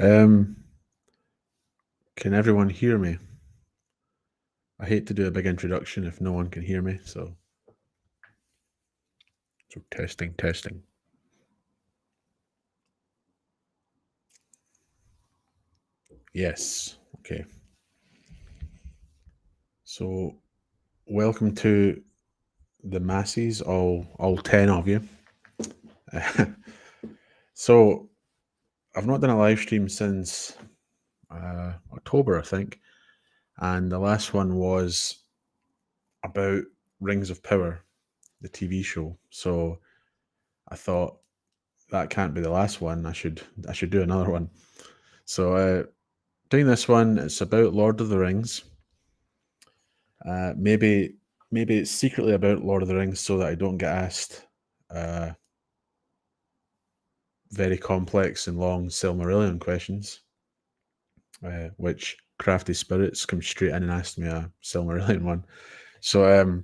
Um, can everyone hear me? I hate to do a big introduction if no one can hear me, so testing, testing. Yes, okay. So welcome to the masses, all 10 of you. So I've not done a live stream since October, I think, and the last one was about Rings of Power, the TV show. So I thought that can't be the last one. I should do another one. So doing this one, it's about Lord of the Rings. Maybe it's secretly about Lord of the Rings so that I don't get asked very complex and long Silmarillion questions, which crafty spirits come straight in and asked me a Silmarillion one. So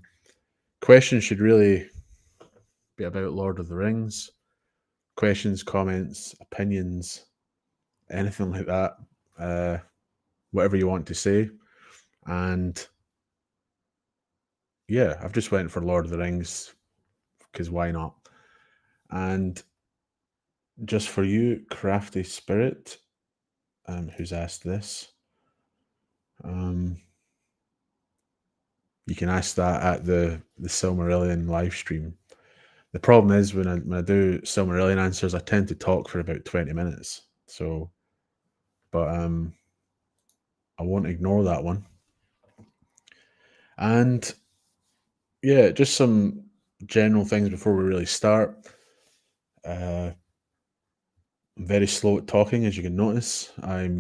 questions should really be about Lord of the Rings. Questions, comments, opinions, anything like that. Whatever you want to say. And yeah, I've just went for Lord of the Rings because why not? And just for you, crafty spirit, who's asked this, you can ask that at the Silmarillion live stream. The problem is when I do Silmarillion answers, I tend to talk for about 20 minutes. So, but I won't ignore that one. And yeah, just some general things before we really start. I'm very slow at talking, as you can notice. I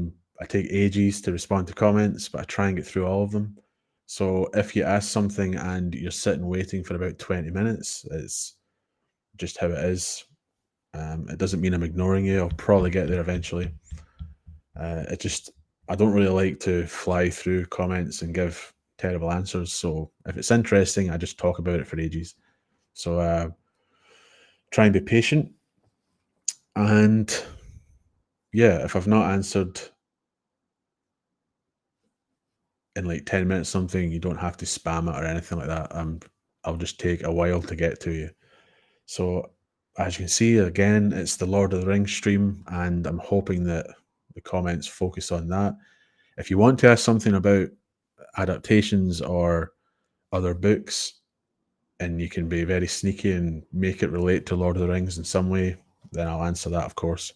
take ages to respond to comments, but I try and get through all of them. So if you ask something and you're sitting waiting for about 20 minutes, it's just how it is. It doesn't mean I'm ignoring you. I'll probably get there eventually. I don't really like to fly through comments and give terrible answers. So if it's interesting, I just talk about it for ages. So try and be patient. And yeah, if I've not answered in like 10 minutes something, you don't have to spam it or anything like that. I'll just take a while to get to you. So as you can see, again, it's the Lord of the Rings stream, and I'm hoping that the comments focus on that. If you want to ask something about adaptations or other books, and you can be very sneaky and make it relate to Lord of the Rings in some way, then I'll answer that, of course.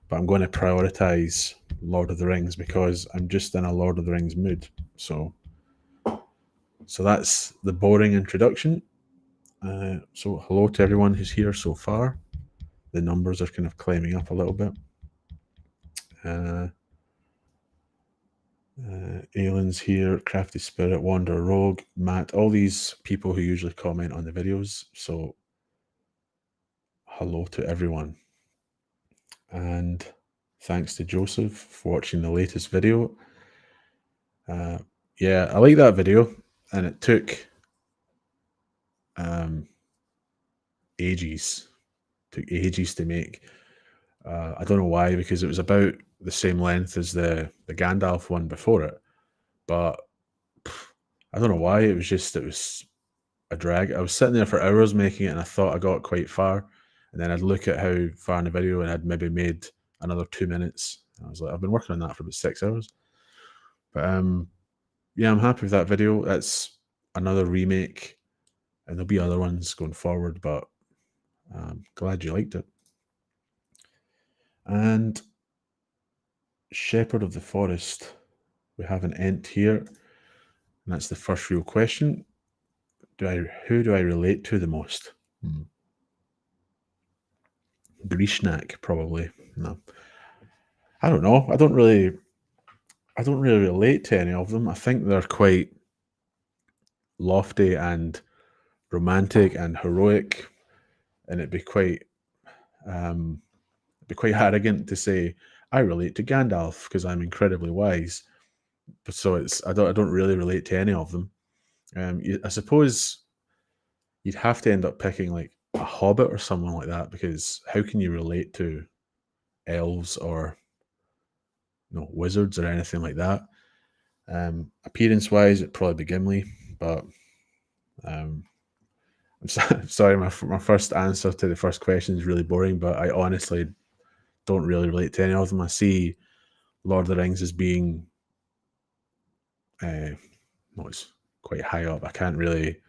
But I'm going to prioritize Lord of the Rings because I'm just in a Lord of the Rings mood. So that's the boring introduction. So hello to everyone who's here so far. The numbers are kind of climbing up a little bit. Aelin's here, Crafty Spirit, Wander Rogue, Matt, all these people who usually comment on the videos. So hello to everyone. And thanks to Joseph for watching the latest video. Yeah, I like that video, and it took ages. Took ages to make. I don't know why, because it was about the same length as the Gandalf one before it, but I don't know why. It was a drag. I was sitting there for hours making it, and I thought I got quite far, and then I'd look at how far in the video, and I'd maybe made another 2 minutes. I was like, I've been working on that for about 6 hours. But yeah, I'm happy with that video. That's another remake, and there'll be other ones going forward, but I'm glad you liked it. And Shepherd of the Forest, we have an Ent here, and that's the first real question. Who do I relate to the most? Grishnak, probably. No, I don't know. I don't really relate to any of them. I think they're quite lofty and romantic and heroic, and it'd be quite arrogant to say I relate to Gandalf because I'm incredibly wise. But so I don't really relate to any of them. I suppose you'd have to end up picking like a hobbit or someone like that, because how can you relate to elves or wizards or anything like that. Appearance-wise, it'd probably be Gimli, but I'm sorry, my first answer to the first question is really boring, but I honestly don't really relate to any of them. I see Lord of the Rings as being, it's quite high up. I can't really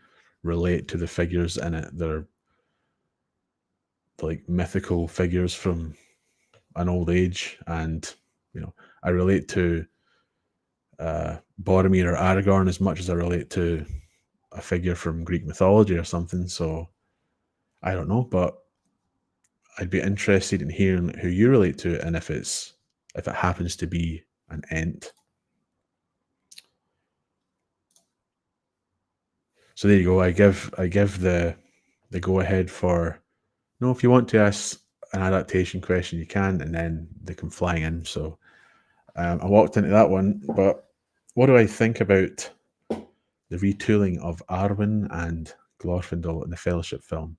relate to the figures in it. They're like mythical figures from an old age, and I relate to Boromir or Aragorn as much as I relate to a figure from Greek mythology or something. So I don't know, but I'd be interested in hearing who you relate to, and if it happens to be an Ent. So there you go. I give the go ahead for if you want to ask an adaptation question, you can, and then they come flying in. So I walked into that one, but what do I think about the retooling of Arwen and Glorfindel in the Fellowship film?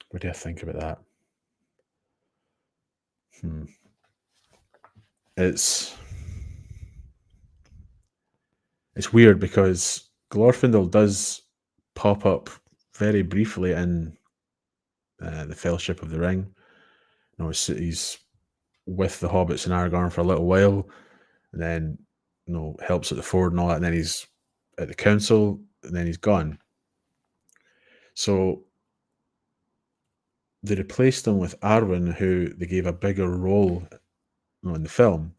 What do I think about that? It's weird because Glorfindel does pop up very briefly in the Fellowship of the Ring. He's with the hobbits and Aragorn for a little while, and then helps at the ford and all that, and then he's at the council, and then he's gone. So they replaced him with Arwen, who they gave a bigger role in the film.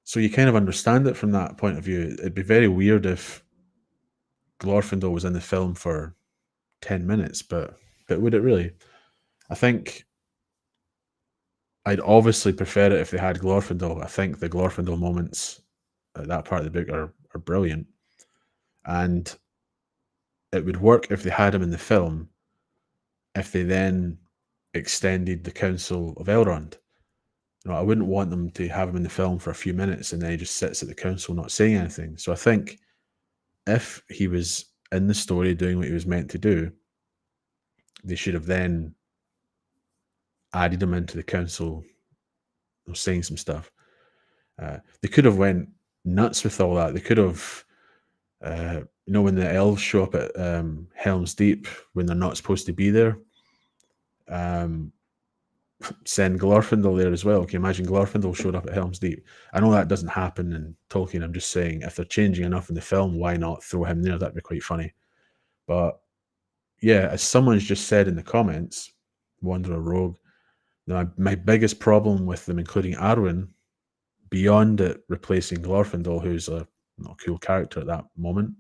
So you kind of understand it from that point of view. It'd be very weird if Glorfindel was in the film for 10 minutes, but would it really? I think I'd obviously prefer it if they had Glorfindel. I think the Glorfindel moments at that part of the book are brilliant. And it would work if they had him in the film, if they then extended the Council of Elrond. I wouldn't want them to have him in the film for a few minutes and then he just sits at the council not saying anything. So I think if he was in the story doing what he was meant to do, they should have then added him into the council saying some stuff. They could have went nuts with all that. They could have, when the elves show up at Helm's Deep when they're not supposed to be there, send Glorfindel there as well. Can you imagine Glorfindel showed up at Helm's Deep? I know that doesn't happen in Tolkien. I'm just saying, if they're changing enough in the film, why not throw him there? That'd be quite funny. But yeah, as someone's just said in the comments, Wanderer Rogue, my biggest problem with them including Arwen, beyond it replacing Glorfindel, who's a cool character at that moment,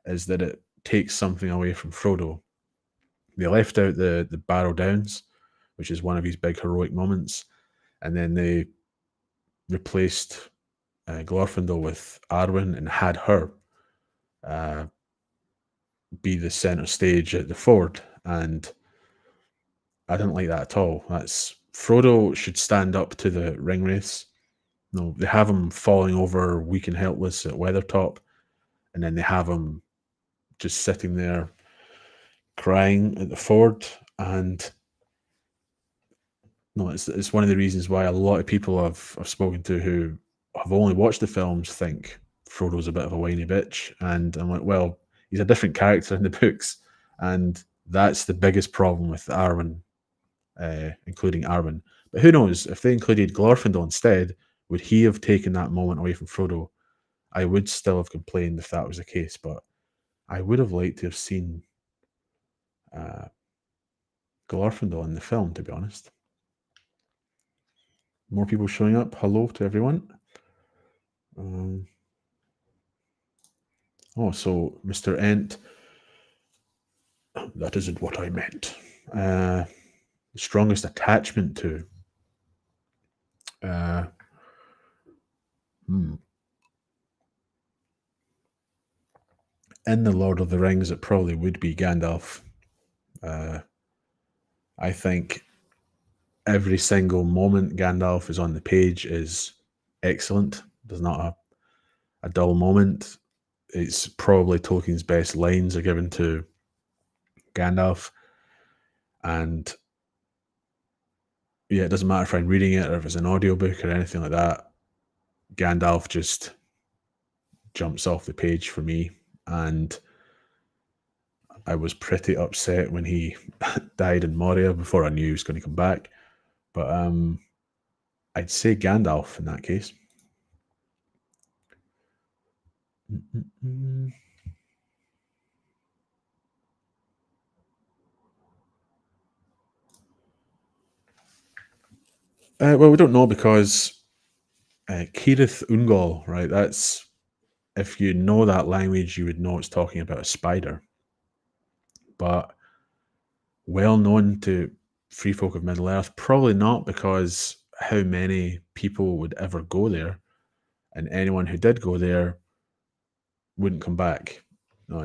is that it takes something away from Frodo. They left out the Barrow Downs, which is one of his big heroic moments, and then they replaced Glorfindel with Arwen and had her be the center stage at the ford, and I didn't like that at all. Frodo should stand up to the Ringwraiths. They have him falling over weak and helpless at Weathertop, and then they have him just sitting there crying at the ford. And it's one of the reasons why a lot of people I've spoken to who have only watched the films think Frodo's a bit of a whiny bitch. And I'm like, well, he's a different character in the books. And that's the biggest problem with Arwen, including Arwen. But who knows, if they included Glorfindel instead, would he have taken that moment away from Frodo? I would still have complained if that was the case, but I would have liked to have seen Glorfindel in the film, to be honest. More people showing up. Hello to everyone. So Mr. Ent, that isn't what I meant. The strongest attachment to. In the Lord of the Rings, it probably would be Gandalf. I think every single moment Gandalf is on the page is excellent. There's not a dull moment. It's probably Tolkien's best lines are given to Gandalf. And yeah, it doesn't matter if I'm reading it or if it's an audiobook or anything like that. Gandalf just jumps off the page for me, and I was pretty upset when he died in Moria before I knew he was going to come back. But I'd say Gandalf in that case. Mm-mm-mm. Well, we don't know because Cirith Ungol, right? That's if you know that language, you would know it's talking about a spider. But well known to free folk of Middle Earth, probably not because how many people would ever go there, and anyone who did go there wouldn't come back. No,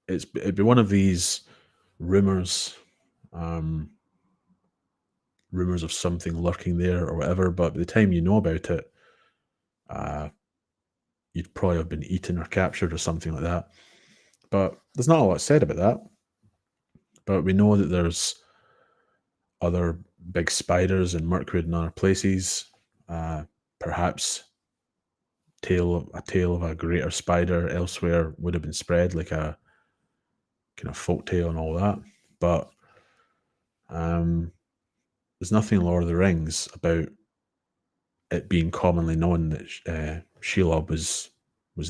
it'd be one of these rumors, um, rumors of something lurking there or whatever. But by the time you know about it, uh, you'd probably have been eaten or captured or something like that. But there's not a lot said about that. But we know that there's other big spiders in Mirkwood and other places. Perhaps a tale of a greater spider elsewhere would have been spread, like a kind of folk tale and all that. But there's nothing in Lord of the Rings about it being commonly known that Shelob was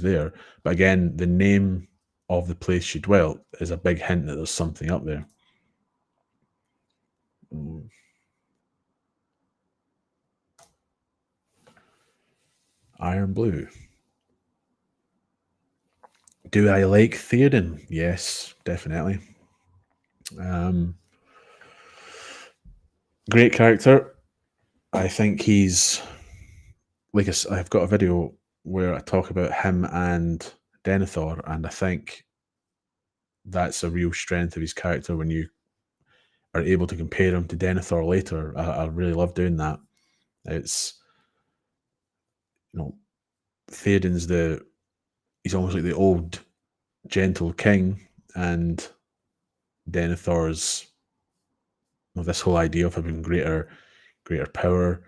there. But again, the name of the place she dwelt is a big hint that there's something up there. Mm. Iron Blue. Do I like Theoden? Yes, definitely. Great character. I think he's like I've got a video where I talk about him and Denethor, and I think that's a real strength of his character when you are able to compare him to Denethor later. I really love doing that. It's you know Theoden's he's almost like the old gentle king, and Denethor's this whole idea of having greater power,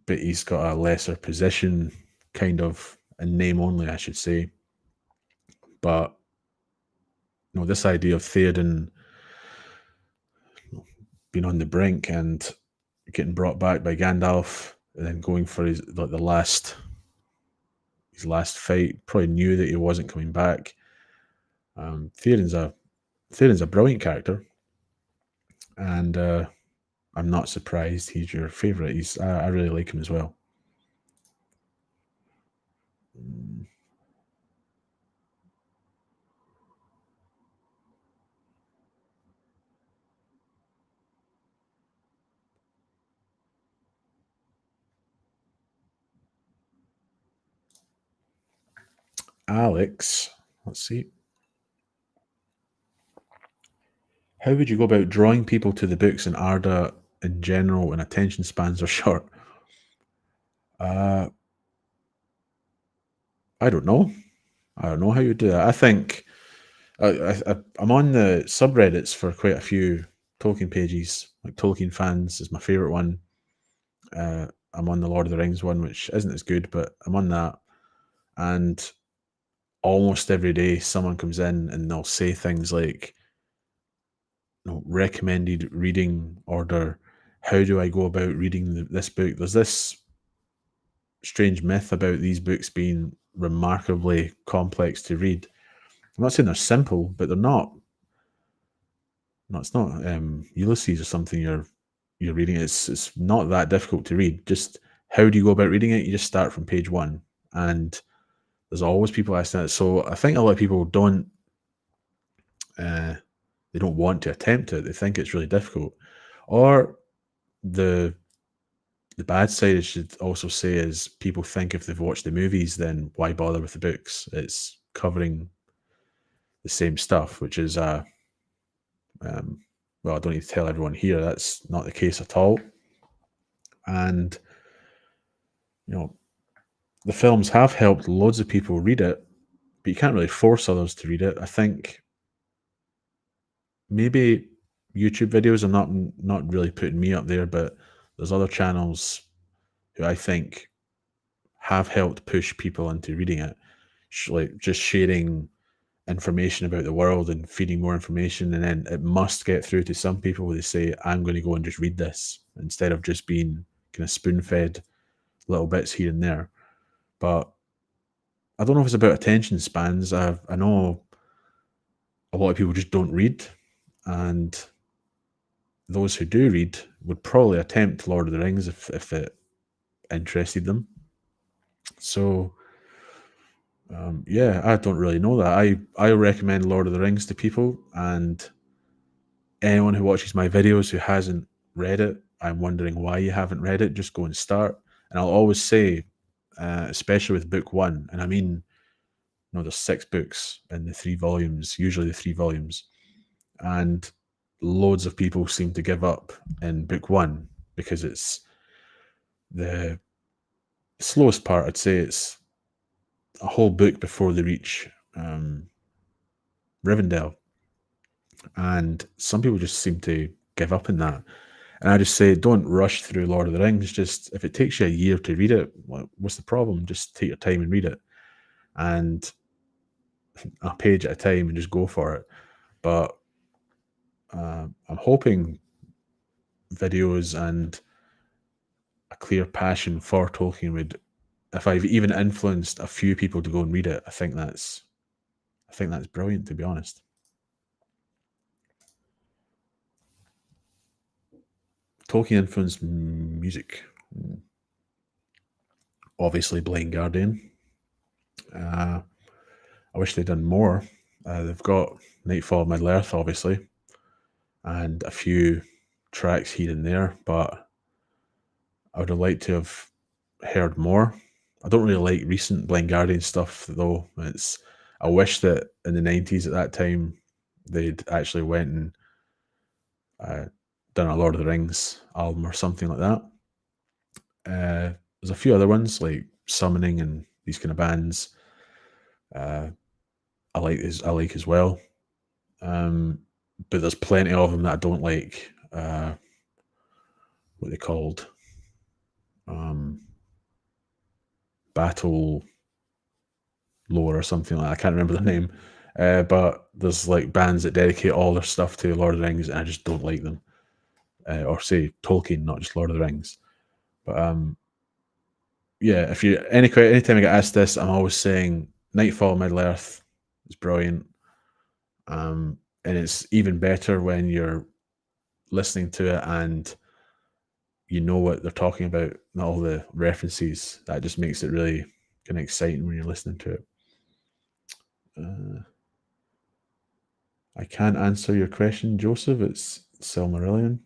but he's got a lesser position, kind of in name only, I should say. But this idea of Theoden being on the brink and getting brought back by Gandalf, and then going for his last fight, probably knew that he wasn't coming back. Theoden's a brilliant character, and I'm not surprised he's your favorite. I really like him as well. Alex, let's see. How would you go about drawing people to the books in Arda in general when attention spans are short? Uh, I don't know. I don't know how you do that. I think I'm on the subreddits for quite a few Tolkien pages. Like Tolkien fans is my favorite one. I'm on the Lord of the Rings one, which isn't as good, but I'm on that. And almost every day, someone comes in and they'll say things like, recommended reading order. How do I go about reading this book? There's this strange myth about these books being remarkably complex to read. I'm not saying they're simple, but they're not. No, it's not Ulysses or something you're reading. It's not that difficult to read. Just how do you go about reading it? You just start from page one, and there's always people asking that. So I think a lot of people they don't want to attempt it. They think it's really difficult, or the bad side I should also say is people think if they've watched the movies, then why bother with the books? It's covering the same stuff, which is um, well, I don't need to tell everyone here that's not the case at all. And the films have helped loads of people read it, but you can't really force others to read it. I think maybe YouTube videos. I'm not really putting me up there, but there's other channels who I think have helped push people into reading it, like just sharing information about the world and feeding more information, and then it must get through to some people where they say, I'm going to go and just read this, instead of just being kind of spoon-fed little bits here and there. But I don't know if it's about attention spans. I know a lot of people just don't read, and those who do read would probably attempt Lord of the Rings if it interested them. So yeah, I don't really know that. I recommend Lord of the Rings to people, and anyone who watches my videos who hasn't read it, I'm wondering why you haven't read it. Just go and start. And I'll always say, especially with book one, and I mean, there's 6 books in the 3 volumes, usually the 3 volumes, and loads of people seem to give up in book one because it's the slowest part. I'd say it's a whole book before they reach Rivendell, and some people just seem to give up in that. And I just say, don't rush through Lord of the Rings. Just, if it takes you a year to read it, what's the problem? Just take your time and read it, and a page at a time, and just go for it. But I'm hoping videos and a clear passion for Tolkien would, if I've even influenced a few people to go and read it, I think that's brilliant, to be honest. Tolkien-influenced music. Obviously, Blind Guardian. I wish they'd done more. They've got Nightfall of Middle-earth, obviously, and a few tracks here and there, but I would have liked to have heard more. I don't really like recent Blind Guardian stuff, though. I wish that in the 90s, at that time, they'd actually went and done a Lord of the Rings album or something like that. There's a few other ones like Summoning and these kind of bands. I like as well. But there's plenty of them that I don't like. What they called? Battle Lore or something like that. I can't remember the name. But there's like bands that dedicate all their stuff to Lord of the Rings, and I just don't like them. Or say Tolkien, not just Lord of the Rings. But yeah, anytime I get asked this, I'm always saying Nightfall, Middle-earth is brilliant. And it's even better when you're listening to it and you know what they're talking about, not all the references. That just makes it really kind of exciting when you're listening to it. I can't answer your question, Joseph. It's Silmarillion.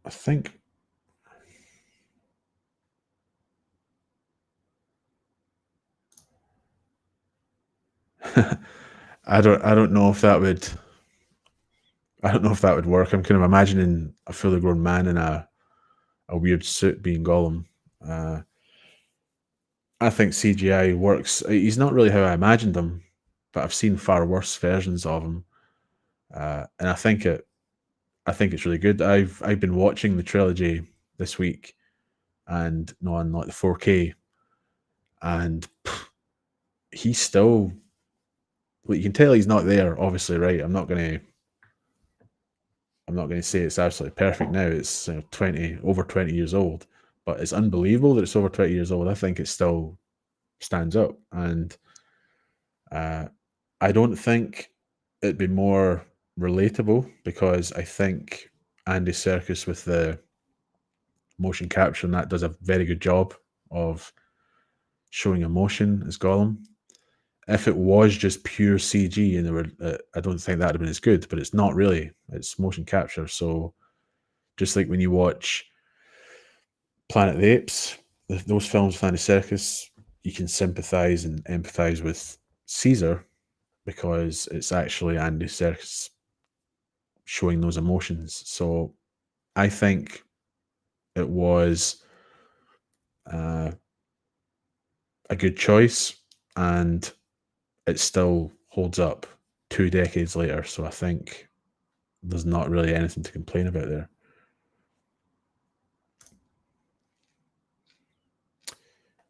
I think I don't know if that would work. I'm kind of imagining a fully grown man in a weird suit being Gollum. I think CGI works. He's not really how I imagined him, but I've seen far worse versions of him, and I think it's really good. I've been watching the trilogy this week, and on like the 4K, and he's still. Well, you can tell he's not there. Obviously, right? I'm not going to say it's absolutely perfect now. It's over 20 years old, but it's unbelievable that it's over 20 years old. I think it still stands up, and I don't think it'd be more relatable, because I think Andy Serkis with the motion capture and that does a very good job of showing emotion as Gollum. If it was just pure CG and I don't think that'd have been as good, but it's not really. It's motion capture. So just like when you watch Planet of the Apes, those films with Andy Serkis, you can sympathize and empathize with Caesar because it's actually Andy Serkis showing those emotions. So I think it was a good choice, and it still holds up 2 decades later. So I think there's not really anything to complain about there.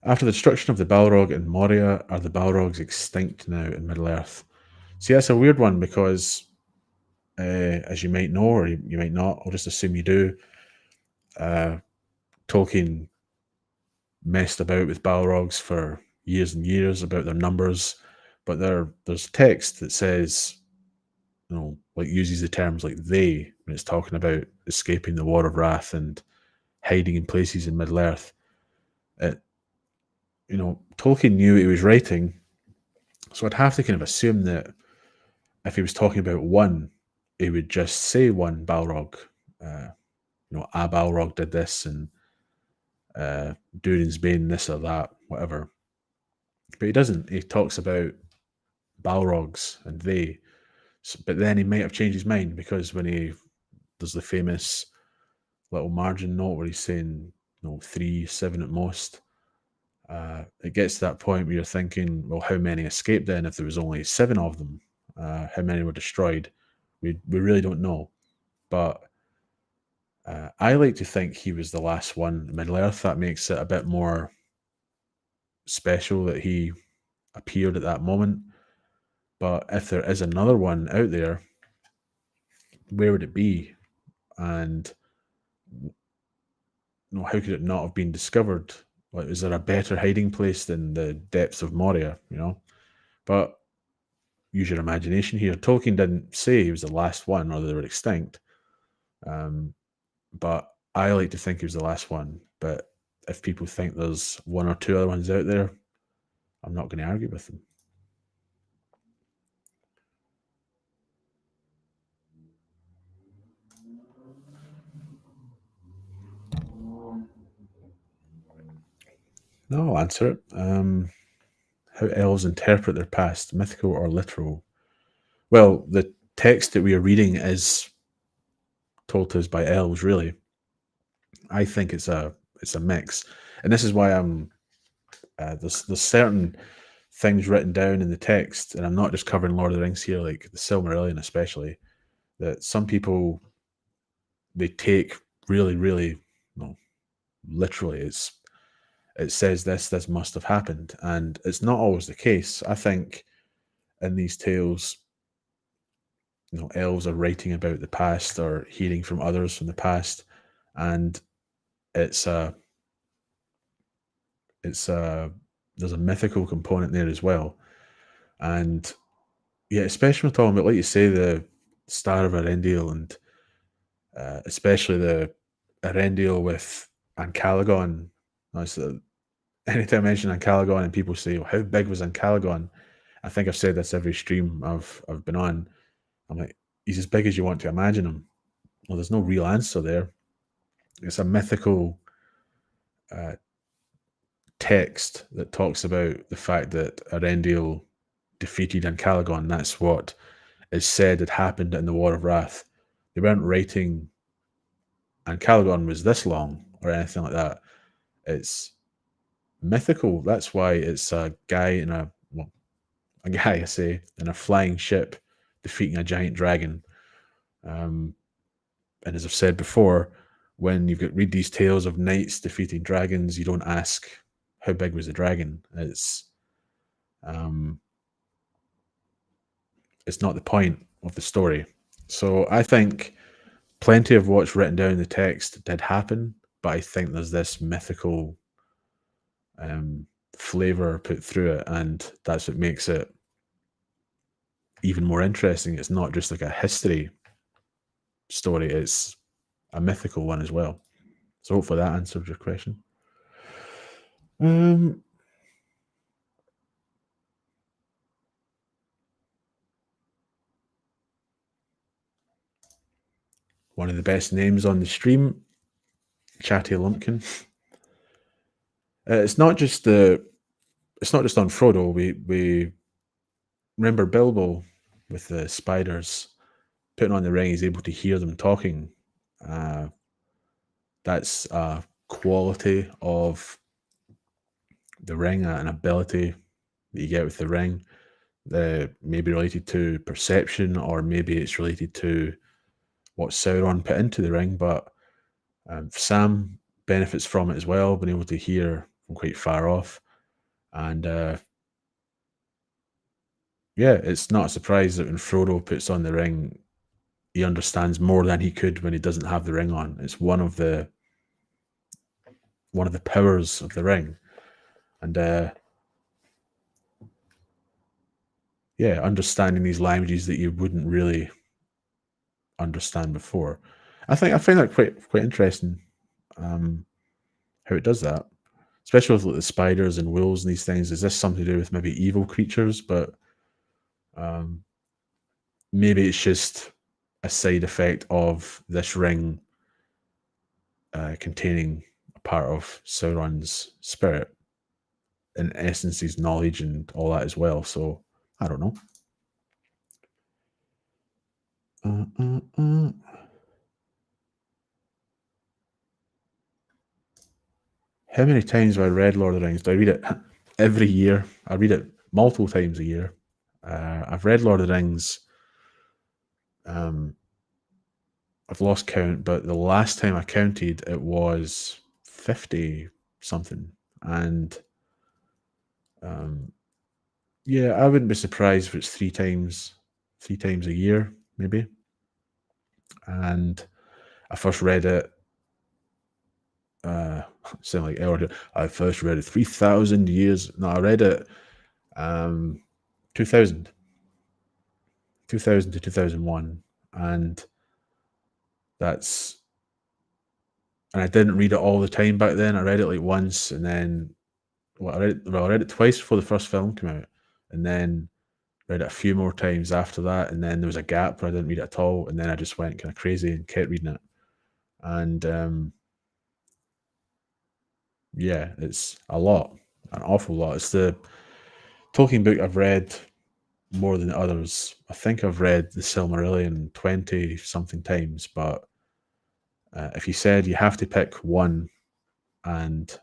After the destruction of the Balrog in Moria, are the Balrogs extinct now in Middle-earth? See, that's a weird one because, as you might know, or you might not, I'll just assume you do, Tolkien messed about with Balrogs for years and years about their numbers, but there's text that says, like uses the terms like they when it's talking about escaping the War of Wrath and hiding in places in Middle-earth. Tolkien knew what he was writing, so I'd have to kind of assume that if he was talking about one, he would just say one Balrog. A Balrog did this, and Durin's Bane this or that, whatever. But he doesn't. He talks about Balrogs and they. But then he might have changed his mind because there's the famous little margin note where he's saying 3, 7 at most. It gets to that point where you're thinking, well, how many escaped then if there was only 7 of them? How many were destroyed? We really don't know. But I like to think he was the last one in Middle-earth. That makes it a bit more special that he appeared at that moment. But if there is another one out there, where would it be? And how could it not have been discovered? Like, is there a better hiding place than the depths of Moria? But use your imagination here. Tolkien didn't say he was the last one or they were extinct. But I like to think he was the last one. But if people think there's 1 or 2 other ones out there, I'm not going to argue with them. No, I'll answer it. How elves interpret their past, mythical or literal? Well, the text that we are reading is told to us by elves, really. I think it's a mix, and this is why there's certain things written down in the text, and I'm not just covering Lord of the Rings here, like the Silmarillion especially, that some people they take really, really literally. It says this must have happened, and it's not always the case. I think in these tales, elves are writing about the past or hearing from others from the past, and it's there's a mythical component there as well. And yeah, especially when talking about, like you say, the Star of Arendelle, and especially the Arendelle with Ancalagon. Anytime I mention Ancalagon and people say, well, how big was Ancalagon? I think I've said this every stream I've been on. I'm like, he's as big as you want to imagine him. Well, there's no real answer there. It's a mythical text that talks about the fact that Arendelle defeated Ancalagon. That's what is said had happened in the War of Wrath. They weren't writing Ancalagon was this long or anything like that. It's mythical. That's why it's a guy in a guy, I say, in a flying ship defeating a giant dragon. And as I've said before, when read these tales of knights defeating dragons, you don't ask how big was the dragon. It's not the point of the story. So I think plenty of what's written down in the text did happen, but I think there's this mythical flavor put through it, and that's what makes it even more interesting. It's not just like a history story, it's a mythical one as well. So hopefully that answers your question. One of the best names on the stream, Chatty Lumpkin. It's not just on Frodo. We remember Bilbo with the spiders putting on the ring. He's able to hear them talking That's a quality of the ring, an ability that you get with the ring, maybe related to perception, or maybe it's related to what Sauron put into the ring. But Sam benefits from it as well, being able to hear from quite far off. And yeah, it's not a surprise that when Frodo puts on the ring, he understands more than he could when he doesn't have the ring on. It's one of the powers of the ring. And yeah, understanding these languages that you wouldn't really understand before. I find that quite interesting, how it does that, especially with like the spiders and wolves and these things. Is this something to do with maybe evil creatures? But um, maybe it's just a side effect of this ring containing a part of Sauron's spirit, in essence, his knowledge and all that as well. So I don't know. How many times have I read Lord of the Rings? Do I read it every year? I read it multiple times a year. I've read Lord of the Rings. I've lost count, but the last time I counted, it was 50 something. And yeah, I wouldn't be surprised if it's three times a year, maybe. And I first read it. Sound like Elder. I first read it 3,000 years. No, I read it 2000 to 2001, and I didn't read it all the time back then. I read it like once, and then I read it twice before the first film came out, and then read it a few more times after that, and then there was a gap where I didn't read it at all, and then I just went kind of crazy and kept reading it. And yeah, it's a lot, an awful lot. It's the Tolkien book I've read more than others. I think I've read the Silmarillion 20 something times, but if you said you have to pick one and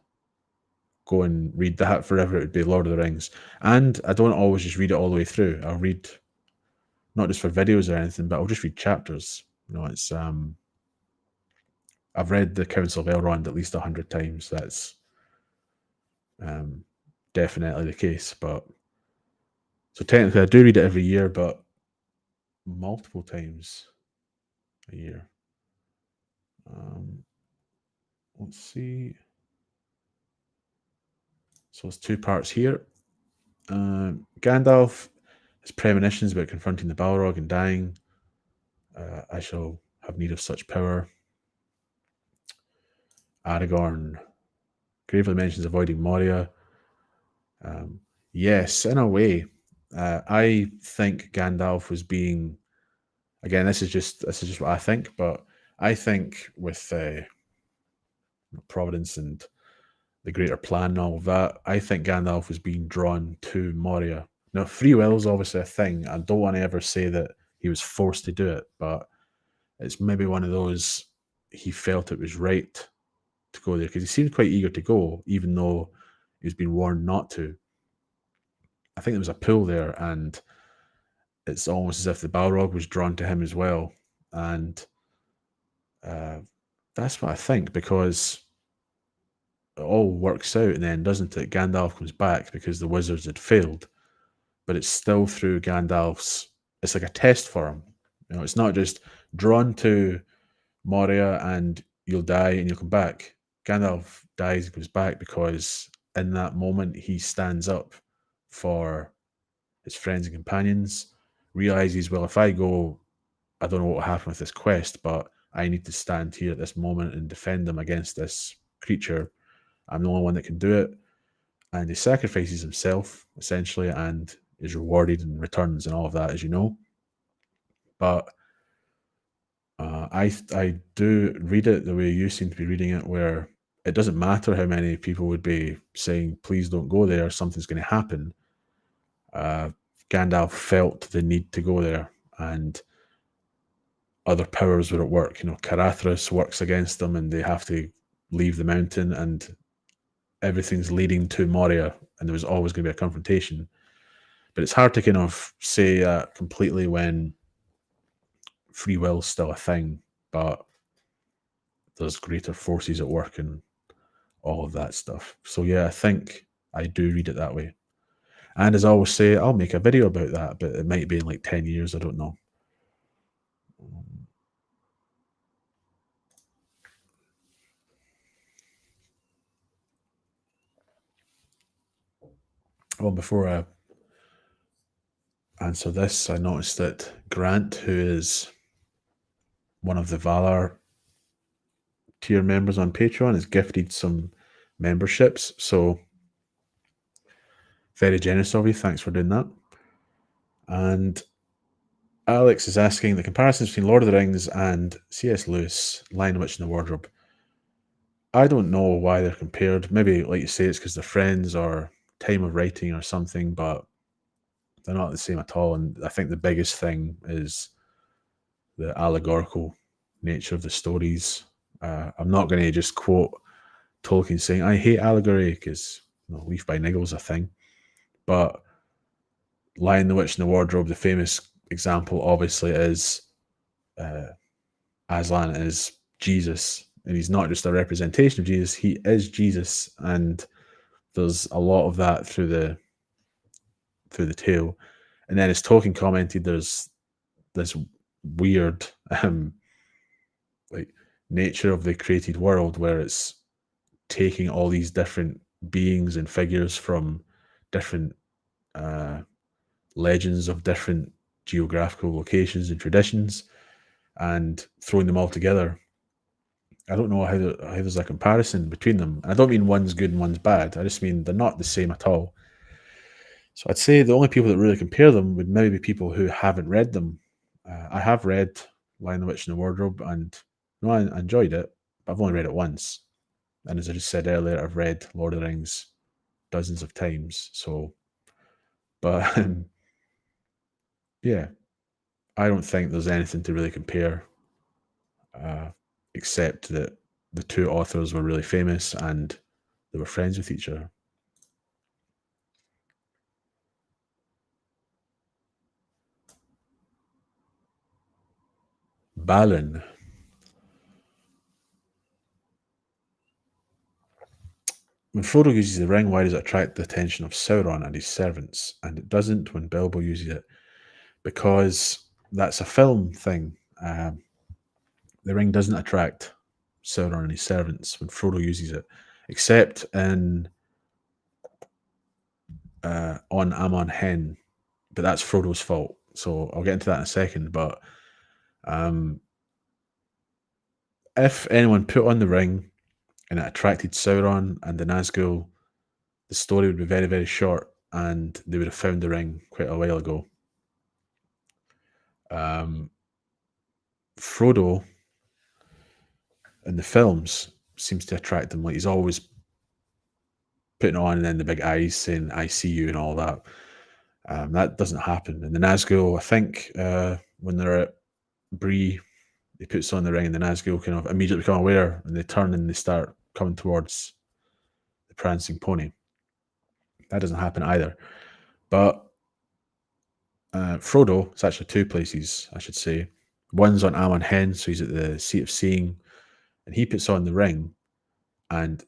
go and read that forever, it would be Lord of the Rings. And I don't always just read it all the way through. I'll read, not just for videos or anything, but I'll just read chapters. You know, it's I've read the Council of Elrond at least 100 times. That's definitely the case. But so technically, I do read it every year, but multiple times a year. Let's see. So it's two parts here. Gandalf has premonitions about confronting the Balrog and dying. I shall have need of such power. Aragorn gravely mentions avoiding Moria. Yes, in a way. I think Gandalf was being, again, this is just what I think, but I think with Providence and the greater plan and all of that, I think Gandalf was being drawn to Moria. Now, free will is obviously a thing. I don't want to ever say that he was forced to do it, but it's maybe one of those, he felt it was right to go there, because he seemed quite eager to go, even though he was being warned not to. I think there was a pull there, and it's almost as if the Balrog was drawn to him as well. And that's what I think, because it all works out in the end, doesn't it? Gandalf comes back because the wizards had failed, but it's still through Gandalf's, it's like a test for him. You know, it's not just drawn to Moria and you'll die and you'll come back. Gandalf dies and comes back because in that moment he stands up for his friends and companions, realizes, well, if I go, I don't know what will happen with this quest, but I need to stand here at this moment and defend them against this creature. I'm the only one that can do it. And he sacrifices himself, essentially, and is rewarded and returns and all of that, as you know. But I do read it the way you seem to be reading it, where it doesn't matter how many people would be saying, please don't go there, something's going to happen. Gandalf felt the need to go there, and other powers were at work. Carathras works against them, and they have to leave the mountain, and everything's leading to Moria, and there was always going to be a confrontation. But it's hard to kind of say that completely when free will's still a thing, but there's greater forces at work and all of that stuff. So yeah, I think I do read it that way. And as I always say, I'll make a video about that, but it might be in like 10 years, I don't know. Well, before I answer this, I noticed that Grant, who is one of the Valar tier members on Patreon, has gifted some memberships. So very generous of you. Thanks for doing that. And Alex is asking the comparisons between Lord of the Rings and C.S. Lewis, Lion, Witch, and the Wardrobe. I don't know why they're compared. Maybe, like you say, it's because they're friends or time of writing or something, but they're not the same at all. And I think the biggest thing is the allegorical nature of the stories. I'm not going to just quote Tolkien saying, I hate allegory, because Leaf by Niggle's a thing. But Lion, the Witch, and the Wardrobe, the famous example, obviously, is Aslan is Jesus. And he's not just a representation of Jesus, he is Jesus. And there's a lot of that through the tale. And then as Tolkien commented, there's this weird like nature of the created world where it's taking all these different beings and figures from different legends of different geographical locations and traditions and throwing them all together. I don't know how there's a comparison between them. I don't mean one's good and one's bad. I just mean they're not the same at all. So I'd say the only people that really compare them would maybe be people who haven't read them. I have read Lion, the Witch, and the Wardrobe, and I enjoyed it, but I've only read it once. And as I just said earlier, I've read Lord of the Rings dozens of times. So, but yeah, I don't think there's anything to really compare, except that the two authors were really famous and they were friends with each other. Balin. When Frodo uses the ring, why does it attract the attention of Sauron and his servants? And it doesn't when Bilbo uses it, because that's a film thing. The ring doesn't attract Sauron and his servants when Frodo uses it, except in on Amon Hen, but that's Frodo's fault. So I'll get into that in a second. But if anyone put on the ring and it attracted Sauron and the Nazgul, the story would be very, very short, and they would have found the ring quite a while ago. Frodo in the films seems to attract them. Like, he's always putting on and then the big eyes saying, I see you, and all that. That doesn't happen. And the Nazgul, I think, when they're at Bree, he puts on the ring and the Nazgul kind of immediately become aware, and they turn and they start coming towards the prancing pony. That doesn't happen either. But Frodo, it's actually two places, I should say. One's on Amon Hen, so he's at the Seat of Seeing, and he puts on the ring, and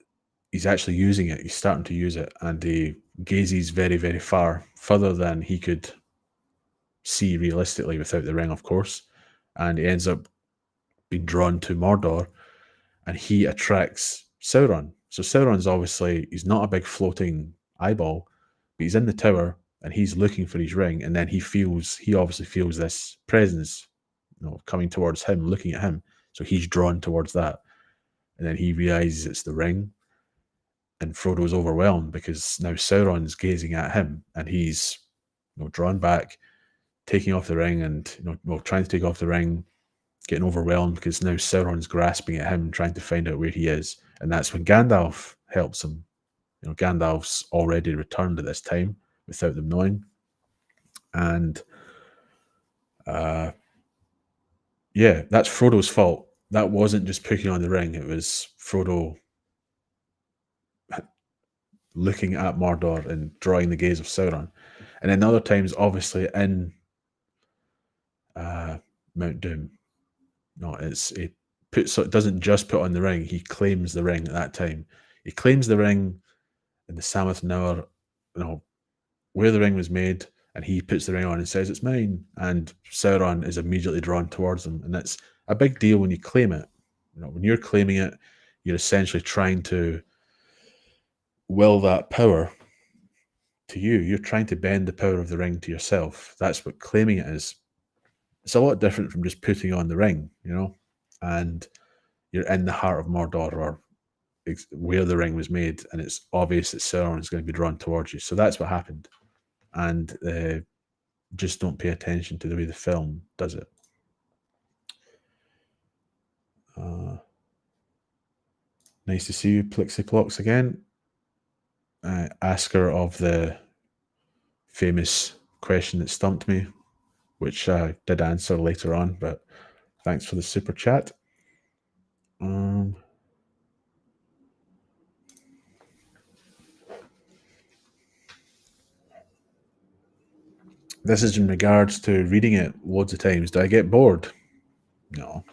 he's actually using it. He's starting to use it, and he gazes very, very far, further than he could see realistically without the ring, of course. And he ends up being drawn to Mordor, and he attracts Sauron. So Sauron's obviously, he's not a big floating eyeball, but he's in the tower and he's looking for his ring, and then he obviously feels this presence, coming towards him, looking at him. So he's drawn towards that, and then he realizes it's the ring, and Frodo's overwhelmed because now Sauron's gazing at him, and he's drawn back, taking off the ring, and trying to take off the ring, getting overwhelmed because now Sauron's grasping at him, trying to find out where he is. And that's when Gandalf helps him. Gandalf's already returned at this time without them knowing. And Yeah, that's Frodo's fault. That wasn't just putting on the ring. It was Frodo looking at Mordor and drawing the gaze of Sauron. And then other times, obviously, in Mount Doom, no, it doesn't just put on the ring. He claims the ring at that time. He claims the ring in the Sammath Naur, where the ring was made, and he puts the ring on and says it's mine. And Sauron is immediately drawn towards him, and it's a big deal when you claim it. When you're claiming it, you're essentially trying to will that power to you. You're trying to bend the power of the ring to yourself. That's what claiming it is. It's a lot different from just putting on the ring, and you're in the heart of Mordor or where the ring was made, and it's obvious that Sauron is going to be drawn towards you. So that's what happened. And just don't pay attention to the way the film does it. Nice to see you, Plixiplox, again. Asker of the famous question that stumped me, which I did answer later on, but thanks for the super chat. This is in regards to reading it loads of times. Do I get bored? No.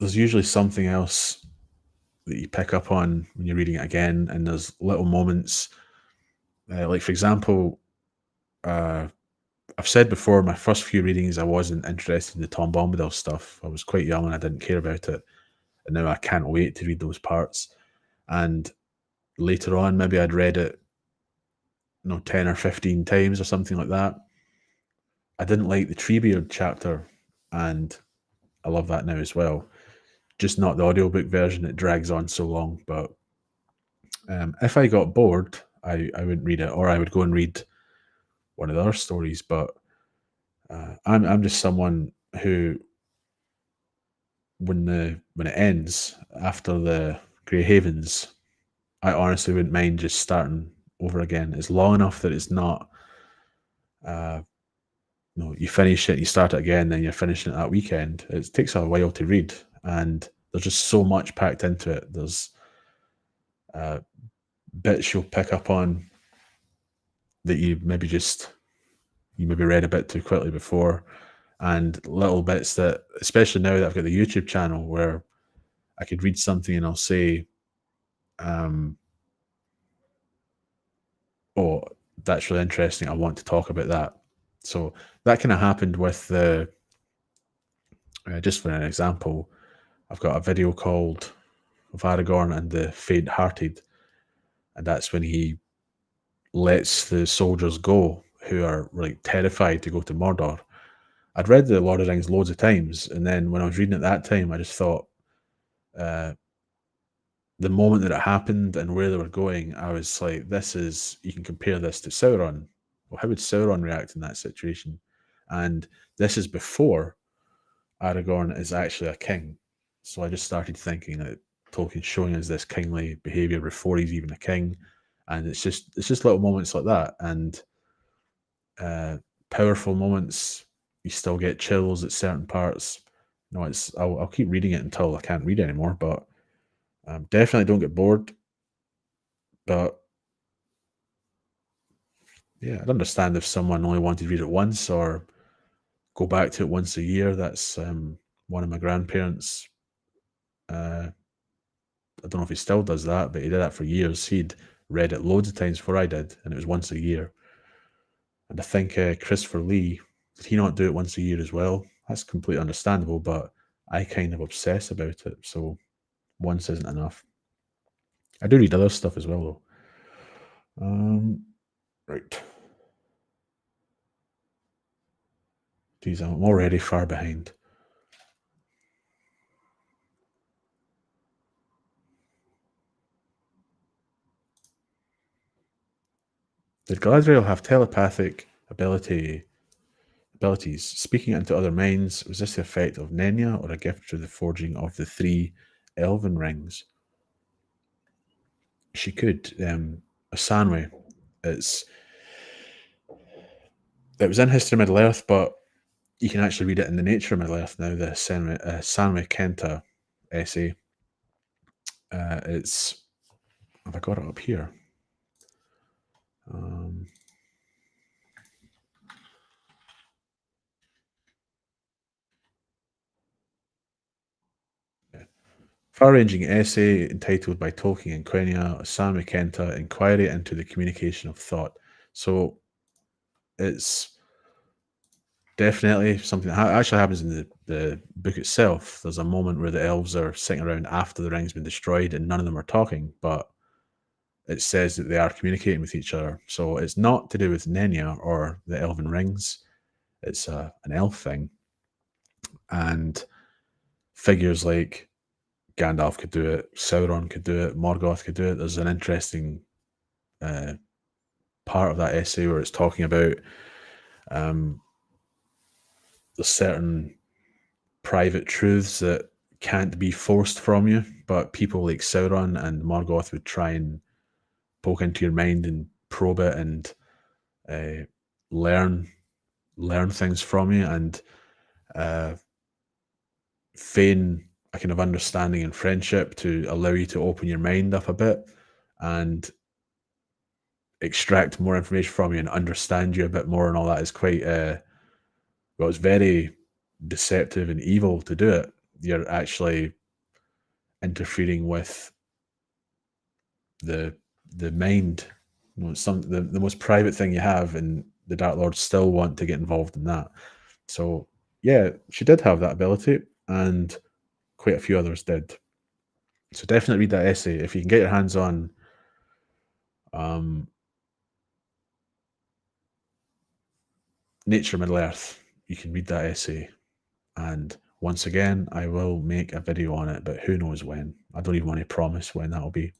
There's usually something else that you pick up on when you're reading it again, and there's little moments. Like, for example, I've said before, my first few readings, I wasn't interested in the Tom Bombadil stuff. I was quite young and I didn't care about it. And now I can't wait to read those parts. And later on, maybe I'd read it, 10 or 15 times or something like that. I didn't like the Treebeard chapter, and I love that now as well. Just not the audiobook version. It drags on so long. But if I got bored, I wouldn't read it, or I would go and read one of the other stories. But I'm just someone who, when it ends after the Grey Havens, I honestly wouldn't mind just starting over again. It's long enough that it's not, you finish it, you start it again, then you're finishing it that weekend. It takes a while to read, and there's just so much packed into it. There's bits you'll pick up on that you maybe read a bit too quickly before, and little bits that, especially now that I've got the YouTube channel, where I could read something and I'll say, oh, that's really interesting, I want to talk about that. So that kind of happened with the, just for an example, I've got a video called of Aragorn and the Faint-Hearted, and that's when he lets the soldiers go who are like terrified to go to Mordor. I'd read the Lord of the Rings loads of times, and then when I was reading it that time, I just thought, the moment that it happened and where they were going, I was like, you can compare this to Sauron. Well, how would Sauron react in that situation? And this is before Aragorn is actually a king. So I just started thinking that Tolkien's showing us this kingly behavior before he's even a king. And it's just little moments like that. And powerful moments, you still get chills at certain parts. I'll keep reading it until I can't read anymore, but definitely don't get bored. But yeah, I'd understand if someone only wanted to read it once or go back to it once a year. That's one of my grandparents. I don't know if he still does that, but he did that for years. He'd read it loads of times before I did, and it was once a year. And I think Christopher Lee, did he not do it once a year as well? That's completely understandable, but I kind of obsess about it, so once isn't enough. I do read other stuff as well, though. Right. Geez, I'm already far behind. Did Galadriel have telepathic abilities? Speaking into other minds, was this the effect of Nenya or a gift through the forging of the 3 elven rings? She could. Asanwe, it's It was in History of Middle-earth, but you can actually read it in the Nature of Middle-earth now, the Sanwe Kenta essay. It's... Have I got it up here? Far-ranging essay entitled by Tolkien and Quenya, Sanwe Kenta, Inquiry into the Communication of Thought. So it's definitely something that actually happens in the book itself. There's a moment where the elves are sitting around after the ring's been destroyed and none of them are talking, but it says that they are communicating with each other. So it's not to do with Nenya or the elven rings. It's an elf thing. And figures like Gandalf could do it, Sauron could do it, Morgoth could do it. There's an interesting part of that essay where it's talking about the certain private truths that can't be forced from you, but people like Sauron and Morgoth would try and poke into your mind and probe it and learn things from you and feign a kind of understanding and friendship to allow you to open your mind up a bit and extract more information from you and understand you a bit more, and all that is quite well, it's very deceptive and evil to do it. You're actually interfering with the mind. You know, the most private thing you have, and the Dark Lords still want to get involved in that. So yeah, she did have that ability, and quite a few others did. So definitely read that essay if you can get your hands on Nature Middle Earth. You can read that essay, and once again, I will make a video on it, but who knows when. I don't even want to promise when that'll be.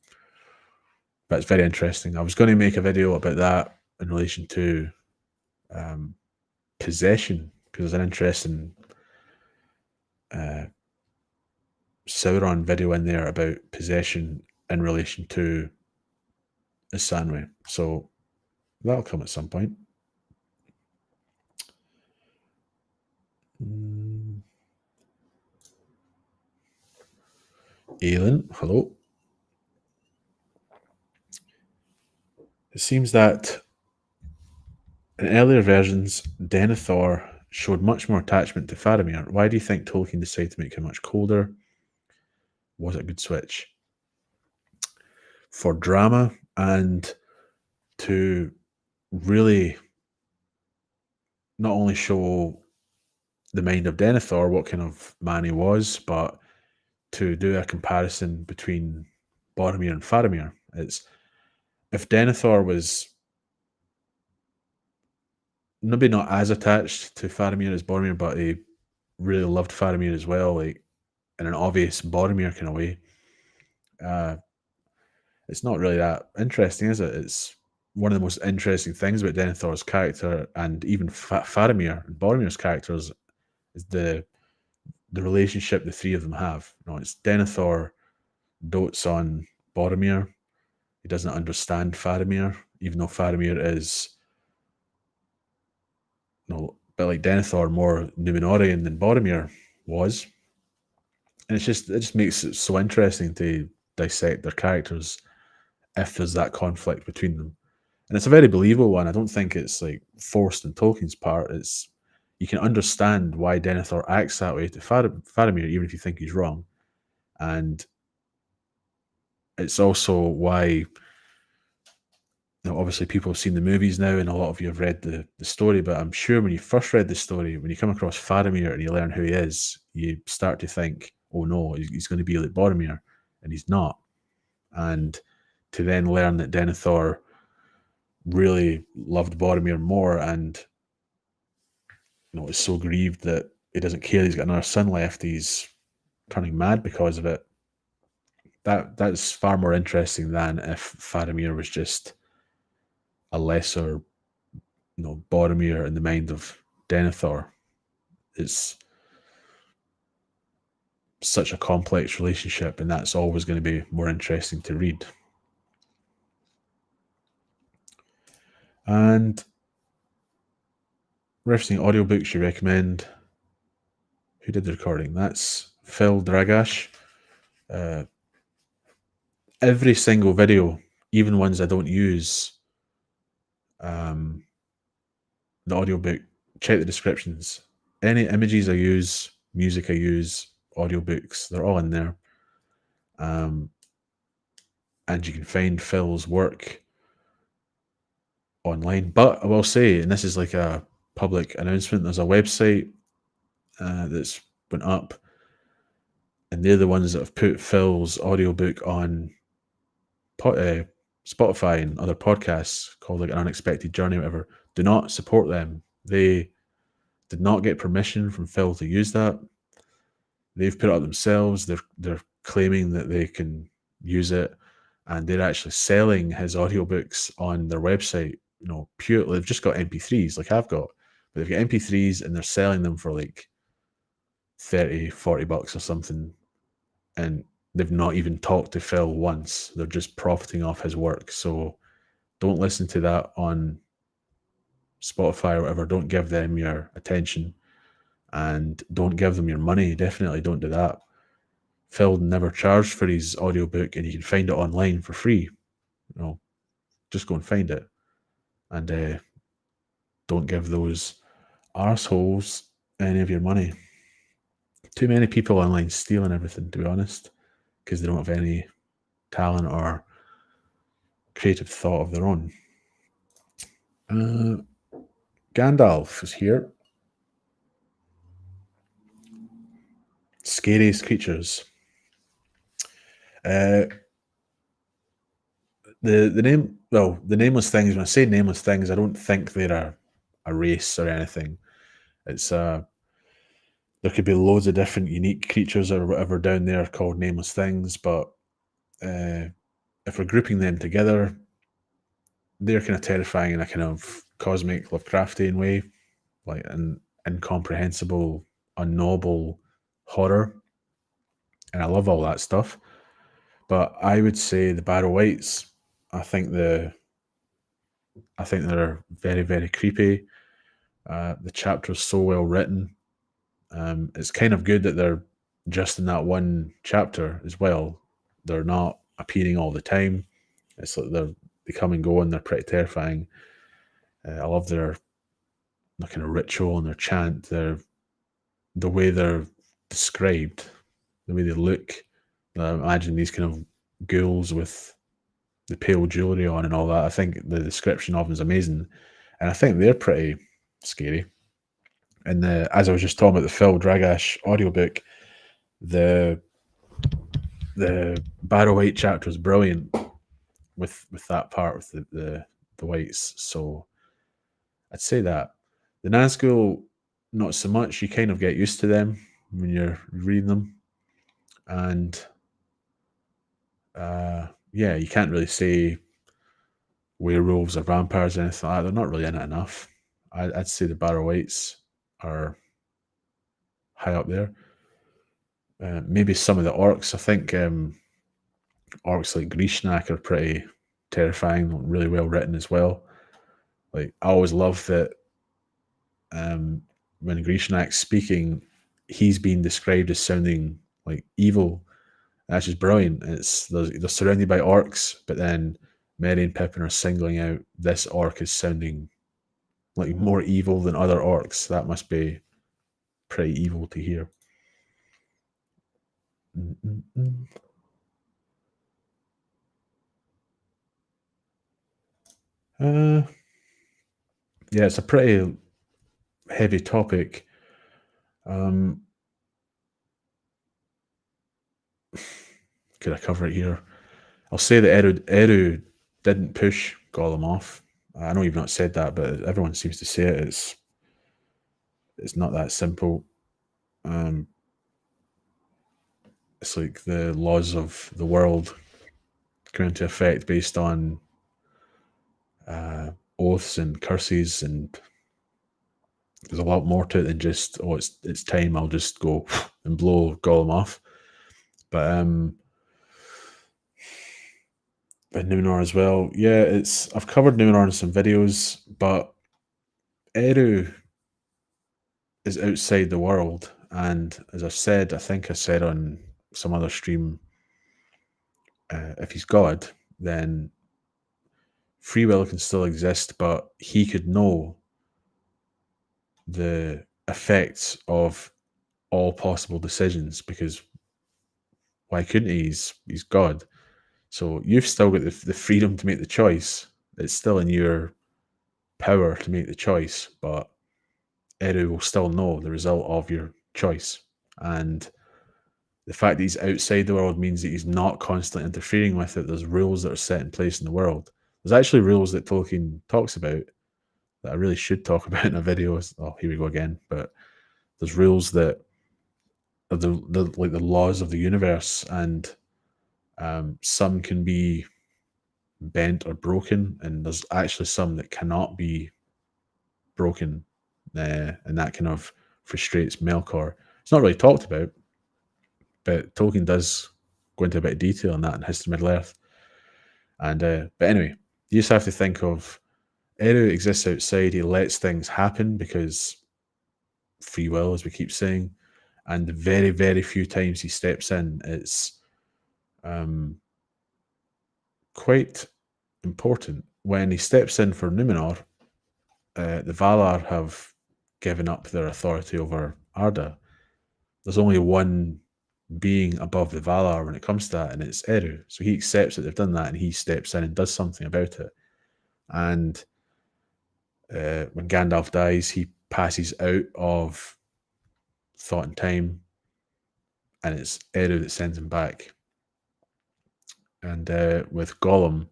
But it's very interesting. I was going to make a video about that in relation to possession, because there's an interesting Sauron video in there about possession in relation to Isanwe. So that'll come at some point. Aelin, hello. It seems that in earlier versions, Denethor showed much more attachment to Faramir. Why do you think Tolkien decided to make him much colder? Was it a good switch? For drama and to really not only show the mind of Denethor, what kind of man he was, but to do a comparison between Boromir and Faramir. It's, if Denethor was maybe not as attached to Faramir as Boromir, but he really loved Faramir as well, like in an obvious Boromir kind of way, it's not really that interesting, is it? It's one of the most interesting things about Denethor's character, and even Faramir and Boromir's characters, is the relationship the three of them have. You know, it's Denethor dotes on Boromir. He doesn't understand Faramir, even though Faramir is, you know, a bit like Denethor, more Numenorean than Boromir was. And it just makes it so interesting to dissect their characters if there's that conflict between them. And it's a very believable one. I don't think it's like forced on Tolkien's part. It's, you can understand why Denethor acts that way to Faramir, even if you think he's wrong. And it's also why, you know, obviously people have seen the movies now, and a lot of you have read the story, but I'm sure when you first read the story, when you come across Faramir and you learn who he is, you start to think, oh no, he's going to be like Boromir, and he's not. And to then learn that Denethor really loved Boromir more, and, you know, is so grieved that he doesn't care he's got another son left, he's turning mad because of it. That's far more interesting than if Faramir was just a lesser, you know, Boromir in the mind of Denethor. It's such a complex relationship, and that's always going to be more interesting to read. And referencing audiobooks you recommend. Who did the recording? That's Phil Dragash. Every single video, even ones I don't use, the audiobook, check the descriptions. Any images I use, music I use, audiobooks, they're all in there. And you can find Phil's work online. But I will say, and this is like a public announcement, there's a website that's went up, and they're the ones that have put Phil's audiobook on Spotify and other podcasts called like An Unexpected Journey, whatever. Do not support them. They did not get permission from Phil to use that. They've put it up themselves. They're claiming that they can use it, and they're actually selling his audiobooks on their website. You know, purely they've just got MP3s like I've got, but they've got MP3s and they're selling them for like 30, 40 bucks or something. And they've not even talked to Phil once. They're just profiting off his work. So don't listen to that on Spotify or whatever. Don't give them your attention and don't give them your money. Definitely don't do that. Phil never charged for his audiobook and you can find it online for free. You know, just go and find it. And don't give those arseholes any of your money. Too many people online stealing everything, to be honest, because they don't have any talent or creative thought of their own. Gandalf is here. Scariest creatures. The name, well, the nameless things. When I say nameless things, I don't think they're a race or anything. It's there could be loads of different unique creatures or whatever down there called nameless things, but if we're grouping them together, they're kind of terrifying in a kind of cosmic Lovecraftian way, like an incomprehensible, unknowable horror. And I love all that stuff. But I would say the Barrow-wights, I think they're very, very creepy. The chapter's so well written. It's kind of good that they're just in that one chapter as well. They're not appearing all the time. It's like they come and go and they're pretty terrifying. I love their kind of ritual and their chant, the way they're described, the way they look. Imagine these kind of ghouls with the pale jewelry on and all that. I think the description of them is amazing, and I think they're pretty scary. And as I was just talking about the Phil Dragash audiobook, the Barrow-wight chapter is brilliant with that part with the wights. So I'd say that the Nazgul, not so much. You kind of get used to them when you're reading them, and yeah, you can't really say werewolves or vampires or anything like that. They're not really in it enough. I'd say the Barrow-wights are high up there. Maybe some of the orcs. I think orcs like Grishnak are pretty terrifying, really well written as well. Like I always love that when Grishnak's speaking, he's being described as sounding like evil. That's just brilliant. They're surrounded by orcs, but then Merry and Pippin are singling out this orc as sounding like more evil than other orcs. That must be pretty evil to hear. Yeah, it's a pretty heavy topic. Could I cover it here? I'll say that Eru didn't push Gollum off. I know you've not said that, but everyone seems to say it. It's not that simple. It's like the laws of the world come into effect based on oaths and curses, and there's a lot more to it than just it's time. I'll just go and blow Gollum off. But Numenor as well. Yeah, I've covered Numenor in some videos, but Eru, is outside the world. And as I've said, I think I said on some other stream, if he's God, then free will can still exist, but he could know the effects of all possible decisions, because why couldn't he? He's God. So you've still got the freedom to make the choice. It's still in your power to make the choice, but Eru will still know the result of your choice. And the fact that he's outside the world means that he's not constantly interfering with it. There's rules that are set in place in the world. There's actually rules that Tolkien talks about that I really should talk about in a video. Oh, here we go again. But there's rules that are the like the laws of the universe, and some can be bent or broken, and there's actually some that cannot be broken, and that kind of frustrates Melkor. It's not really talked about, but Tolkien does go into a bit of detail on that in History of Middle Earth. And but anyway, you just have to think of Eru exists outside. He lets things happen because free will, as we keep saying, and the very, very few times he steps in, it's quite important. When he steps in for Numenor, the Valar have given up their authority over Arda. There's only one being above the Valar when it comes to that, and it's Eru. So he accepts that they've done that, and he steps in and does something about it. And when Gandalf dies, he passes out of thought and time, and it's Eru that sends him back. And with Gollum,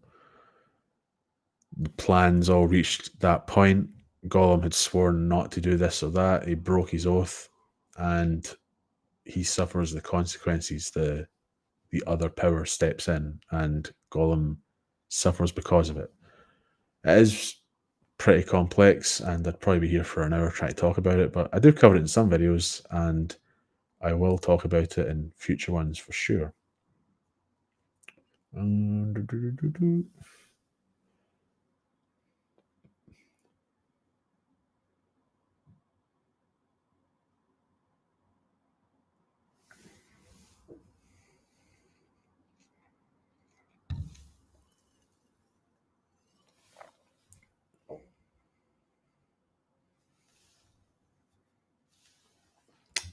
the plans all reached that point. Gollum had sworn not to do this or that. He broke his oath, and he suffers the consequences. The other power steps in, and Gollum suffers because of it. It is pretty complex, and I'd probably be here for an hour trying to talk about it, but I do cover it in some videos, and I will talk about it in future ones for sure.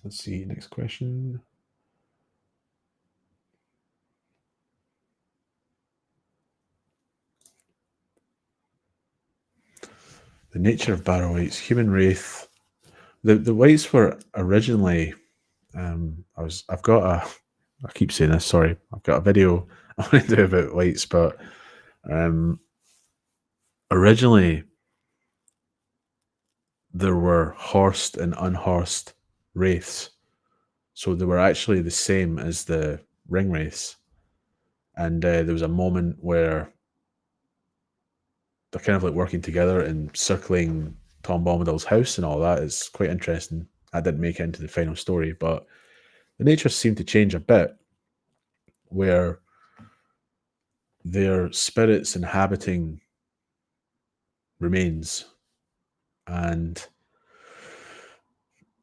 Let's see, next question. The nature of Barrow-wights, human wraith. The wights were originally. I keep saying this. Sorry, I've got a video I want to do about wights, but originally there were horsed and unhorsed wraiths, so they were actually the same as the Ringwraiths. And there was a moment where they're kind of like working together and circling Tom Bombadil's house and all that. Is quite interesting. I didn't make it into the final story, but the nature seemed to change a bit, where their spirits inhabiting remains, and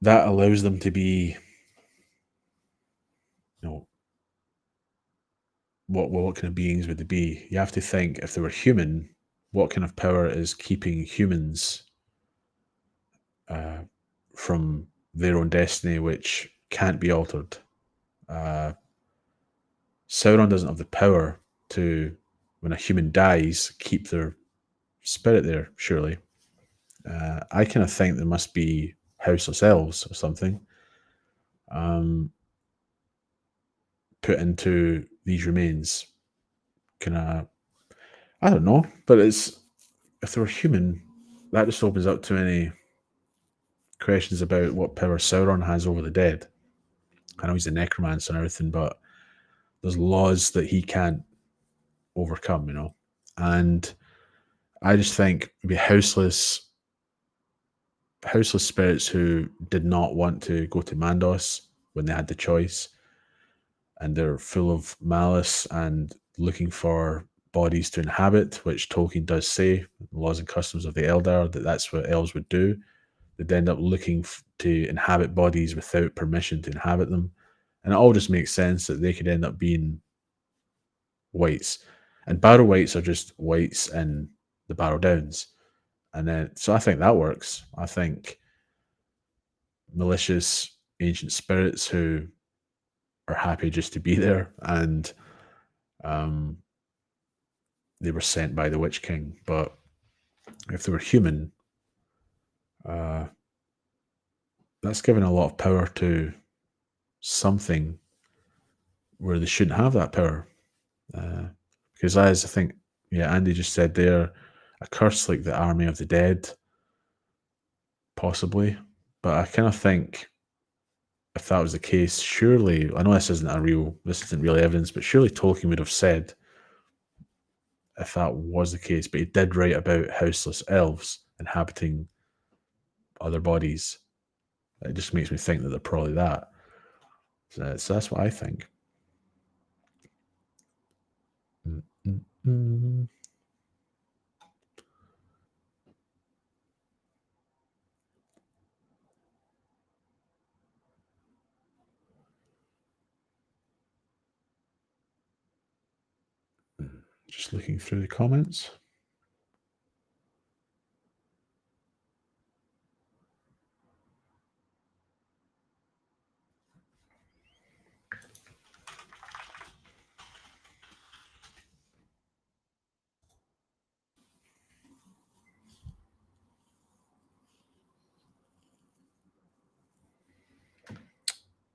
that allows them to be, what kind of beings would they be? You have to think, if they were human, what kind of power is keeping humans from their own destiny, which can't be altered? Sauron doesn't have the power to, when a human dies, keep their spirit there, surely. I kind of think there must be houseless elves or something put into these remains. I don't know, but if they were human, that just opens up too many questions about what power Sauron has over the dead. I know he's a necromancer and everything, but there's laws that he can't overcome, and I just think maybe houseless spirits who did not want to go to Mandos when they had the choice, and they're full of malice and looking for bodies to inhabit, which Tolkien does say, laws and customs of the Eldar, that's what elves would do. they'd end up looking to inhabit bodies without permission to inhabit them. And it all just makes sense that they could end up being wights. And Barrow-wights are just wights in the Barrow Downs. And then, so I think that works. I think malicious ancient spirits who are happy just to be there, and they were sent by the Witch King. But if they were human, that's giving a lot of power to something where they shouldn't have that power. Because as I think, yeah, Andy just said there, a curse like the Army of the Dead, possibly. But I kind of think if that was the case, surely, I know this isn't real evidence, but surely Tolkien would have said, if that was the case, but he did write about houseless elves inhabiting other bodies. It just makes me think that they're probably that. So that's what I think. Just looking through the comments.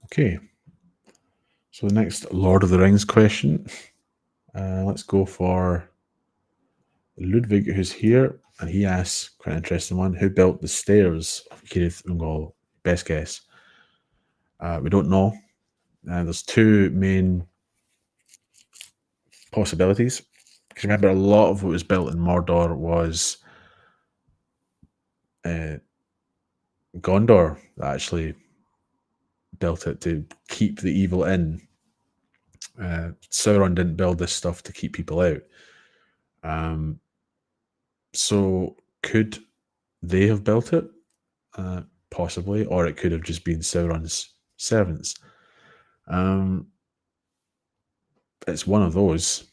Okay. So the next Lord of the Rings question. Let's go for Ludwig, who's here, and he asks, quite an interesting one, who built the stairs of Cirith Ungol? Best guess. We don't know. There's two main possibilities. Because remember, a lot of what was built in Mordor was Gondor that actually built it to keep the evil in. Sauron didn't build this stuff to keep people out. So could they have built it? Possibly, or it could have just been Sauron's servants. It's one of those,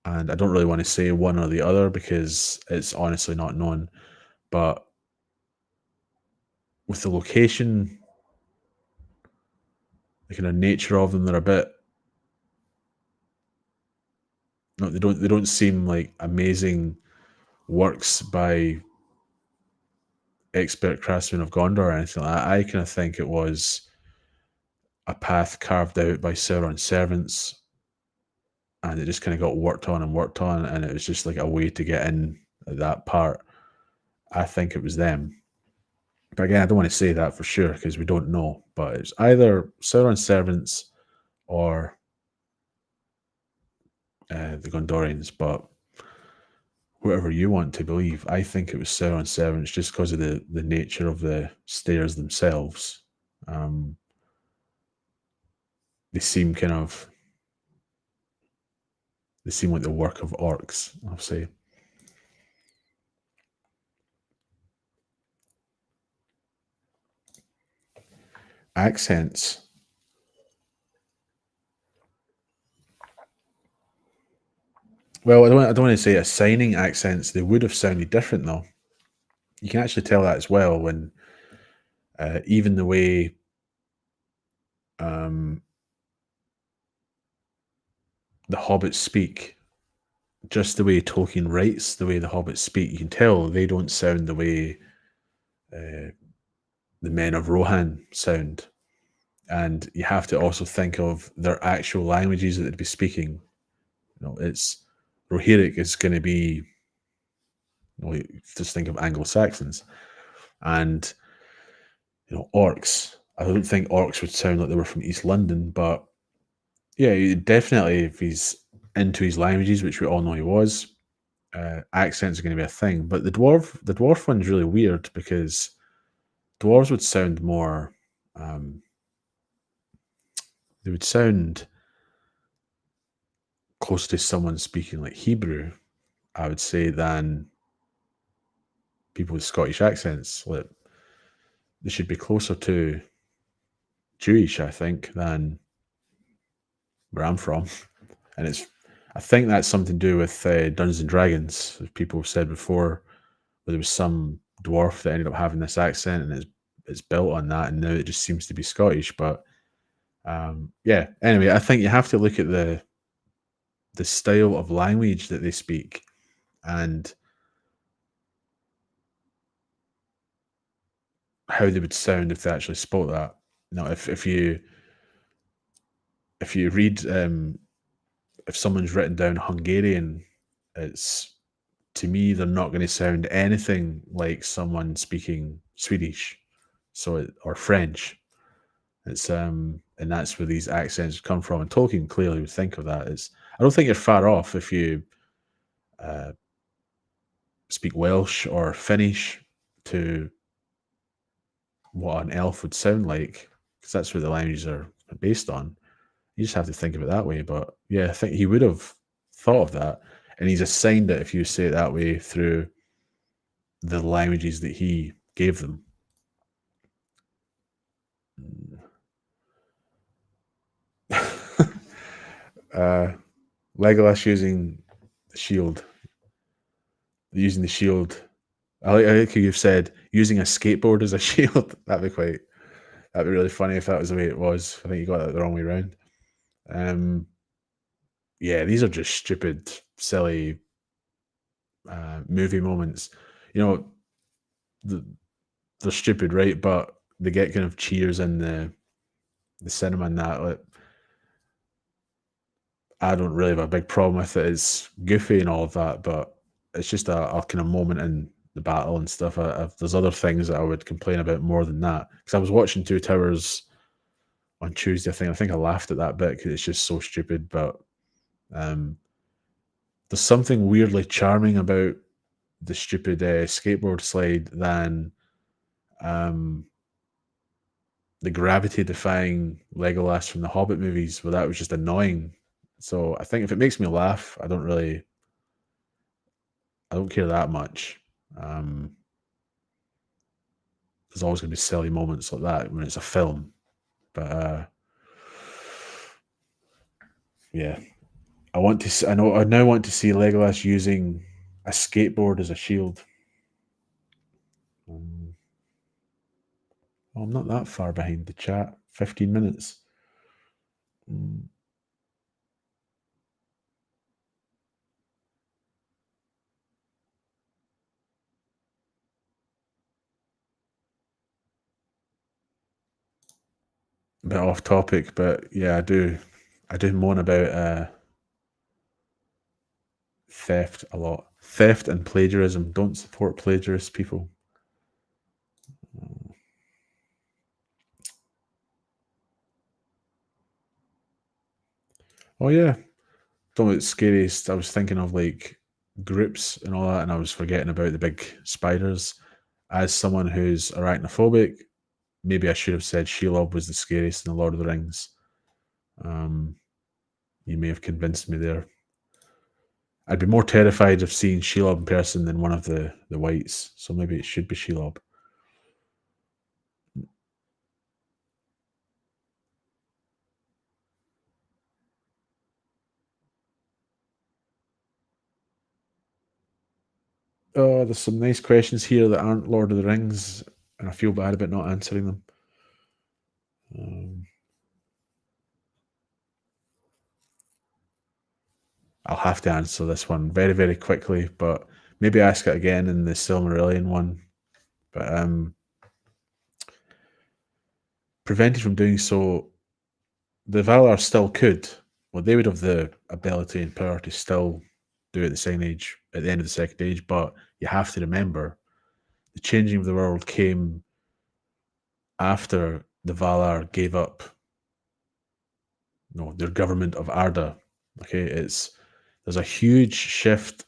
and I don't really want to say one or the other because it's honestly not known. But with the location, the kind of nature of them, they're a bit. No, they don't seem like amazing works by expert craftsmen of Gondor or anything like that. I kind of think it was a path carved out by Sauron's servants, and it just kind of got worked on, and it was just like a way to get in at that part. I think it was them. But again, I don't want to say that for sure because we don't know. But it's either Sauron's servants or the Gondorians. But whatever you want to believe, I think it was Sauron's servants just because of the nature of the stairs themselves. They seem like the work of orcs, I'll say. Accents. Well, I don't want to say assigning accents. They would have sounded different, though. You can actually tell that as well when even the way the hobbits speak, just the way Tolkien writes, the way the hobbits speak, you can tell they don't sound the way the men of Rohan sound. And you have to also think of their actual languages that they'd be speaking. It's Rohirric is going to be, just think of Anglo-Saxons. And, orcs. I don't think orcs would sound like they were from East London, but yeah, definitely if he's into his languages, which we all know he was, accents are going to be a thing. But the dwarf one's really weird because dwarves would sound more, they would sound close to someone speaking like Hebrew, I would say, than people with Scottish accents. Like, they should be closer to Jewish, I think, than where I'm from. And I think that's something to do with Dungeons and Dragons. As people have said before, where there was some dwarf that ended up having this accent, and it's built on that, and now it just seems to be Scottish. But yeah, anyway, I think you have to look at the style of language that they speak, and how they would sound if they actually spoke that. Now, if you read if someone's written down Hungarian, it's, to me, they're not going to sound anything like someone speaking Swedish, or French. It's and that's where these accents come from. And Tolkien clearly would think of that. I don't think you're far off if you uh, speak Welsh or Finnish to what an elf would sound like, because that's where the languages are based on. You just have to think of it that way. But yeah, I think he would have thought of that, and he's assigned it, if you say it that way, through the languages that he gave them. Legolas using the shield. Using the shield. I like how you've said using a skateboard as a shield. That'd be really funny if that was the way it was. I think you got that the wrong way around. Yeah, these are just stupid, silly movie moments. You know, they're stupid, right? But they get kind of cheers in the cinema and that. Like, I don't really have a big problem with it. It's goofy and all of that, but it's just a kind of moment in the battle and stuff. There's other things that I would complain about more than that. Because I was watching Two Towers on Tuesday. I think I laughed at that bit because it's just so stupid. But there's something weirdly charming about the stupid skateboard slide than the gravity-defying Legolas from the Hobbit movies, where that was just annoying. So I think if it makes me laugh, I don't care that much. There's always going to be silly moments like that when it's a film, but yeah, I now want to see Legolas using a skateboard as a shield. I'm not that far behind the chat. 15 minutes. A bit off topic, but yeah, I do moan about theft a lot. Theft and plagiarism. Don't support plagiarists, people. Oh yeah, talking about scariest. I was thinking of like groups and all that, and I was forgetting about the big spiders. As someone who's arachnophobic, maybe I should have said Shelob was the scariest in the Lord of the Rings. You may have convinced me there. I'd be more terrified of seeing Shelob in person than one of the whites, so maybe it should be Shelob. Oh, there's some nice questions here that aren't Lord of the Rings, and I feel bad about not answering them. I'll have to answer this one very, very quickly, but maybe ask it again in the Silmarillion one. But prevented from doing so, the Valar still could. Well, they would have the ability and power to still do it at the end of the second age, but you have to remember the changing of the world came after the Valar gave up their government of Arda. Okay, there's a huge shift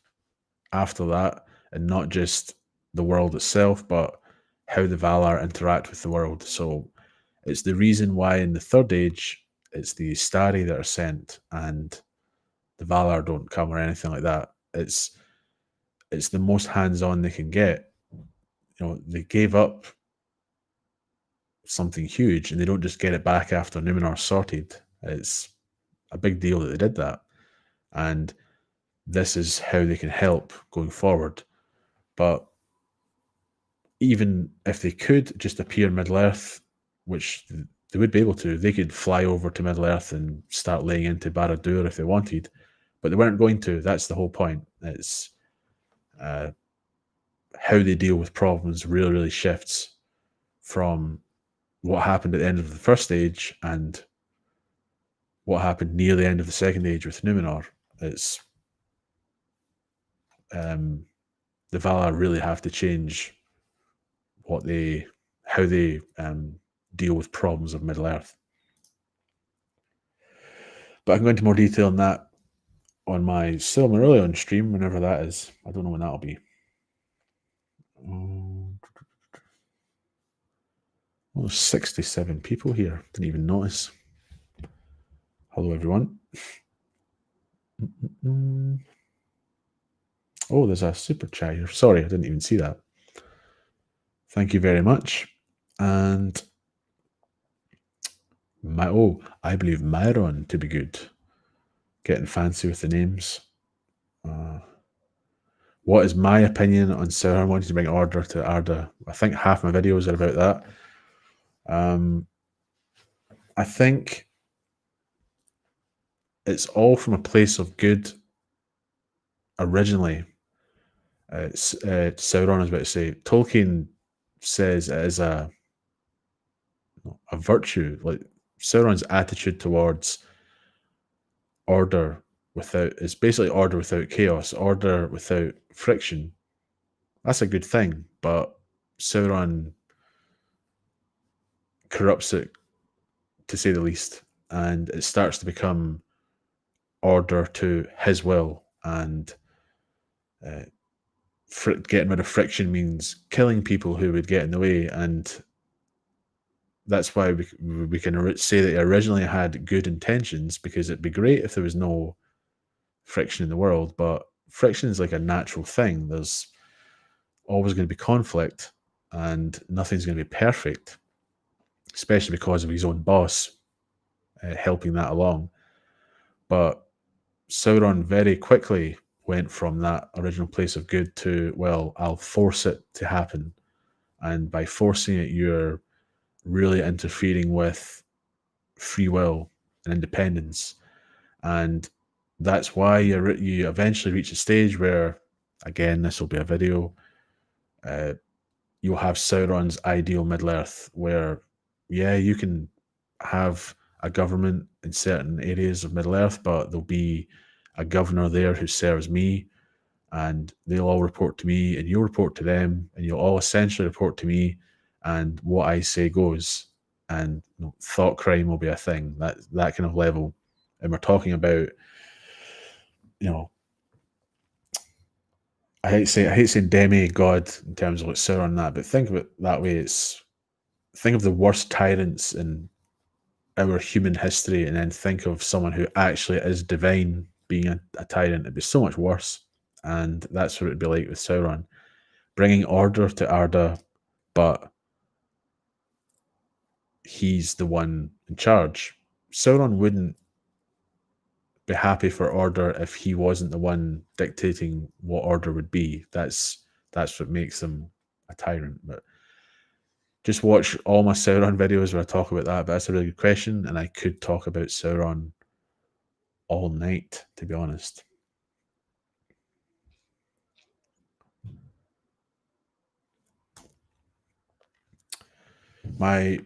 after that, and not just the world itself, but how the Valar interact with the world. So it's the reason why in the Third Age it's the Starry that are sent, and the Valar don't come or anything like that. It's the most hands-on they can get. They gave up something huge, and they don't just get it back after Numenor sorted. It's a big deal that they did that, and this is how they can help going forward. But even if they could just appear Middle-earth, which they would be able to, they could fly over to Middle-earth and start laying into Barad-dûr if they wanted, but they weren't going to. That's the whole point. It's how they deal with problems really, really shifts from what happened at the end of the first age and what happened near the end of the second age with Numenor. It's the Valar really have to change how they deal with problems of Middle-earth. But I can go into more detail on that on my Silmarillion stream, whenever that is. I don't know when that'll be. Well, there's 67 people here. Didn't even notice. Hello, everyone. Oh, there's a super chat here. Sorry, I didn't even see that. Thank you very much. And I believe Myron to be good. Getting fancy with the names. What is my opinion on Sauron wanting to bring order to Arda? I think half my videos are about that. I think it's all from a place of good originally. Sauron is about to say, Tolkien says it is a virtue. Like Sauron's attitude towards order it's basically order without chaos, order without friction. That's a good thing, but Sauron corrupts it, to say the least, and it starts to become order to his will, and getting rid of friction means killing people who would get in the way, and that's why we can say that he originally had good intentions, because it'd be great if there was no friction in the world, but friction is like a natural thing. There's always going to be conflict, and nothing's going to be perfect, especially because of his own boss helping that along. But Sauron very quickly went from that original place of good to, well, I'll force it to happen. And by forcing it, you're really interfering with free will and independence. And that's why you eventually reach a stage where, again, this will be a video, you'll have Sauron's ideal Middle-earth, where, yeah, you can have a government in certain areas of Middle-earth, but there'll be a governor there who serves me, and they'll all report to me, and you'll report to them, and you'll all essentially report to me, and what I say goes, and thought crime will be a thing, that kind of level. And we're talking about, I hate saying demigod in terms of like Sauron and that, but think of it that way. Think of the worst tyrants in our human history, and then think of someone who actually is divine being a tyrant. It'd be so much worse, and that's what it'd be like with Sauron, bringing order to Arda, but he's the one in charge. Sauron wouldn't be happy for order if he wasn't the one dictating what order would be. That's what makes him a tyrant. But just watch all my Sauron videos where I talk about that. But that's a really good question, and I could talk about Sauron all night, to be honest. My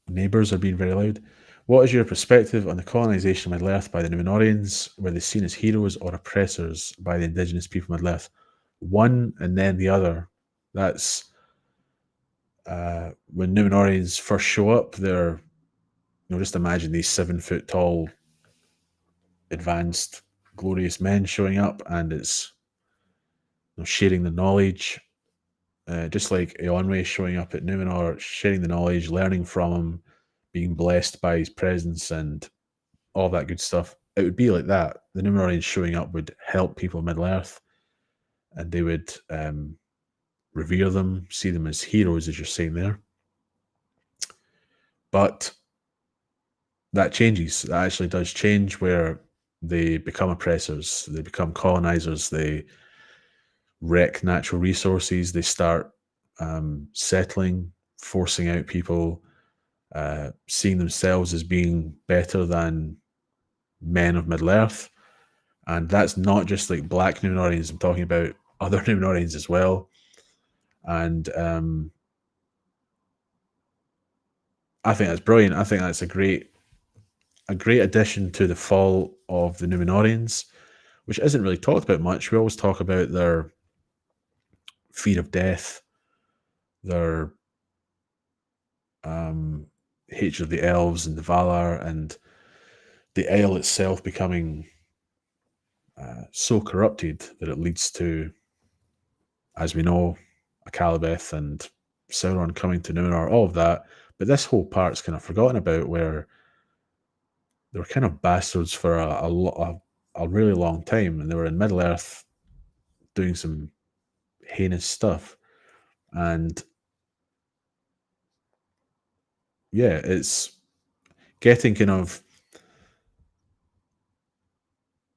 neighbours are being very loud. What is your perspective on the colonisation of Middle-earth by the Numenoreans? Were they seen as heroes or oppressors by the indigenous people of Middle-earth? One and then the other. That's when Numenoreans first show up, they're, just imagine these 7-foot tall, advanced, glorious men showing up, and it's sharing the knowledge. Just like Eonwe showing up at Numenor, sharing the knowledge, learning from him, being blessed by his presence, and all that good stuff. It would be like that. The Numenoreans showing up would help people in Middle-earth, and they would revere them, see them as heroes, as you're saying there. But that changes. That actually does change, where they become oppressors, they become colonizers, they wreck natural resources, they start settling, forcing out people, seeing themselves as being better than men of Middle Earth. And that's not just like black Numenoreans, I'm talking about other Numenoreans as well. And I think that's brilliant. I think that's a great addition to the fall of the Numenoreans, which isn't really talked about much. We always talk about their fear of death, their hatred of the Elves and the Valar, and the Isle itself becoming so corrupted that it leads to, as we know, Akalabeth and Sauron coming to Numenor, all of that. But this whole part's kind of forgotten about, where they were kind of bastards for a really long time, and they were in Middle Earth doing some heinous stuff. And yeah, it's getting kind of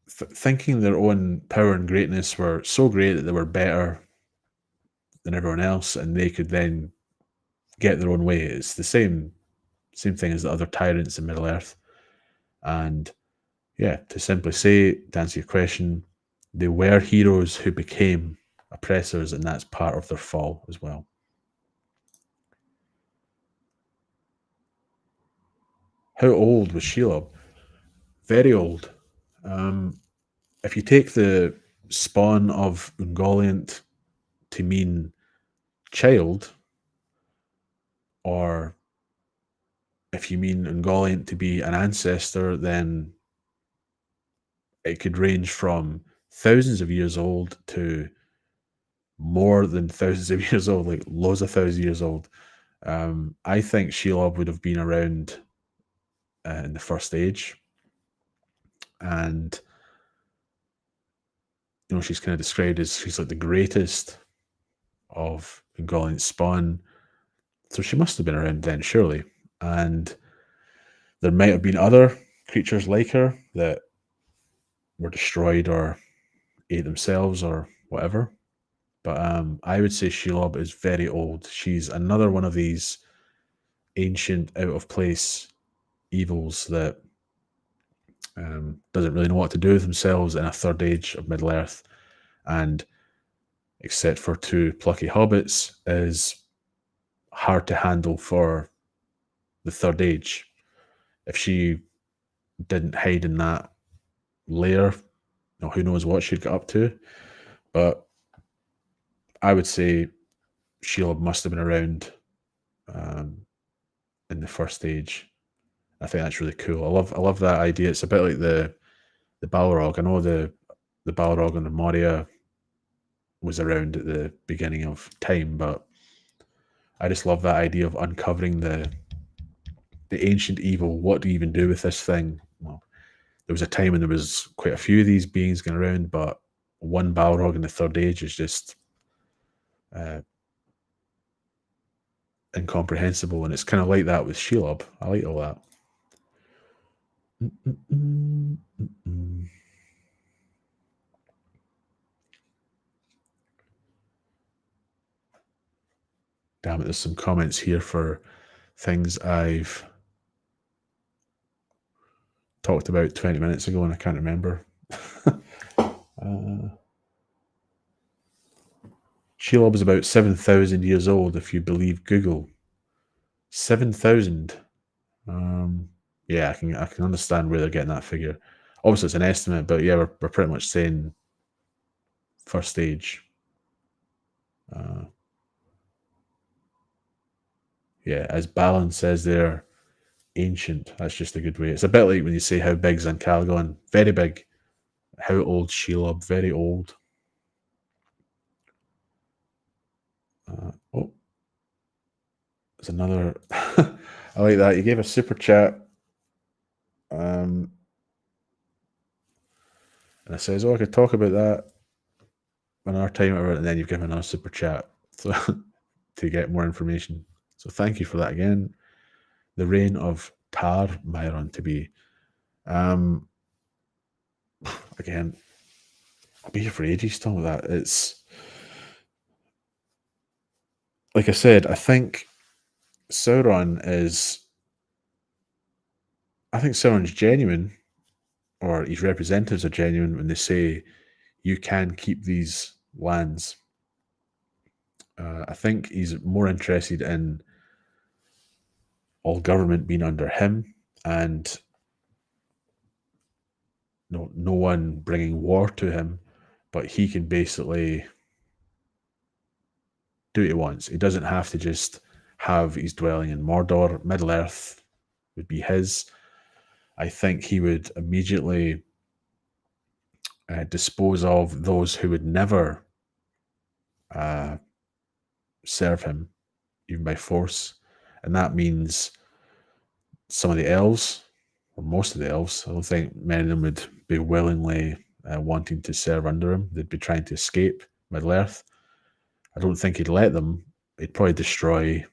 thinking their own power and greatness were so great that they were better than everyone else, and they could then get their own way. It's the same thing as the other tyrants in Middle Earth. And yeah, to simply say, to answer your question, they were heroes who became oppressors, and that's part of their fall as well. How old was Shelob? Very old. If you take the spawn of Ungoliant to mean child, or if you mean Ungoliant to be an ancestor, then it could range from thousands of years old to more than thousands of years old, like loads of thousands of years old. I think Shelob would have been around in the First Age, and she's kind of described as she's like the greatest of Ungoliant's spawn, so she must have been around then, surely. And there might have been other creatures like her that were destroyed or ate themselves or whatever. But I would say Shelob is very old. She's another one of these ancient, out of place evils that doesn't really know what to do with themselves in a third age of Middle Earth, and except for two plucky hobbits, is hard to handle for the third age. If she didn't hide in that lair, who knows what she'd get up to. But I would say Shelob must have been around in the First Age. I think that's really cool. I love that idea. It's a bit like the Balrog. I know the Balrog and the Moria was around at the beginning of time, but I just love that idea of uncovering the ancient evil. What do you even do with this thing? Well, there was a time when there was quite a few of these beings going around, but one Balrog in the Third Age is just incomprehensible, and it's kind of like that with Shelob. I like all that. Damn it, there's some comments here for things I've talked about 20 minutes ago and I can't remember. Shelob is about 7,000 years old, if you believe Google. 7,000. Yeah, I can understand where they're getting that figure. Obviously, it's an estimate, but yeah, we're pretty much saying First Age. Yeah, as Balin says, they're ancient. That's just a good way. It's a bit like when you say how big's Ancalagon. Very big. How old Shelob? Very old. Oh, there's another. I like that. You gave a super chat. And it says, "Oh, I could talk about that another time," and then you've given another super chat to get more information. So thank you for that again. the reign of Tar Myron to be. Again, I'll be here for ages talking about that. It's like I said, I think Sauron's genuine, or his representatives are genuine when they say you can keep these lands. I think he's more interested in all government being under him and no one bringing war to him, but he can basically do what he wants. He doesn't have to just have his dwelling in Mordor. Middle Earth would be his. I think he would immediately dispose of those who would never serve him, even by force. And that means some of the elves, or most of the elves. I don't think many of them would be willingly wanting to serve under him. They'd be trying to escape Middle Earth. I don't think he'd let them. He'd probably destroy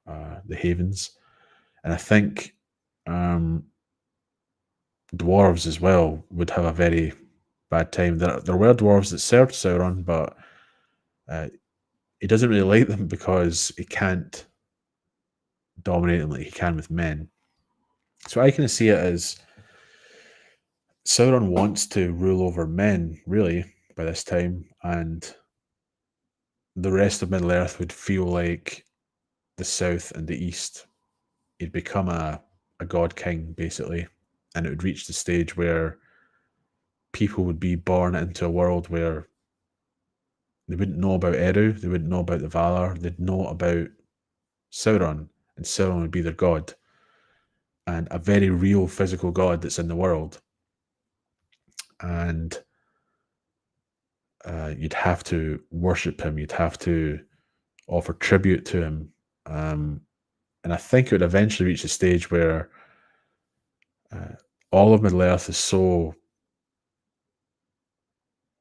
the havens. And I think dwarves as well would have a very bad time. There were dwarves that served Sauron, but he doesn't really like them because he can't dominate them like he can with men. So I kind of see it as Sauron wants to rule over men, really, by this time, and the rest of Middle Earth would feel like the South and the East. He'd become a god king, basically, and it would reach the stage where people would be born into a world where they wouldn't know about Eru, they wouldn't know about the Valar, they'd know about Sauron, and Sauron would be their god, and a very real physical god that's in the world. And you'd have to worship him, you'd have to offer tribute to him. And I think it would eventually reach a stage where all of Middle Earth is so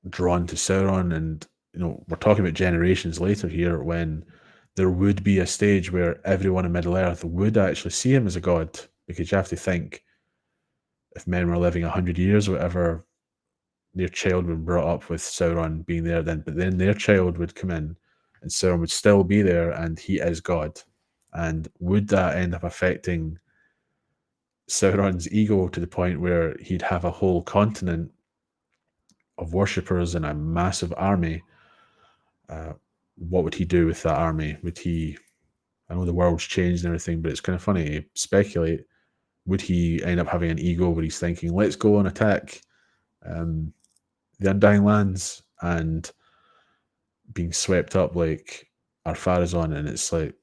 drawn to Sauron, and we're talking about generations later here when there would be a stage where everyone in Middle Earth would actually see him as a god, because you have to think, if men were living 100 years or whatever, their child would be brought up with Sauron being there then, but then their child would come in and Sauron would still be there and he is God. And would that end up affecting Sauron's ego to the point where he'd have a whole continent of worshippers and a massive army? What would he do with that army? I know the world's changed and everything, but it's kind of funny, speculate, would he end up having an ego where he's thinking, let's go and attack the Undying Lands, and being swept up like Ar-Pharazôn, and it's like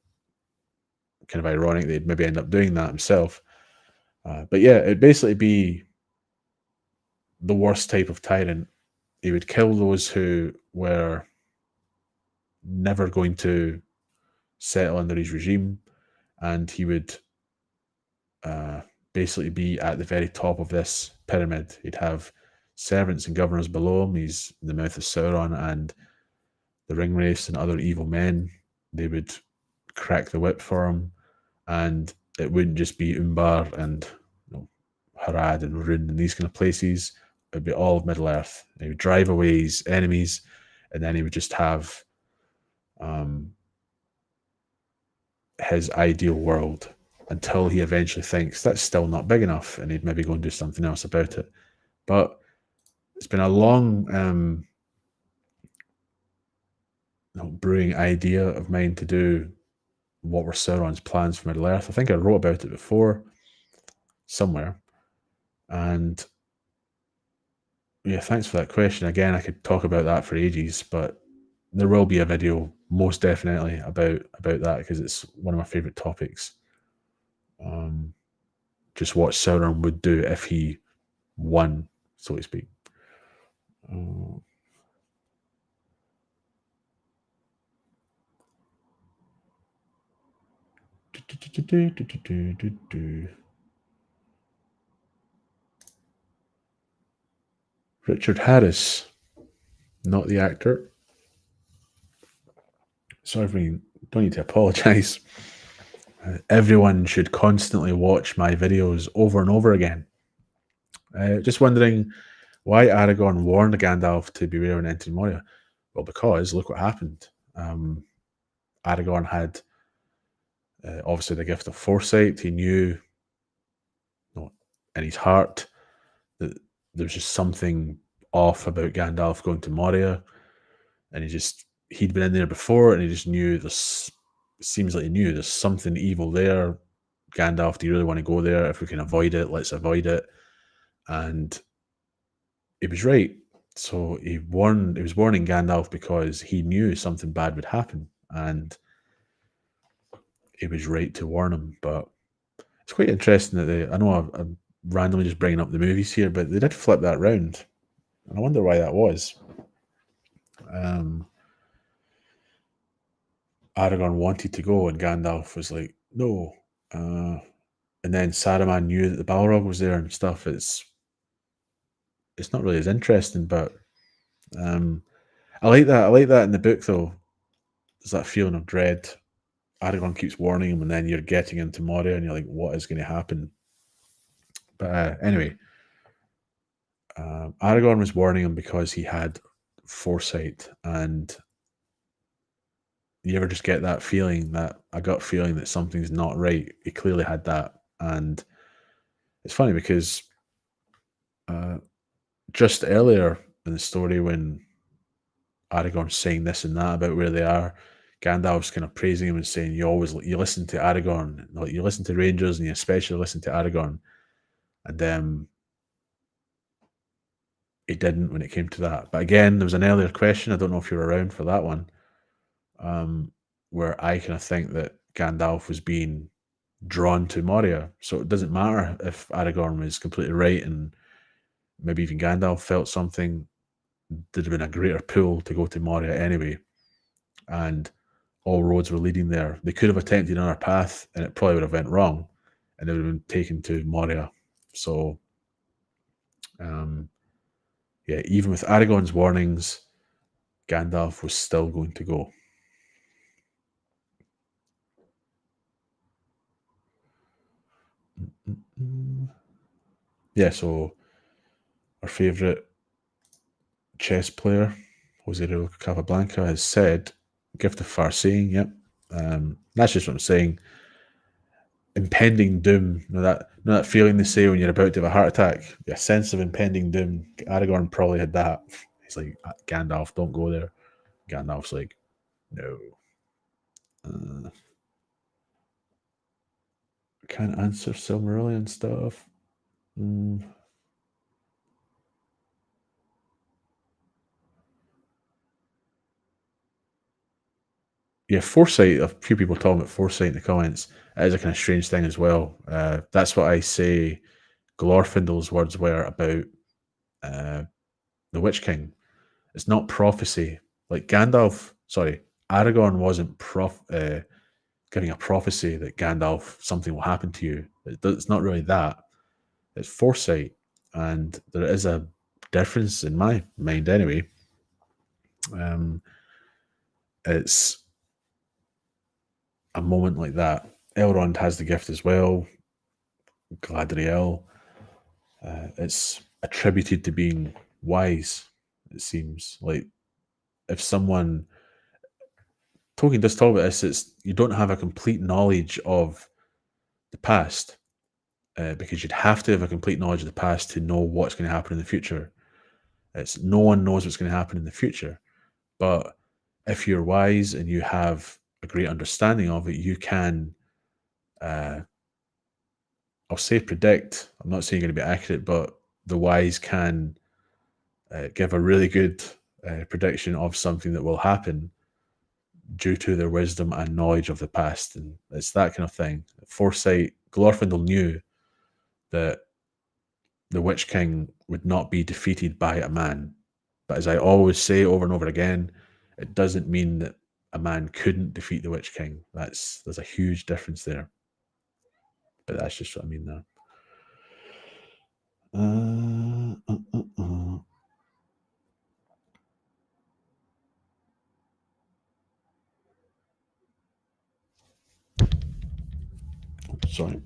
kind of ironic they'd maybe end up doing that himself. But yeah, it'd basically be the worst type of tyrant. He would kill those who were never going to settle under his regime, and he would basically be at the very top of this pyramid. He'd have servants and governors below him. He's in the mouth of Sauron, and the Ringwraiths and other evil men, they would crack the whip for him, and it wouldn't just be Umbar and Harad and Rhûn and these kind of places. It would be all of Middle Earth. He would drive away his enemies, and then he would just have his ideal world until he eventually thinks that's still not big enough, and he'd maybe go and do something else about it. But it's been a long brewing idea of mine to do what were Sauron's plans for Middle Earth. I think I wrote about it before somewhere. And yeah, thanks for that question. Again, I could talk about that for ages, but there will be a video most definitely about that, because it's one of my favorite topics. Just what Sauron would do if he won, so to speak. Richard Harris, not the actor. Sorry, don't need to apologise. Everyone should constantly watch my videos over and over again. Just wondering why Aragorn warned Gandalf to beware when entering Moria. Well, because look what happened. Aragorn had obviously the gift of foresight. He knew, in his heart, that there was just something off about Gandalf going to Moria, and he'd been in there before, and he just knew this. Seems like he knew there's something evil there. Gandalf, do you really want to go there? If we can avoid it, let's avoid it. And he was right. So he was warning Gandalf because he knew something bad would happen, and he was right to warn him. But it's quite interesting that I know I'm randomly just bringing up the movies here, but they did flip that round, and I wonder why that was. Aragorn wanted to go, and Gandalf was like, "No." And then Saruman knew that the Balrog was there and stuff. It's not really as interesting, but I like that. I like that in the book, though. There's that feeling of dread. Aragorn keeps warning him, and then you're getting into Moria, and you're like, "What is going to happen?" But anyway, Aragorn was warning him because he had foresight, and you ever just get that feeling, that a gut feeling that something's not right? He clearly had that, and it's funny because just earlier in the story, when Aragorn's saying this and that about where they are, Gandalf's kind of praising him and saying, you listen to Aragorn, like you listen to Rangers, and you especially listen to Aragorn." And he didn't when it came to that. But again, there was an earlier question, I don't know if you were around for that one, where I kind of think that Gandalf was being drawn to Moria. So it doesn't matter if Aragorn was completely right, and maybe even Gandalf felt something. There'd have been a greater pull to go to Moria anyway, and all roads were leading there. They could have attempted another path, and it probably would have went wrong, and they would have been taken to Moria. So, yeah, even with Aragorn's warnings, Gandalf was still going to go. Yeah, so our favourite chess player, Jose Capablanca, has said, "Gift of far seeing." Yep, that's just what I'm saying. Impending doom. That feeling they say when you're about to have a heart attack. A sense of impending doom. Aragorn probably had that. He's like, "Gandalf, don't go there." Gandalf's like, "No." Can't answer Silmarillion stuff. Yeah, foresight. A few people talking about foresight in the comments. It is a kind of strange thing as well. That's what I say Glorfindel's words were about the Witch King. It's not prophecy. Like Aragorn wasn't giving a prophecy that Gandalf, something will happen to you. It's not really that. It's foresight. And there is a difference in my mind anyway. It's a moment like that. Elrond has the gift as well. Galadriel. It's attributed to being wise, it seems. Like, if someone. Tolkien does talk about this, it's you don't have a complete knowledge of the past, because you'd have to have a complete knowledge of the past to know what's going to happen in the future. It's no one knows what's going to happen in the future. But if you're wise and you have a great understanding of it, you can, I'll say predict. I'm not saying you're going to be accurate, but the wise can give a really good prediction of something that will happen due to their wisdom and knowledge of the past. And it's that kind of thing. Foresight, Glorfindel knew that the Witch King would not be defeated by a man. But as I always say over and over again, it doesn't mean that a man couldn't defeat the Witch King. There's a huge difference there. But that's just what I mean there. Sorry.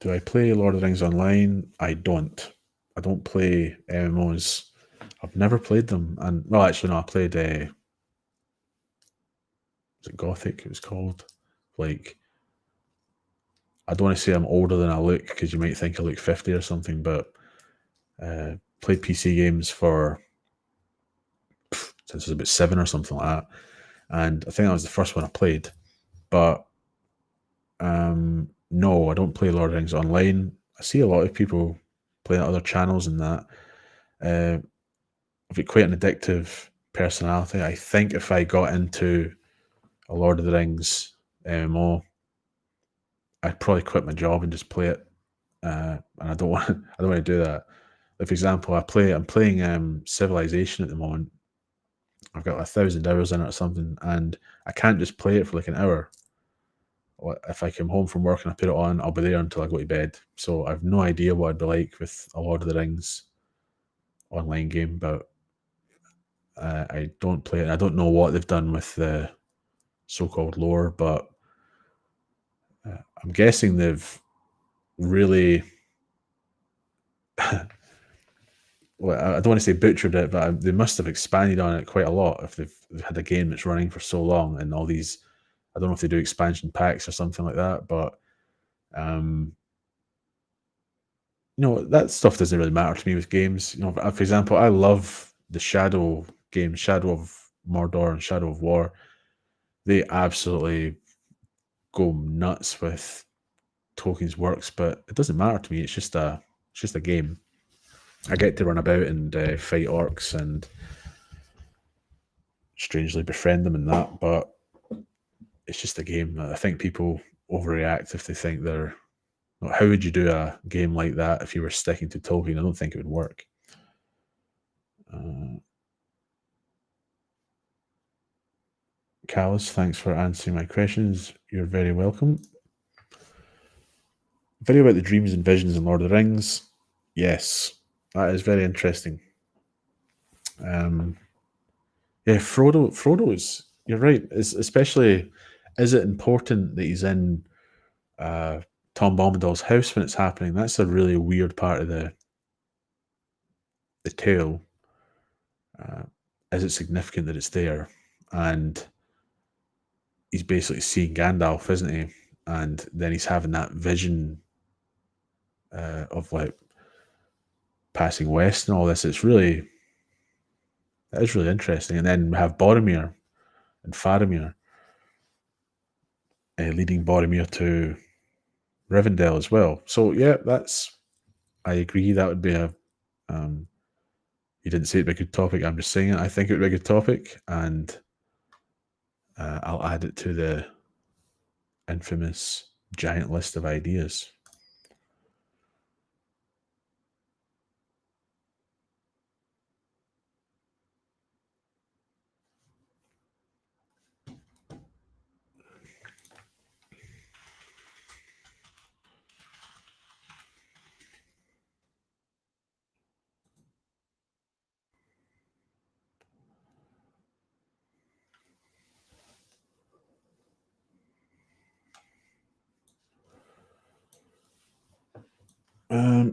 Do I play Lord of the Rings online? I don't. I don't play MMOs. I've never played them. And well, actually, no, I played. Was it Gothic? It was called. Like, I don't want to say I'm older than I look because you might think I look 50 or something, but played PC games for since I was about 7 or something like that. And I think that was the first one I played. But no, I don't play Lord of the Rings online. I see a lot of people playing other channels and that. I've got quite an addictive personality. I think if I got into a Lord of the Rings MMO, I'd probably quit my job and just play it. And I don't want. I don't want to do that. Like, for example, I'm playing Civilization at the moment. I've got 1,000 hours in it or something, and I can't just play it for like an hour. If I come home from work and I put it on, I'll be there until I go to bed. So I've no idea what I'd be like with a Lord of the Rings online game, but I don't play it. I don't know what they've done with the so-called lore, but I'm guessing they've really well, I don't want to say butchered it, but they must have expanded on it quite a lot if they've had a game that's running for so long and all these. I don't know if they do expansion packs or something like that, but that stuff doesn't really matter to me with games. For example, I love the Shadow games, Shadow of Mordor and Shadow of War. They absolutely go nuts with Tolkien's works, but it doesn't matter to me. It's just a game. I get to run about and fight orcs and strangely befriend them and that, but it's just a game. I think people overreact if they think they're. How would you do a game like that if you were sticking to Tolkien? I don't think it would work. Callus, thanks for answering my questions. You're very welcome. Video about the dreams and visions in Lord of the Rings. Yes, that is very interesting. Yeah, Frodo is. You're right. Especially, is it important that he's in Tom Bombadil's house when it's happening? That's a really weird part of the tale. Is it significant that it's there? And he's basically seeing Gandalf, isn't he? And then he's having that vision of like passing west and all this. That is really interesting. And then we have Boromir and Faramir leading Boromir to Rivendell as well. So yeah, I agree. That would be a. You didn't say it'd be a good topic. I'm just saying it. I think it would be a good topic, and I'll add it to the infamous giant list of ideas.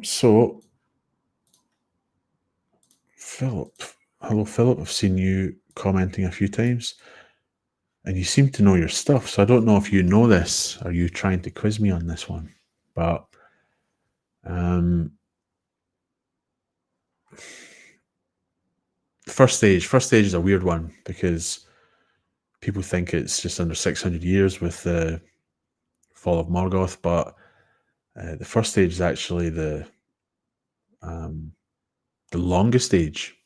So Philip, hello Philip. I've seen you commenting a few times, and you seem to know your stuff. So I don't know if you know this. Are you trying to quiz me on this one? But first stage is a weird one because people think it's just under 600 years with the fall of Morgoth, but the first stage is actually the longest stage.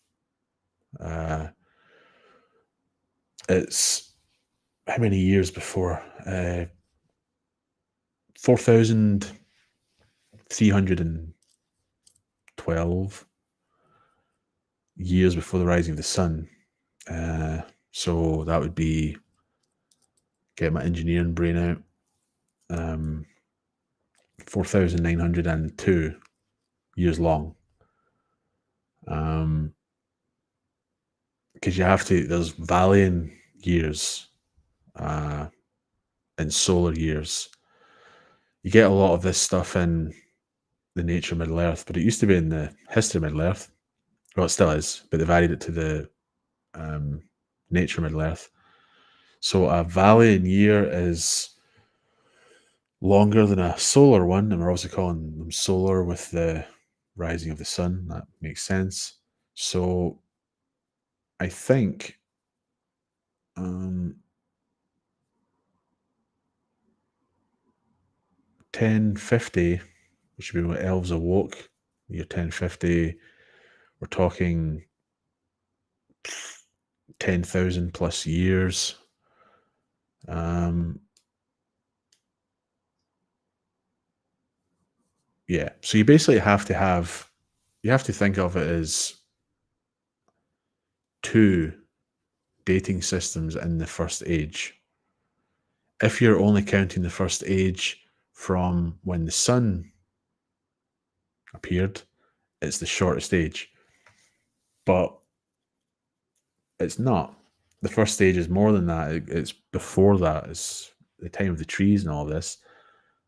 It's how many years before? 4,312 years before the rising of the sun. So that would be, get my engineering brain out, 4,902 years long. Because you have to, there's Valian years in solar years. You get a lot of this stuff in the nature of Middle Earth, but it used to be in the history of Middle Earth. Well, it still is, but they've added it to the nature of Middle Earth. So a Valian year is longer than a solar one, and we're also calling them solar with the rising of the sun. That makes sense. So I think 1050, which should be when elves awoke, year 1050, we're talking 10,000 plus years. Yeah, so you basically have to think of it as two dating systems in the first age. If you're only counting the first age from when the sun appeared, it's the shortest age. But it's not. The first stage is more than that. It's before that. It's the time of the trees and all this.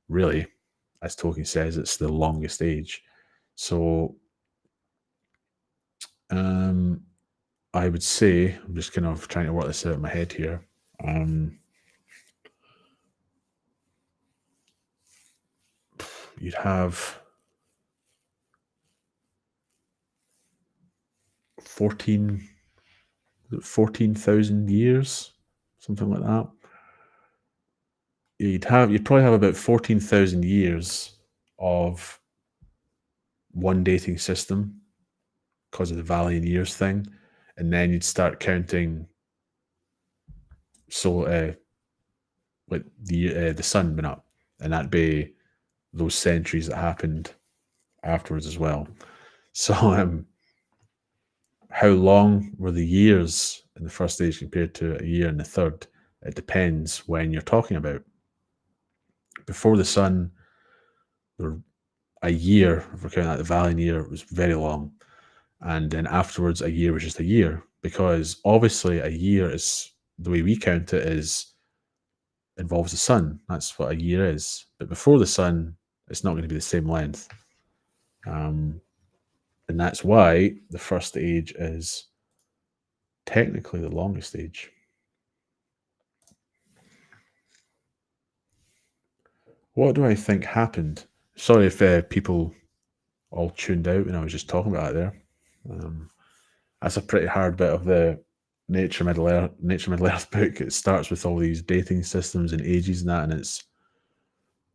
Really, as Tolkien says, it's the longest age. So I would say, I'm just kind of trying to work this out in my head here. You'd have 14,000 years, something like that. You'd probably have about 14,000 years of one dating system because of the Valian years thing, and then you'd start counting. So, like the sun went up, and that'd be those centuries that happened afterwards as well. So, how long were the years in the first age compared to a year in the third? It depends when you're talking about. Before the sun, a year, if we're counting that the Valian year, was very long. And then afterwards, a year was just a year. Because obviously a year is, the way we count it, involves the sun. That's what a year is. But before the sun, it's not going to be the same length. And that's why the first age is technically the longest age. What do I think happened? Sorry if people all tuned out when I was just talking about it there. That's a pretty hard bit of the Nature Middle Earth book. It starts with all these dating systems and ages and that, and it's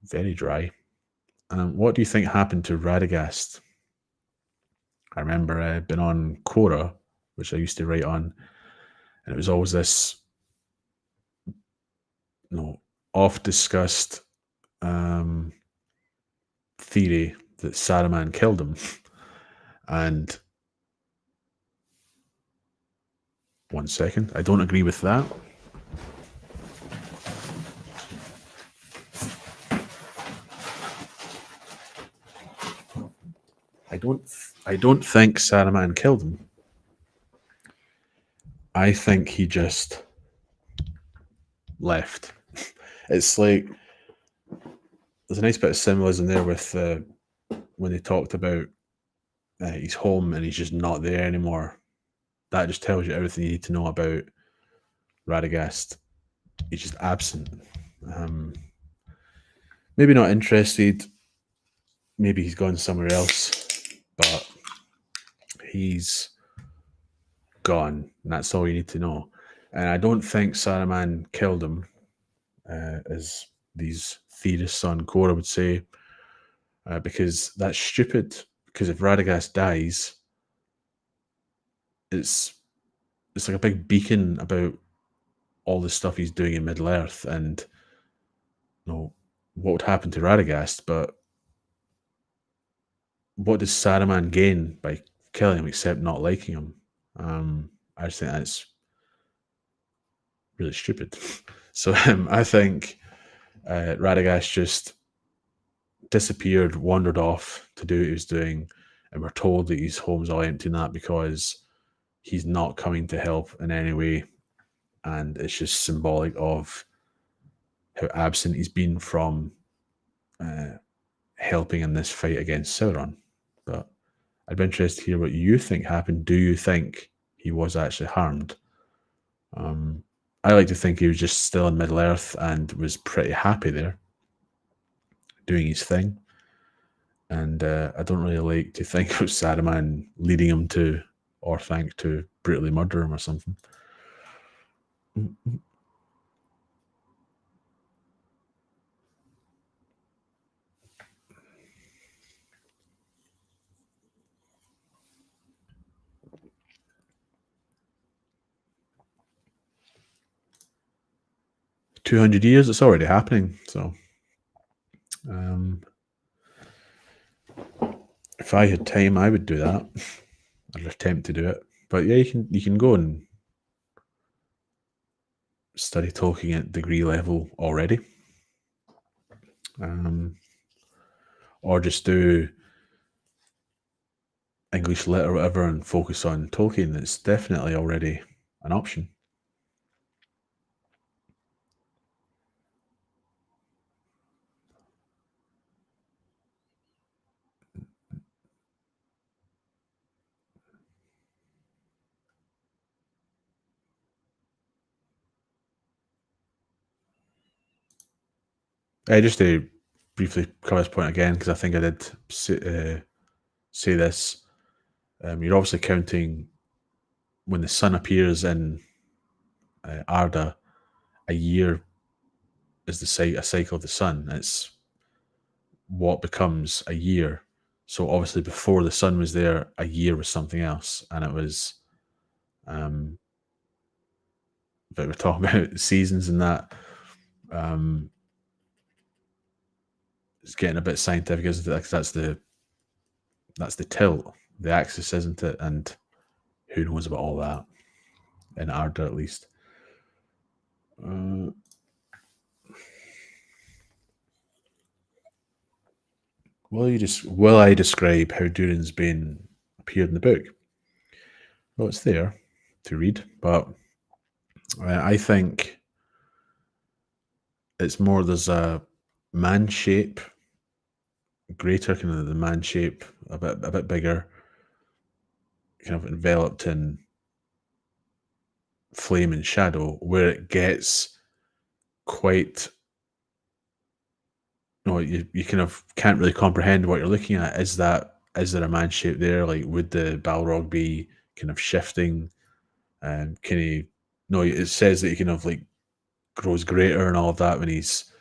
very dry. What do you think happened to Radagast? I remember I'd been on Quora, which I used to write on, and it was always this oft-discussed theory that Saruman killed him. And one second, I don't agree with that. I don't think Saruman killed him. I think he just left. It's like there's a nice bit of symbolism there with when they talked about he's home and he's just not there anymore. That just tells you everything you need to know about Radagast. He's just absent. Maybe not interested. Maybe he's gone somewhere else, but he's gone, and that's all you need to know. And I don't think Saruman killed him, as these theorists on Quora would say, because that's stupid. Because if Radagast dies, it's like a big beacon about all the stuff he's doing in Middle Earth, and what would happen to Radagast. But what does Saruman gain by killing him except not liking him? I just think that's really stupid. So I think Radagast just disappeared, wandered off to do what he was doing, and we're told that his home's all empty and that because he's not coming to help in any way. and it's just symbolic of how absent he's been from helping in this fight against Sauron. But I'd be interested to hear what you think happened. Do you think he was actually harmed? I like to think he was just still in Middle Earth and was pretty happy there, doing his thing. And I don't really like to think of Saruman leading him to Orthanc to brutally murder him or something. 200 years, it's already happening. So, if I had time, I would do that. I'd attempt to do it. But yeah, you can go and study Tolkien at degree level already, or just do English lit or whatever and focus on Tolkien. It's definitely already an option. Just to briefly cover this point again, because I think I did say this. You're obviously counting when the sun appears in Arda, a year is a cycle of the sun. It's what becomes a year. So obviously before the sun was there, a year was something else, and it was. But we're talking about seasons and that. It's getting a bit scientific, isn't it? Because that's the tilt, the axis, isn't it? And who knows about all that in Arda, at least. Will I describe how Durin's Bane appeared in the book? Well, it's there to read, but I think it's more there's a man shape, greater kind of the man shape, a bit bigger, kind of enveloped in flame and shadow, where it gets quite. You kind of can't really comprehend what you're looking at. Is there a man shape there? Like, would the Balrog be kind of shifting? Can he? No, it says that he kind of like grows greater and all of that when he's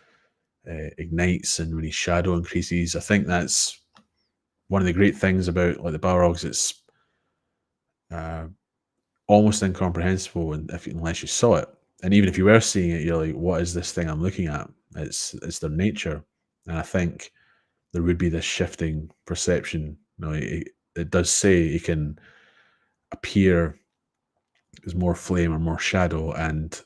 ignites and when his shadow increases. I think that's one of the great things about like the Balrogs. It's almost incomprehensible unless you saw it. And even if you were seeing it, you're like, what is this thing I'm looking at? It's their nature. And I think there would be this shifting perception. It does say it can appear as more flame or more shadow, and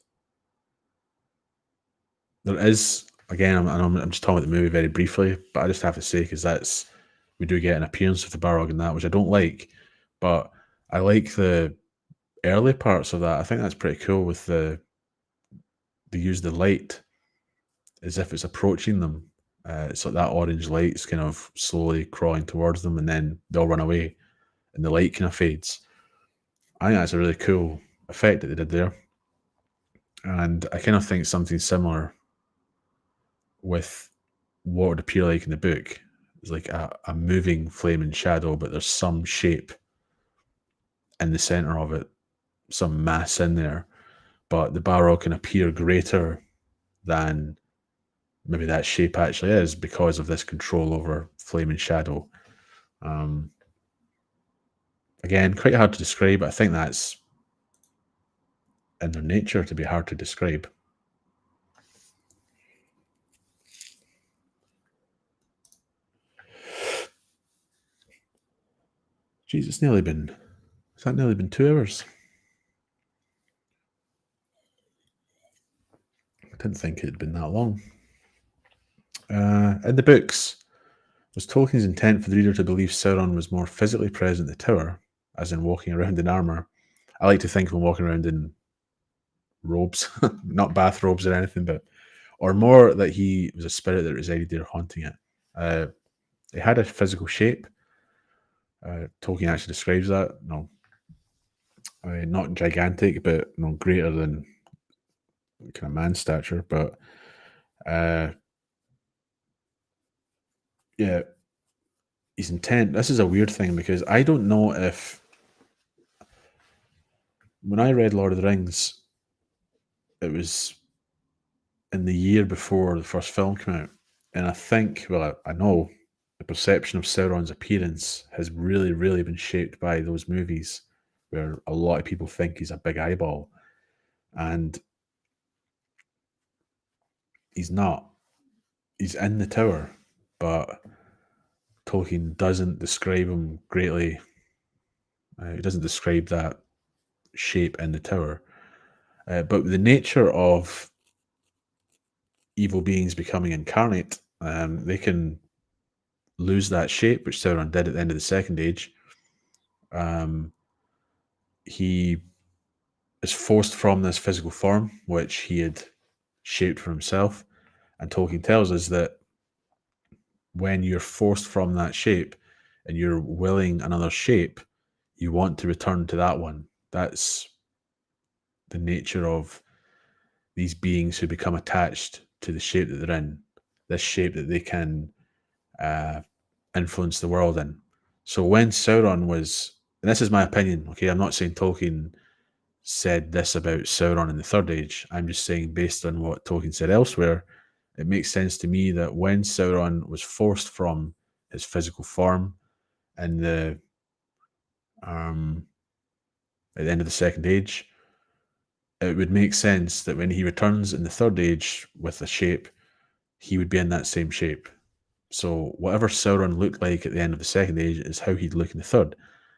there is, again, I'm just talking about the movie very briefly, but I just have to say, because we do get an appearance of the Balrog in that, which I don't like, but I like the early parts of that. I think that's pretty cool with they use the light as if it's approaching them. It's like that orange light's kind of slowly crawling towards them, and then they'll run away, and the light kind of fades. I think that's a really cool effect that they did there. And I kind of think something similar with what would appear like in the book. It's like a moving flame and shadow, but there's some shape in the center of it, some mass in there. But the Balrog can appear greater than maybe that shape actually is because of this control over flame and shadow. Again, quite hard to describe. I think that's in their nature to be hard to describe. Jeez, it's nearly been 2 hours? I didn't think it had been that long. In the books, was Tolkien's intent for the reader to believe Sauron was more physically present in the tower, as in walking around in armour? I like to think of him walking around in robes, not bathrobes or anything, but or more that he was a spirit that resided there haunting it. It had a physical shape. Tolkien actually describes that. No, not gigantic, but greater than kind of man stature. But yeah, his intent. This is a weird thing because I don't know if when I read Lord of the Rings, it was in the year before the first film came out, and I think, well, I know the perception of Sauron's appearance has really, really been shaped by those movies, where a lot of people think he's a big eyeball, and he's not. He's in the tower, but Tolkien doesn't describe him greatly. He doesn't describe that shape in the tower. But the nature of evil beings becoming incarnate, they can lose that shape, which Sauron did at the end of the Second Age. He is forced from this physical form, which he had shaped for himself. And Tolkien tells us that when you're forced from that shape and you're willing another shape, you want to return to that one. That's the nature of these beings who become attached to the shape that they're in, this shape that they can influence the world in. So when Sauron was, and this is my opinion, okay, I'm not saying Tolkien said this about Sauron in the Third Age. I'm just saying, based on what Tolkien said elsewhere, it makes sense to me that when Sauron was forced from his physical form in the at the end of the Second Age, it would make sense that when he returns in the Third Age with a shape, he would be in that same shape. So whatever Sauron looked like at the end of the Second Age is how he'd look in the Third.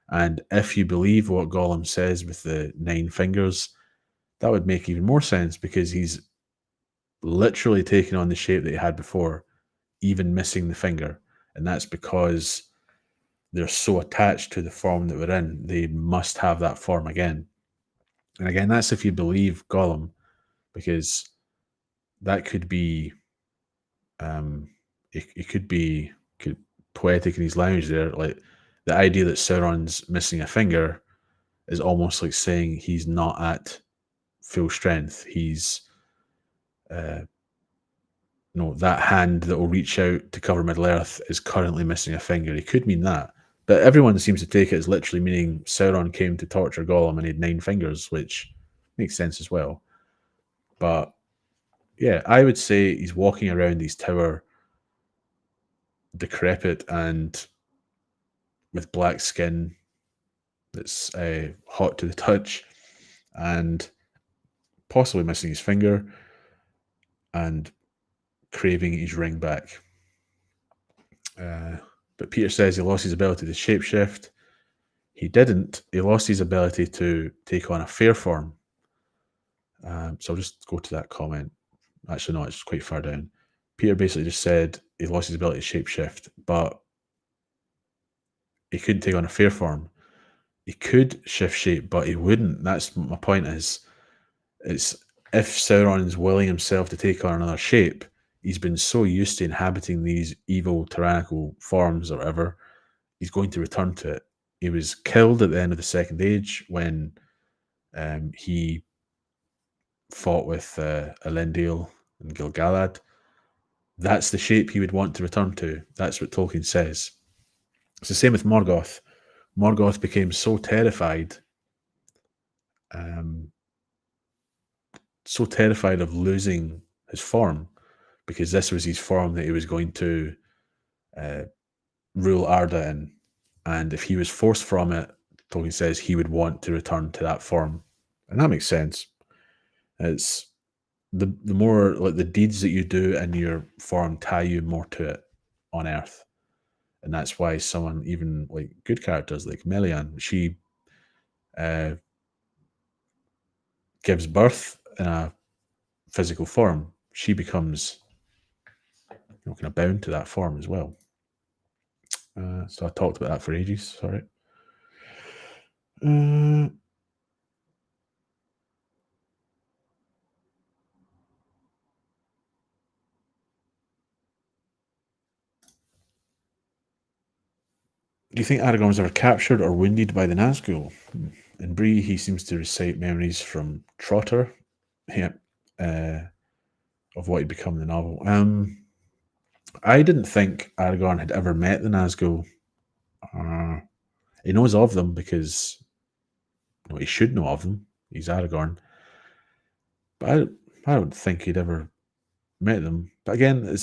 And if you believe what Gollum says with the 9 fingers, that would make even more sense because he's literally taken on the shape that he had before, even missing the finger. And that's because they're so attached to the form that we're in, they must have that form again. And again, that's if you believe Gollum, because that could be, it could be poetic in his language there. Like the idea that Sauron's missing a finger is almost like saying he's not at full strength. He's, that hand that will reach out to cover Middle Earth is currently missing a finger. It could mean that. But everyone seems to take it as literally meaning Sauron came to torture Gollum and he had 9 fingers, which makes sense as well. But yeah, I would say he's walking around his tower decrepit and with black skin that's hot to the touch and possibly missing his finger and craving his ring back. But Peter says he lost his ability to shapeshift. He didn't. He lost his ability to take on a fair form. So I'll just go to that comment. Actually, no, it's quite far down. Peter basically just said he lost his ability to shapeshift, but he couldn't take on a fair form. He could shift shape, but he wouldn't. That's my point is, it's if Sauron's willing himself to take on another shape, he's been so used to inhabiting these evil, tyrannical forms or whatever, he's going to return to it. He was killed at the end of the Second Age when he fought with Elendil and Gil-galad. That's the shape he would want to return to. That's what Tolkien says. It's the same with Morgoth. Morgoth became so terrified of losing his form, because this was his form that he was going to rule Arda in. And if he was forced from it, Tolkien says he would want to return to that form. And that makes sense. It's the more like the deeds that you do in your form tie you more to it on Earth. And that's why someone, even like good characters like Melian, she gives birth in a physical form. She becomes kind of bound to that form as well. So I talked about that for ages. Sorry. Do you think Aragorn was ever captured or wounded by the Nazgul? In Bree, he seems to recite memories from Trotter, yeah, of what he'd become in the novel. I didn't think Aragorn had ever met the Nazgul. He knows of them because he should know of them. He's Aragorn. But I don't think he'd ever met them. But again,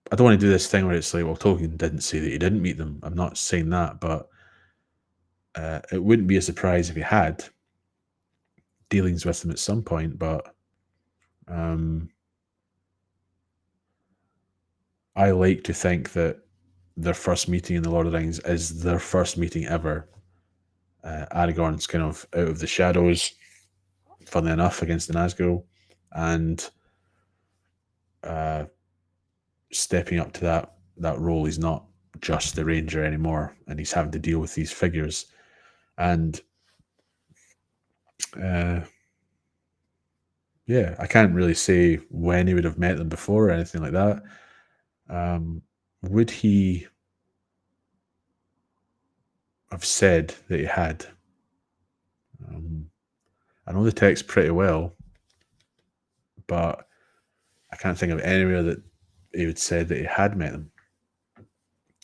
I don't want to do this thing where it's like, well, Tolkien didn't say that he didn't meet them. I'm not saying that, but it wouldn't be a surprise if he had dealings with them at some point. But I like to think that their first meeting in the Lord of the Rings is their first meeting ever. Aragorn's kind of out of the shadows, funnily enough, against the Nazgul, and stepping up to that role. He's not just the ranger anymore, and he's having to deal with these figures. And yeah, I can't really say when he would have met them before or anything like that. Would he have said that he had? I know the text pretty well, but I can't think of anywhere that he would say that he had met them.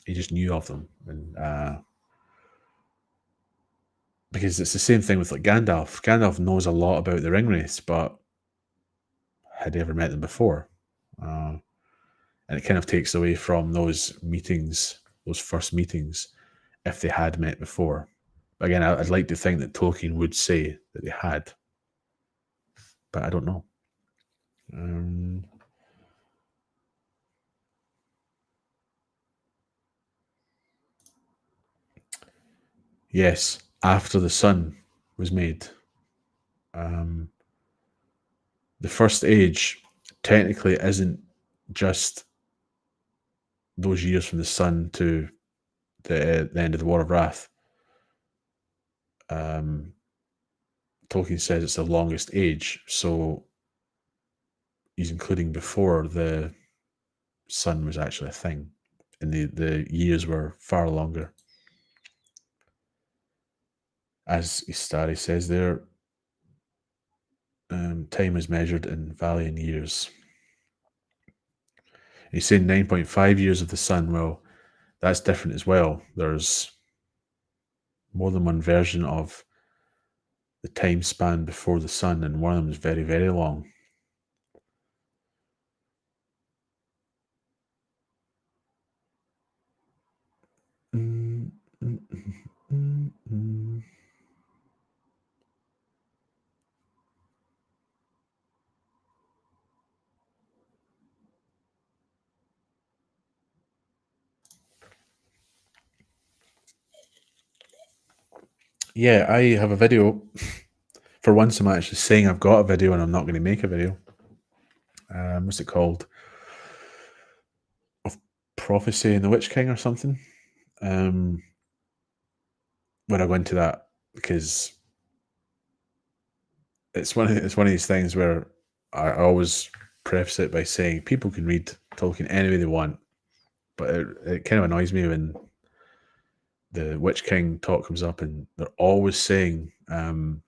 He just knew of them, and because it's the same thing with like Gandalf. Gandalf knows a lot about the Ringwraiths, but had he ever met them before? And it kind of takes away from those meetings, those first meetings, if they had met before. But again, I'd like to think that Tolkien would say that they had, but I don't know. Yes, after the sun was made. The First Age technically isn't just those years from the sun to the end of the War of Wrath. Tolkien says it's the longest age, so he's including before the sun was actually a thing, and the years were far longer. As Istari says there, time is measured in Valian years. And he's saying 9.5 years of the sun. Well, that's different as well. There's more than one version of the time span before the sun, and one of them is very, very long. Yeah, I have a video. For once, I'm actually saying I've got a video and I'm not going to make a video. What's it called? Of Prophecy and the Witch-king or something. When I go into that, because it's one of these things where I always preface it by saying people can read Tolkien any way they want, but it kind of annoys me when the Witch-king talk comes up and they're always saying, well,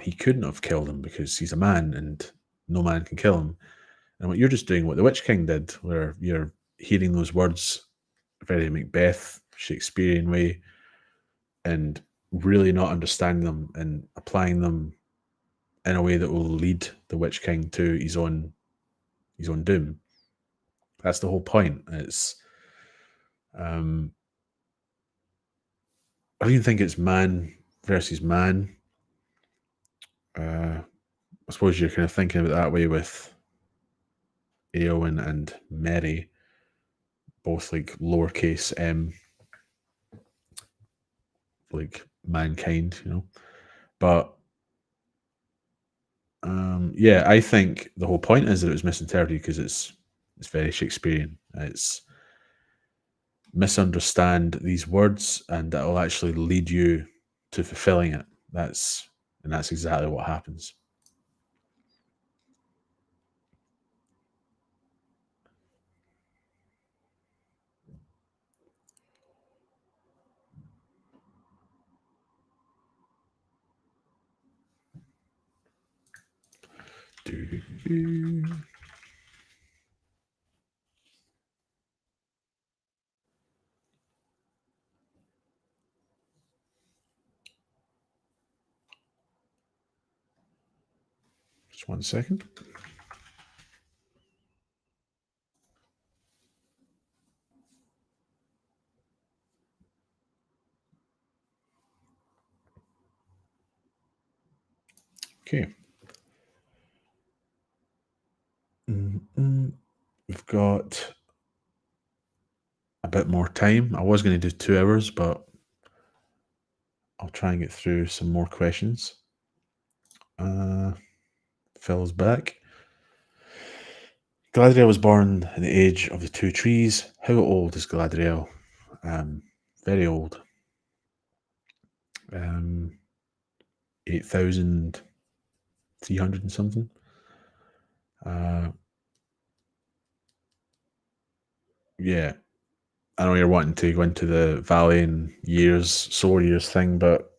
he couldn't have killed him because he's a man and no man can kill him. And what you're just doing, what the Witch-king did, where you're hearing those words very Macbeth, Shakespearean way, and really not understanding them and applying them in a way that will lead the Witch-king to his own doom. That's the whole point. It's I don't even think it's man versus man. I suppose you're kind of thinking of it that way with Eowyn and Merry, both like lowercase m, like mankind, But yeah, I think the whole point is that it was misinterpreted because it's very Shakespearean. It's misunderstand these words, and that will actually lead you to fulfilling it. That's exactly what happens. Just 1 second. Okay. We've got a bit more time. I was going to do 2 hours, but I'll try and get through some more questions. Phil's back. Galadriel was born in the age of the 2 trees. How old is Galadriel? Very old. 8,300 and something. Yeah. I know you're wanting to go into the Valley and years, solar years thing, but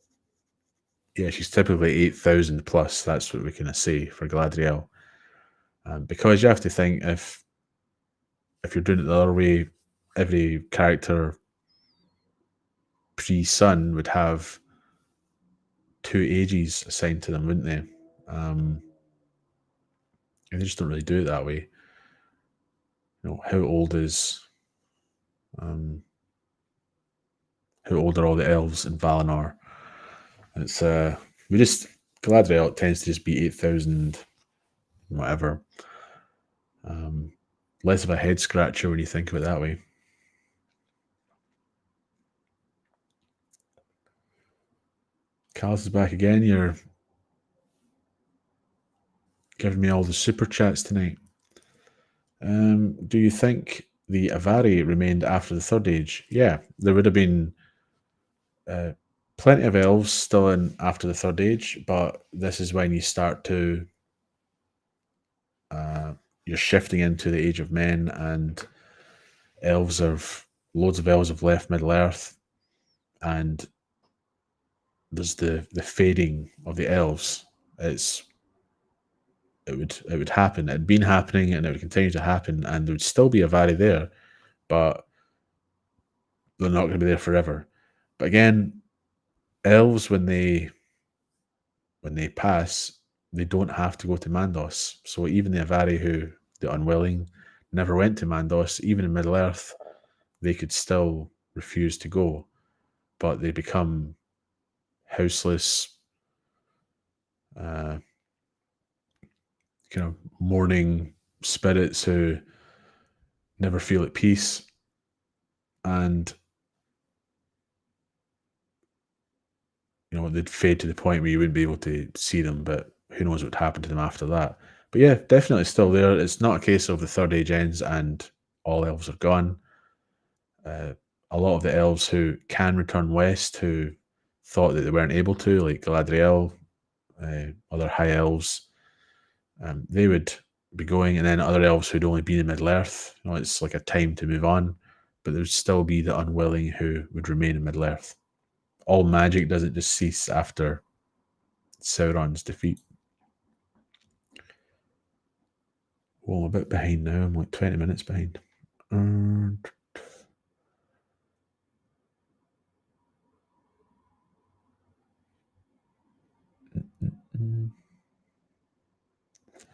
yeah, she's typically 8,000 plus. That's what we can say for Galadriel. Because you have to think if you're doing it the other way, every character pre-Sun would have 2 ages assigned to them, wouldn't they? And they just don't really do it that way. You know, how old are all the elves in Valinor? It's Galadriel tends to just be 8,000 whatever. Less of a head scratcher when you think of it that way. Carlos is back again. You're giving me all the super chats tonight. Do you think the Avari remained after the Third Age? Yeah, there would have been plenty of elves still in after the Third Age, but this is when you start to you're shifting into the Age of Men, and loads of elves have left Middle Earth, and there's the fading of the elves. It would happen. It had been happening, and it would continue to happen, and there would still be a Avari there, but they're not going to be there forever. But again, elves when they pass, they don't have to go to Mandos. So even the Avari the unwilling, never went to Mandos, even in Middle Earth, they could still refuse to go, but they become houseless, kind of mourning spirits who never feel at peace, and they'd fade to the point where you wouldn't be able to see them, but who knows what happened to them after that. But yeah, definitely still there. It's not a case of the Third Age ends and all elves are gone. A lot of the elves who can return west, who thought that they weren't able to, like Galadriel, other high elves, they would be going, and then other elves who'd only been in Middle Earth. It's like a time to move on, but there would still be the unwilling who would remain in Middle Earth. All magic doesn't just cease after Sauron's defeat. Well, I'm a bit behind now. I'm like 20 minutes behind.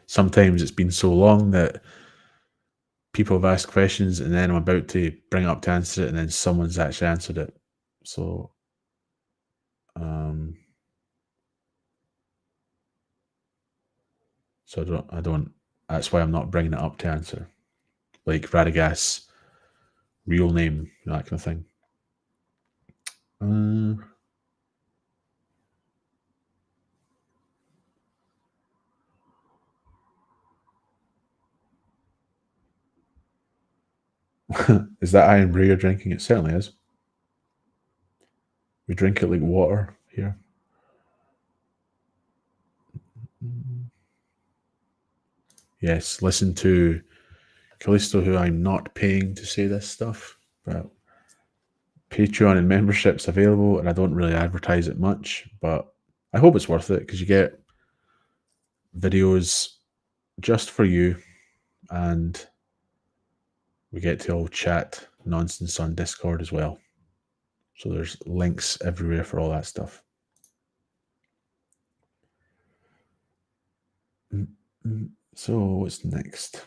Sometimes it's been so long that people have asked questions, and then I'm about to bring it up to answer it, and then someone's actually answered it. So, I don't. That's why I'm not bringing it up to answer, like Radagast's real name, that kind of thing. Is that iron brew you're drinking? It certainly is. We drink it like water here. Yes, listen to Callisto, who I'm not paying to say this stuff, but Patreon and memberships available, and I don't really advertise it much, but I hope it's worth it because you get videos just for you, and we get to all chat nonsense on Discord as well. So there's links everywhere for all that stuff. So what's next?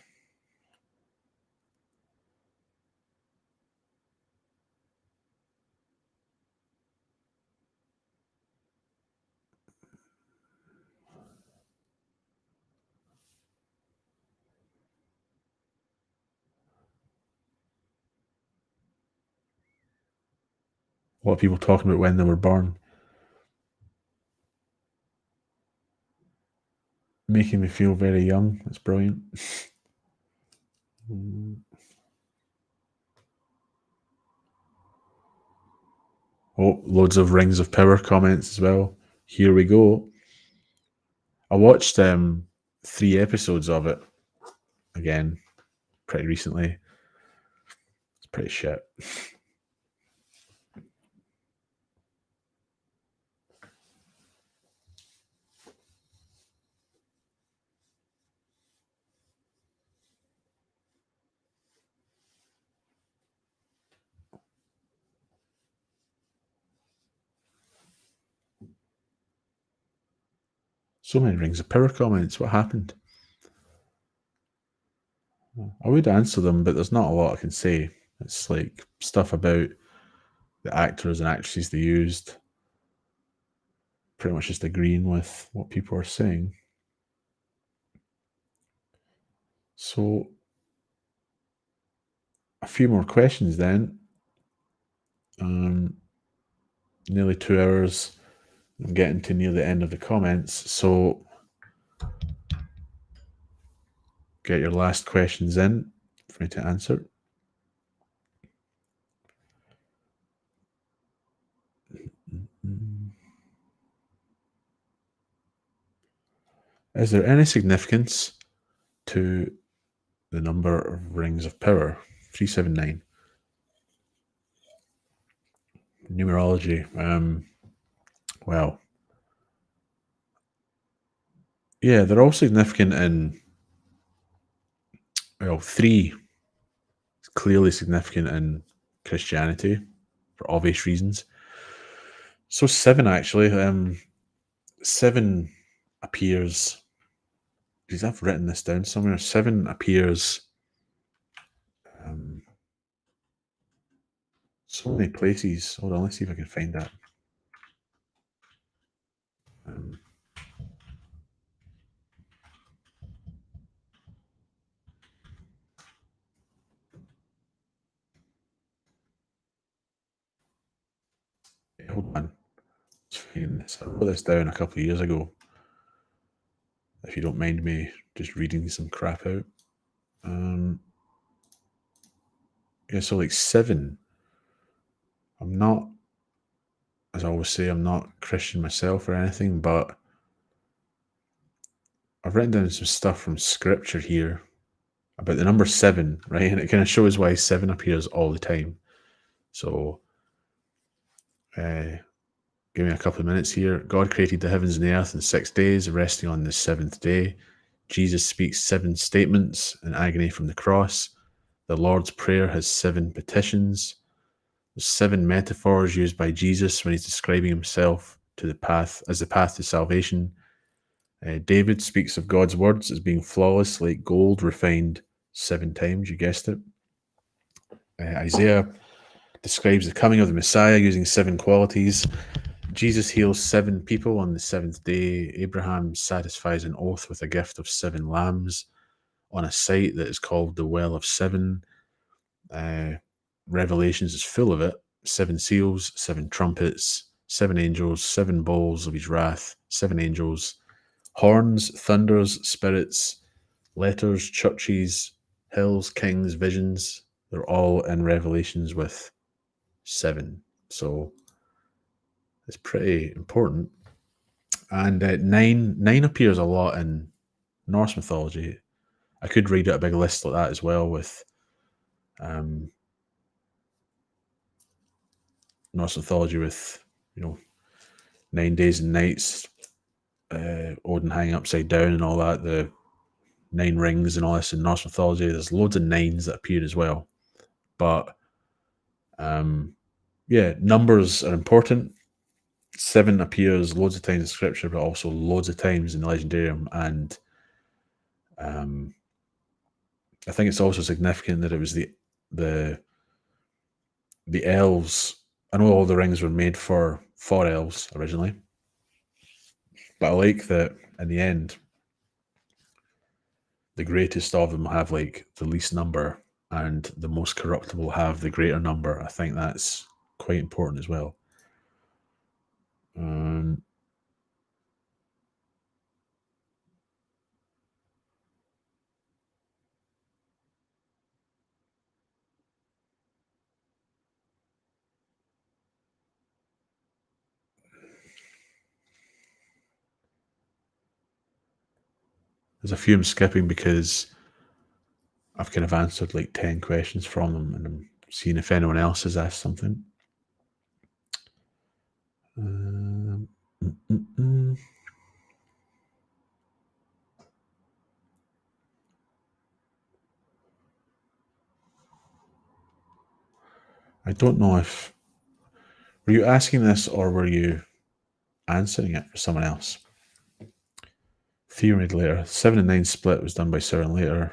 What are people talking about when they were born? Making me feel very young. That's brilliant. Oh, loads of Rings of Power comments as well. Here we go. I watched 3 episodes of it again pretty recently. It's pretty shit. So many Rings of Power comments. What happened? I would answer them, but there's not a lot I can say. It's like stuff about the actors and actresses they used. Pretty much just agreeing with what people are saying. So, a few more questions then. Nearly 2 hours. I'm getting to near the end of the comments. So, get your last questions in for me to answer. Is there any significance to the number of Rings of Power? 379. Numerology. Well, yeah, they're all significant in, well, 3 is clearly significant in Christianity for obvious reasons. So 7 actually. 7 appears, because I've written this down somewhere. 7 appears so many places. Hold on, let's see if I can find that. Hold on. I wrote this down a couple of years ago. If you don't mind me just reading some crap out. Yeah, so like 7. I'm not, as I always say, I'm not Christian myself or anything, but I've written down some stuff from scripture here about the number 7, right? And it kind of shows why 7 appears all the time. So, give me a couple of minutes here. God created the heavens and the earth in 6 days, resting on the 7th day. Jesus speaks 7 statements in agony from the cross. The Lord's Prayer has 7 petitions. There's 7 metaphors used by Jesus when he's describing himself to the path as the path to salvation. David speaks of God's words as being flawless, like gold refined 7 times. You guessed it. Isaiah describes the coming of the Messiah using 7 qualities. Jesus heals 7 people on the 7th day. Abraham satisfies an oath with a gift of 7 lambs on a site that is called the Well of 7. Revelations is full of it. 7 seals, 7 trumpets, 7 angels, 7 bowls of his wrath, 7 angels, horns, thunders, spirits, letters, churches, hills, kings, visions. They're all in Revelations with 7. So it's pretty important. And 9 appears a lot in Norse mythology. I could read out a big list like that as well with Norse mythology with, 9 days and nights, Odin hanging upside down and all that, the 9 rings and all this in Norse mythology. There's loads of 9s that appear as well. But yeah, numbers are important. 7 appears loads of times in scripture, but also loads of times in the Legendarium. And I think it's also significant that it was the elves. I know all the rings were made for elves originally, but I like that in the end, the greatest of them have like the least number, and the most corruptible have the greater number. I think that's quite important as well. There's a few I'm skipping because I've kind of answered like 10 questions from them, and I'm seeing if anyone else has asked something. I don't know if... Were you asking this or were you answering it for someone else? Theory later. 7 and 9 split was done by Sauron later.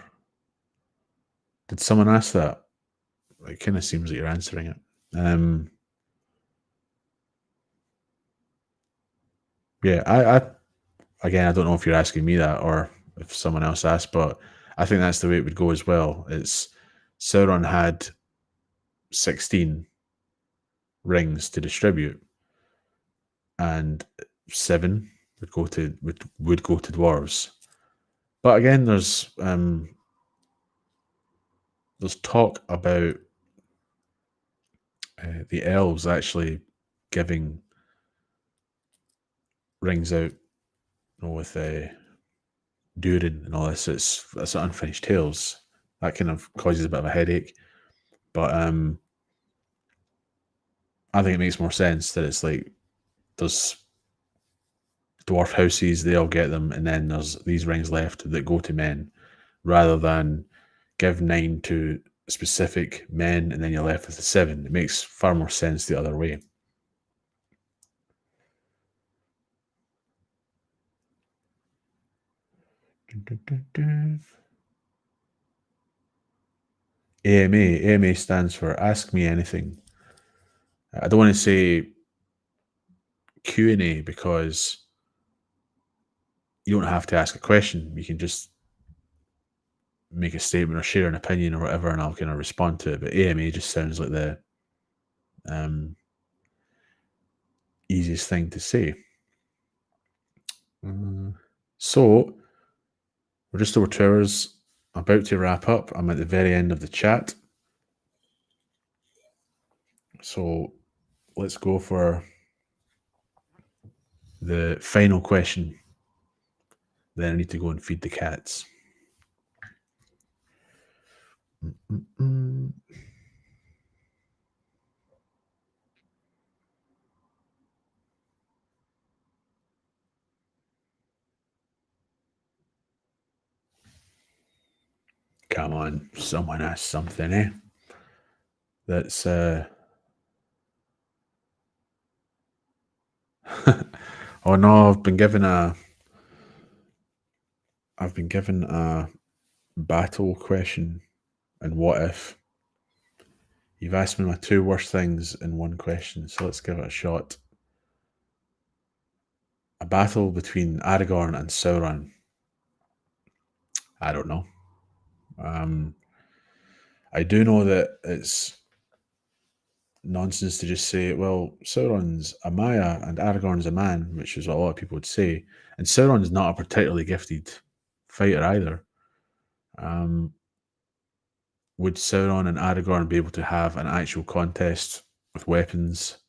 Did someone ask that? It kind of seems like you're answering it. Yeah, again, I don't know if you're asking me that or if someone else asked, but I think that's the way it would go as well. It's Sauron had 16 rings to distribute, and 7 would go to dwarves. But again, there's talk about the elves actually giving rings out, with Durin and all this. That's unfinished tales. That kind of causes a bit of a headache. But I think it makes more sense that it's like there's dwarf houses, they all get them, and then there's these rings left that go to men, rather than give 9 to specific men and then you're left with the 7. It makes far more sense the other way. AMA stands for Ask Me Anything. I don't want to say Q&A because you don't have to ask a question. You can just make a statement or share an opinion or whatever, and I'll kind of respond to it. But AMA just sounds like the easiest thing to say. So we're just over 2 hours, about to wrap up. I'm at the very end of the chat. So let's go for the final question. Then I need to go and feed the cats. Come on, someone ask something, eh? That's oh no, I've been given a battle question. And what if? You've asked me my 2 worst things in one question, so let's give it a shot. A battle between Aragorn and Sauron. I don't know. I do know that it's nonsense to just say, well, Sauron's a Maya and Aragorn's a man, which is what a lot of people would say. And Sauron's not a particularly gifted fighter either. Would Sauron and Aragorn be able to have an actual contest with weapons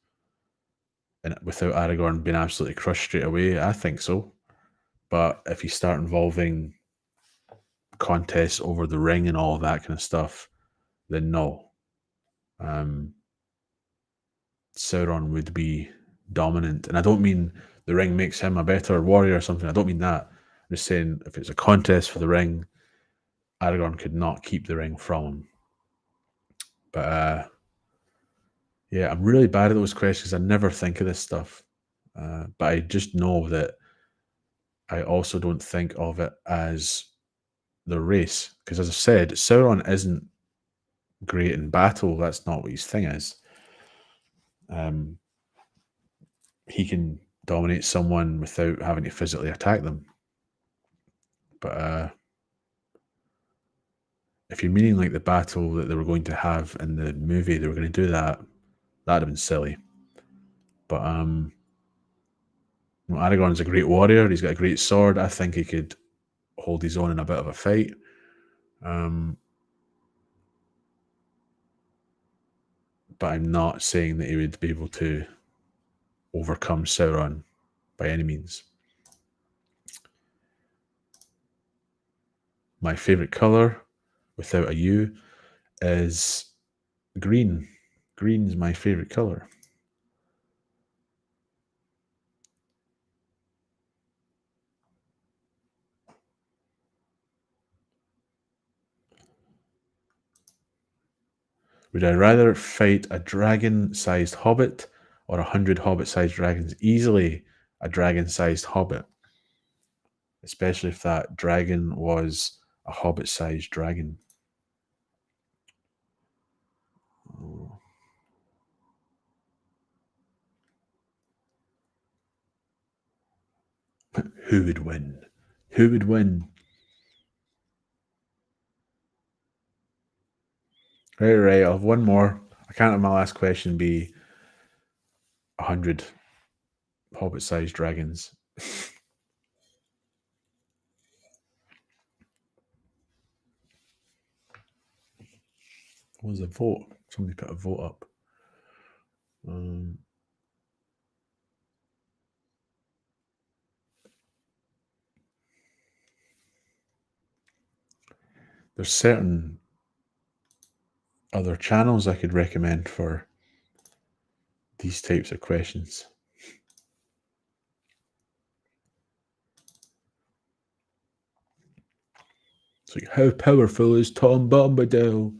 and without Aragorn being absolutely crushed straight away? I think so. But if you start involving contests over the ring and all of that kind of stuff, then no. Sauron would be dominant. And I don't mean the ring makes him a better warrior or something. I don't mean that. I'm just saying if it's a contest for the ring, Aragorn could not keep the ring from him. But yeah, I'm really bad at those questions. I never think of this stuff. But I just know that I also don't think of it as the race. Because as I said, Sauron isn't great in battle. That's not what his thing is. He can dominate someone without having to physically attack them. But if you're meaning like the battle that they were going to have in the movie, they were going to do that, that'd have been silly. But Aragorn's a great warrior. He's got a great sword. I think he could hold his own in a bit of a fight. But I'm not saying that he would be able to overcome Sauron by any means. My favourite colour, without a U, is green. Green's my favourite colour. Would I rather fight a dragon-sized hobbit or 100 hobbit-sized dragons? Easily a dragon-sized hobbit. Especially if that dragon was a hobbit-sized dragon. Oh. Who would win? Who would win? Right. I'll have one more. I can't have my last question be 100 hobbit-sized dragons. What was a vote? Somebody put a vote up. There's certain other channels I could recommend for these types of questions. It's like, how powerful is Tom Bombadil?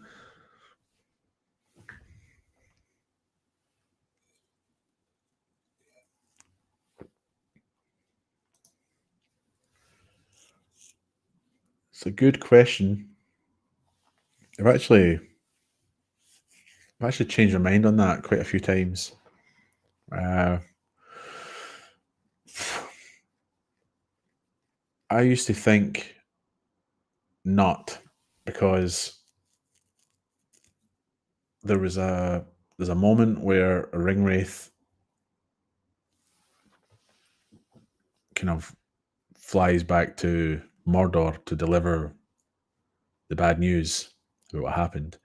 It's a good question. I've actually changed my mind on that quite a few times. I used to think not, because there's a moment where a Ringwraith kind of flies back to Mordor to deliver the bad news about what happened.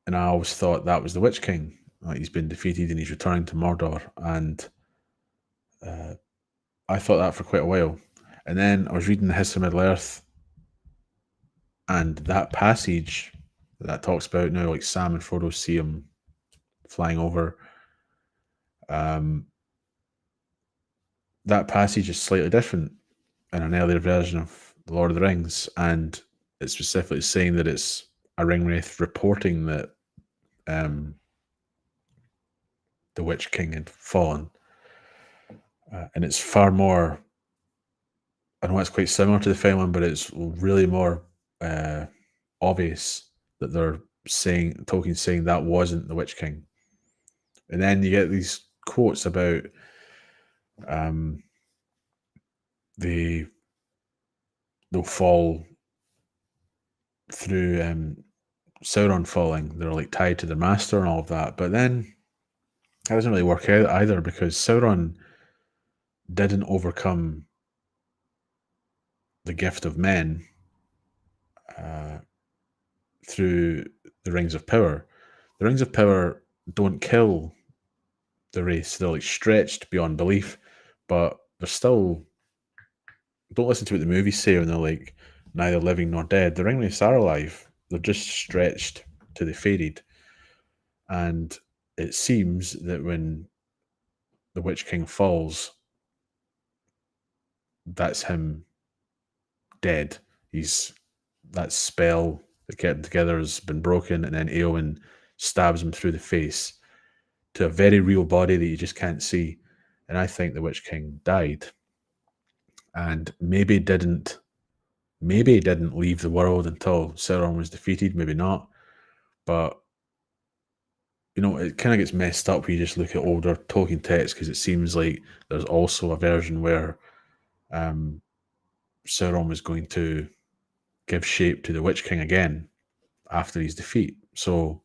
And I always thought that was the Witch-king. Like, he's been defeated and he's returning to Mordor. And I thought that for quite a while. And then I was reading the History of Middle-earth, and that passage that talks about now, like Sam and Frodo see him flying over, that passage is slightly different in an earlier version of The Lord of the Rings, and it's specifically saying that it's a Ringwraith reporting that the Witch-king had fallen. And it's far more, I know it's quite similar to the film one, but it's really more obvious that they're saying, Tolkien's saying that wasn't the Witch-king. And then you get these quotes about they'll fall through Sauron falling. They're like tied to the master and all of that. But then that doesn't really work out either, because Sauron didn't overcome the gift of men through the Rings of Power. The Rings of Power don't kill the race. They're like stretched beyond belief, but they're still, don't listen to what the movies say when they're like neither living nor dead. The Ringwraiths are alive. They're just stretched to the faded. And it seems that when the Witch-king falls, that's him dead. That spell that kept him together has been broken, and then Eowyn stabs him through the face to a very real body that you just can't see. And I think the Witch King died, and maybe didn't leave the world until Sauron was defeated. Maybe not, but it kind of gets messed up when you just look at older Tolkien texts, because it seems like there's also a version where Sauron was going to give shape to the Witch King again after his defeat. So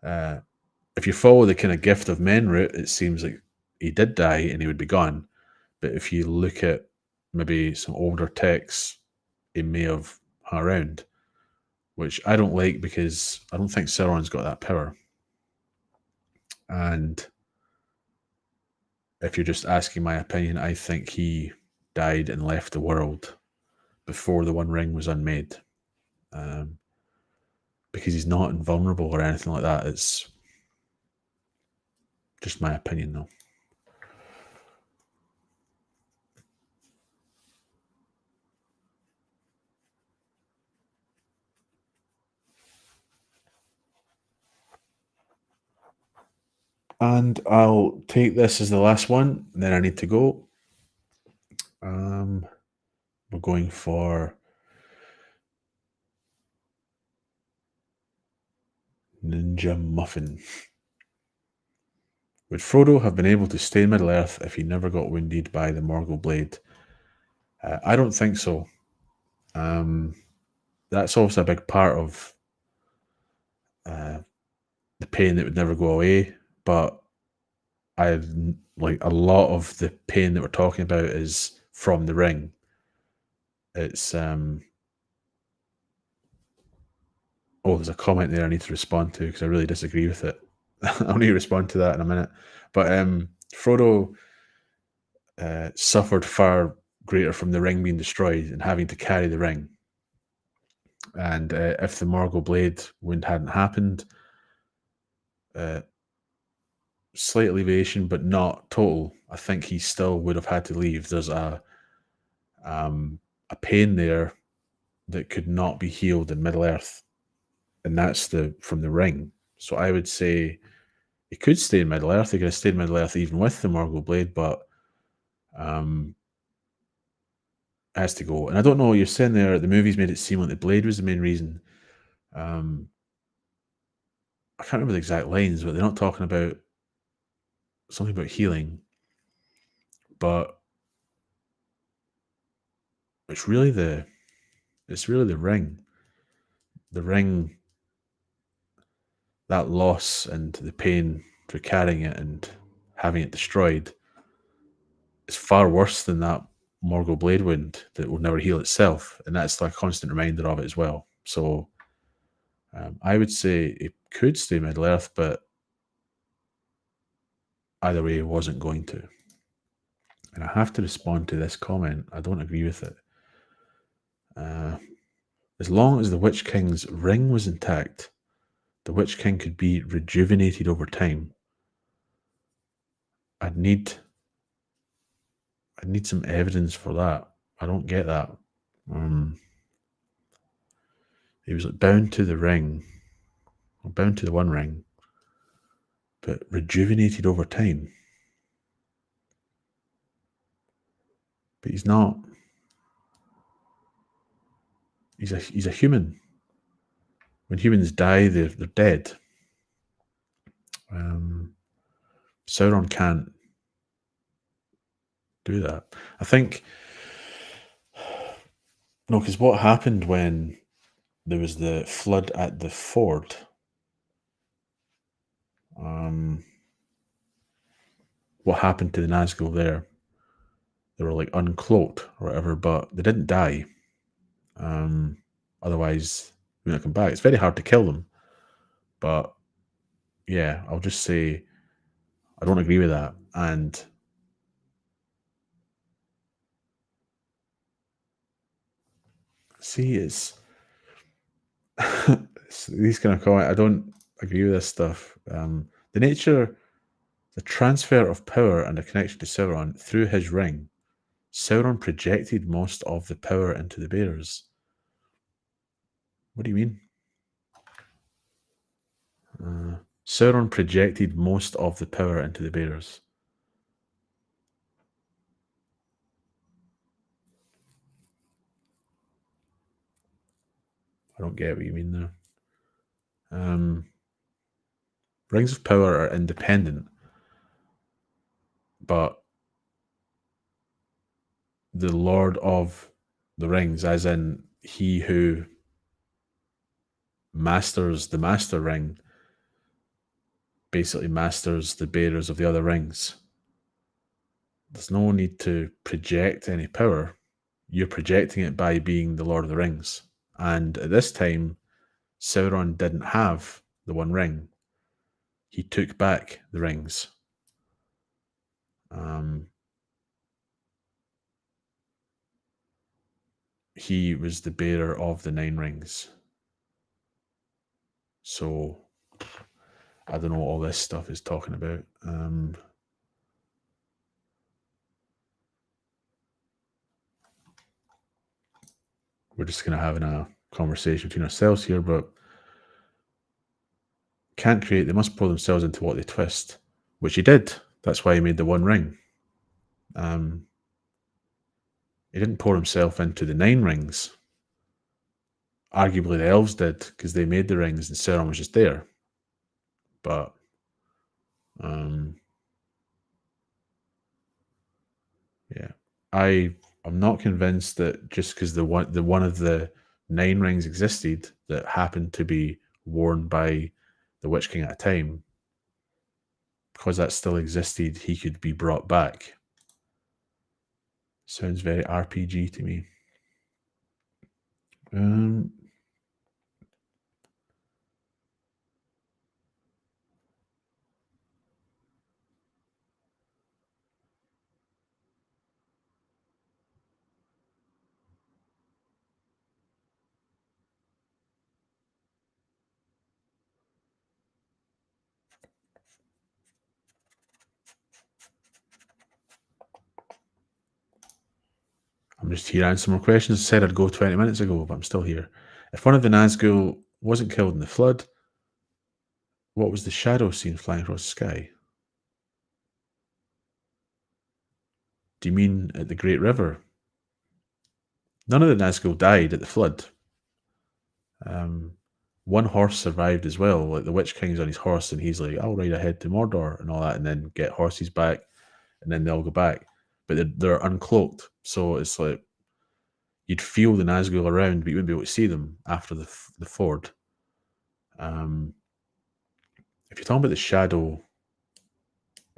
if you follow the kind of gift of men route, it seems like he did die and he would be gone. But if you look at maybe some older texts, he may have hung around, which I don't like, because I don't think Sauron's got that power. And if you're just asking my opinion, I think he died and left the world before the One Ring was unmade. Because he's not invulnerable or anything like that. It's just my opinion, though. And I'll take this as the last one, and then I need to go. We're going for Ninja Muffin. Would Frodo have been able to stay in Middle-earth if he never got wounded by the Morgul blade? I don't think so. That's also a big part of the pain that would never go away, but a lot of the pain that we're talking about is from the ring. It's there's a comment there I need to respond to, because I really disagree with it. I'll need to respond to that in a minute. But Frodo suffered far greater from the ring being destroyed and having to carry the ring. And if the Morgul blade wound hadn't happened, slight alleviation, but not total, I think he still would have had to leave. There's a pain there that could not be healed in Middle-earth, and that's from the ring. So I would say he could stay in Middle-earth. He could have stayed in Middle-earth even with the Morgul blade, but has to go. And I don't know, you're saying there the movies made it seem like the blade was the main reason. I can't remember the exact lines, but they're not talking about something about healing, but it's really the ring. The ring, that loss and the pain for carrying it and having it destroyed is far worse than that Morgul blade wound that will never heal itself, and that's a constant reminder of it as well. So I would say it could stay Middle-earth, but either way, it wasn't going to. And I have to respond to this comment. I don't agree with it. As long as the Witch King's ring was intact, the Witch King could be rejuvenated over time. I'd need some evidence for that. I don't get that. He was bound to the ring, or bound to the One Ring, but rejuvenated over time. But he's not. He's a human. When humans die, they're dead. Sauron can't do that. I think no, because what happened when there was the flood at the ford? What happened to the Nazgul there? They were uncloaked or whatever, but they didn't die. Otherwise, they wouldn't come back. It's very hard to kill them. But yeah, I'll just say I don't agree with that. And see, it's these kind of comments. I don't agree with this stuff. The transfer of power and a connection to Sauron through his ring Sauron projected most of the power into the bearers. What do you mean? Sauron projected most of the power into the bearers. I don't get what you mean there. Rings of power are independent, but the Lord of the Rings, as in he who masters the Master Ring, basically masters the bearers of the other rings. There's no need to project any power. You're projecting it by being the Lord of the Rings. And at this time, Sauron didn't have the One Ring. He took back the rings. He was the bearer of the 9 rings. So, I don't know what all this stuff is talking about. We're just kind of having a conversation between ourselves here, but can't create, they must pour themselves into what they twist, which he did. That's why he made the One Ring. He didn't pour himself into the 9 rings. Arguably the elves did, because they made the rings and Sauron was just there. But yeah, I'm not convinced that just because the one of the 9 rings existed that happened to be worn by the Witch King at a time, because that still existed, he could be brought back. Sounds very RPG to me. I'm just here answering more questions. I said I'd go 20 minutes ago, but I'm still here. If one of the Nazgul wasn't killed in the flood, what was the shadow seen flying across the sky? Do you mean at the Great River? None of the Nazgul died at the flood. One horse survived as well. Like the Witch King's on his horse, and he's like, "I'll ride ahead to Mordor" and all that, and then get horses back, and then they'll go back. But they're uncloaked, so it's like you'd feel the Nazgul around, but you wouldn't be able to see them after the ford. If you're talking about the shadow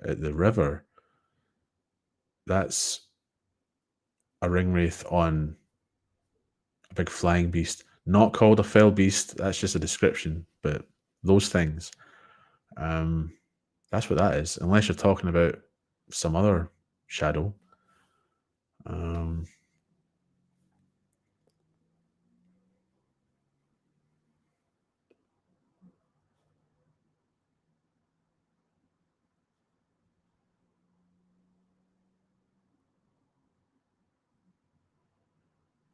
at the river, that's a ringwraith on a big flying beast. Not called a fell beast, that's just a description, but those things. That's what that is, unless you're talking about some other shadow.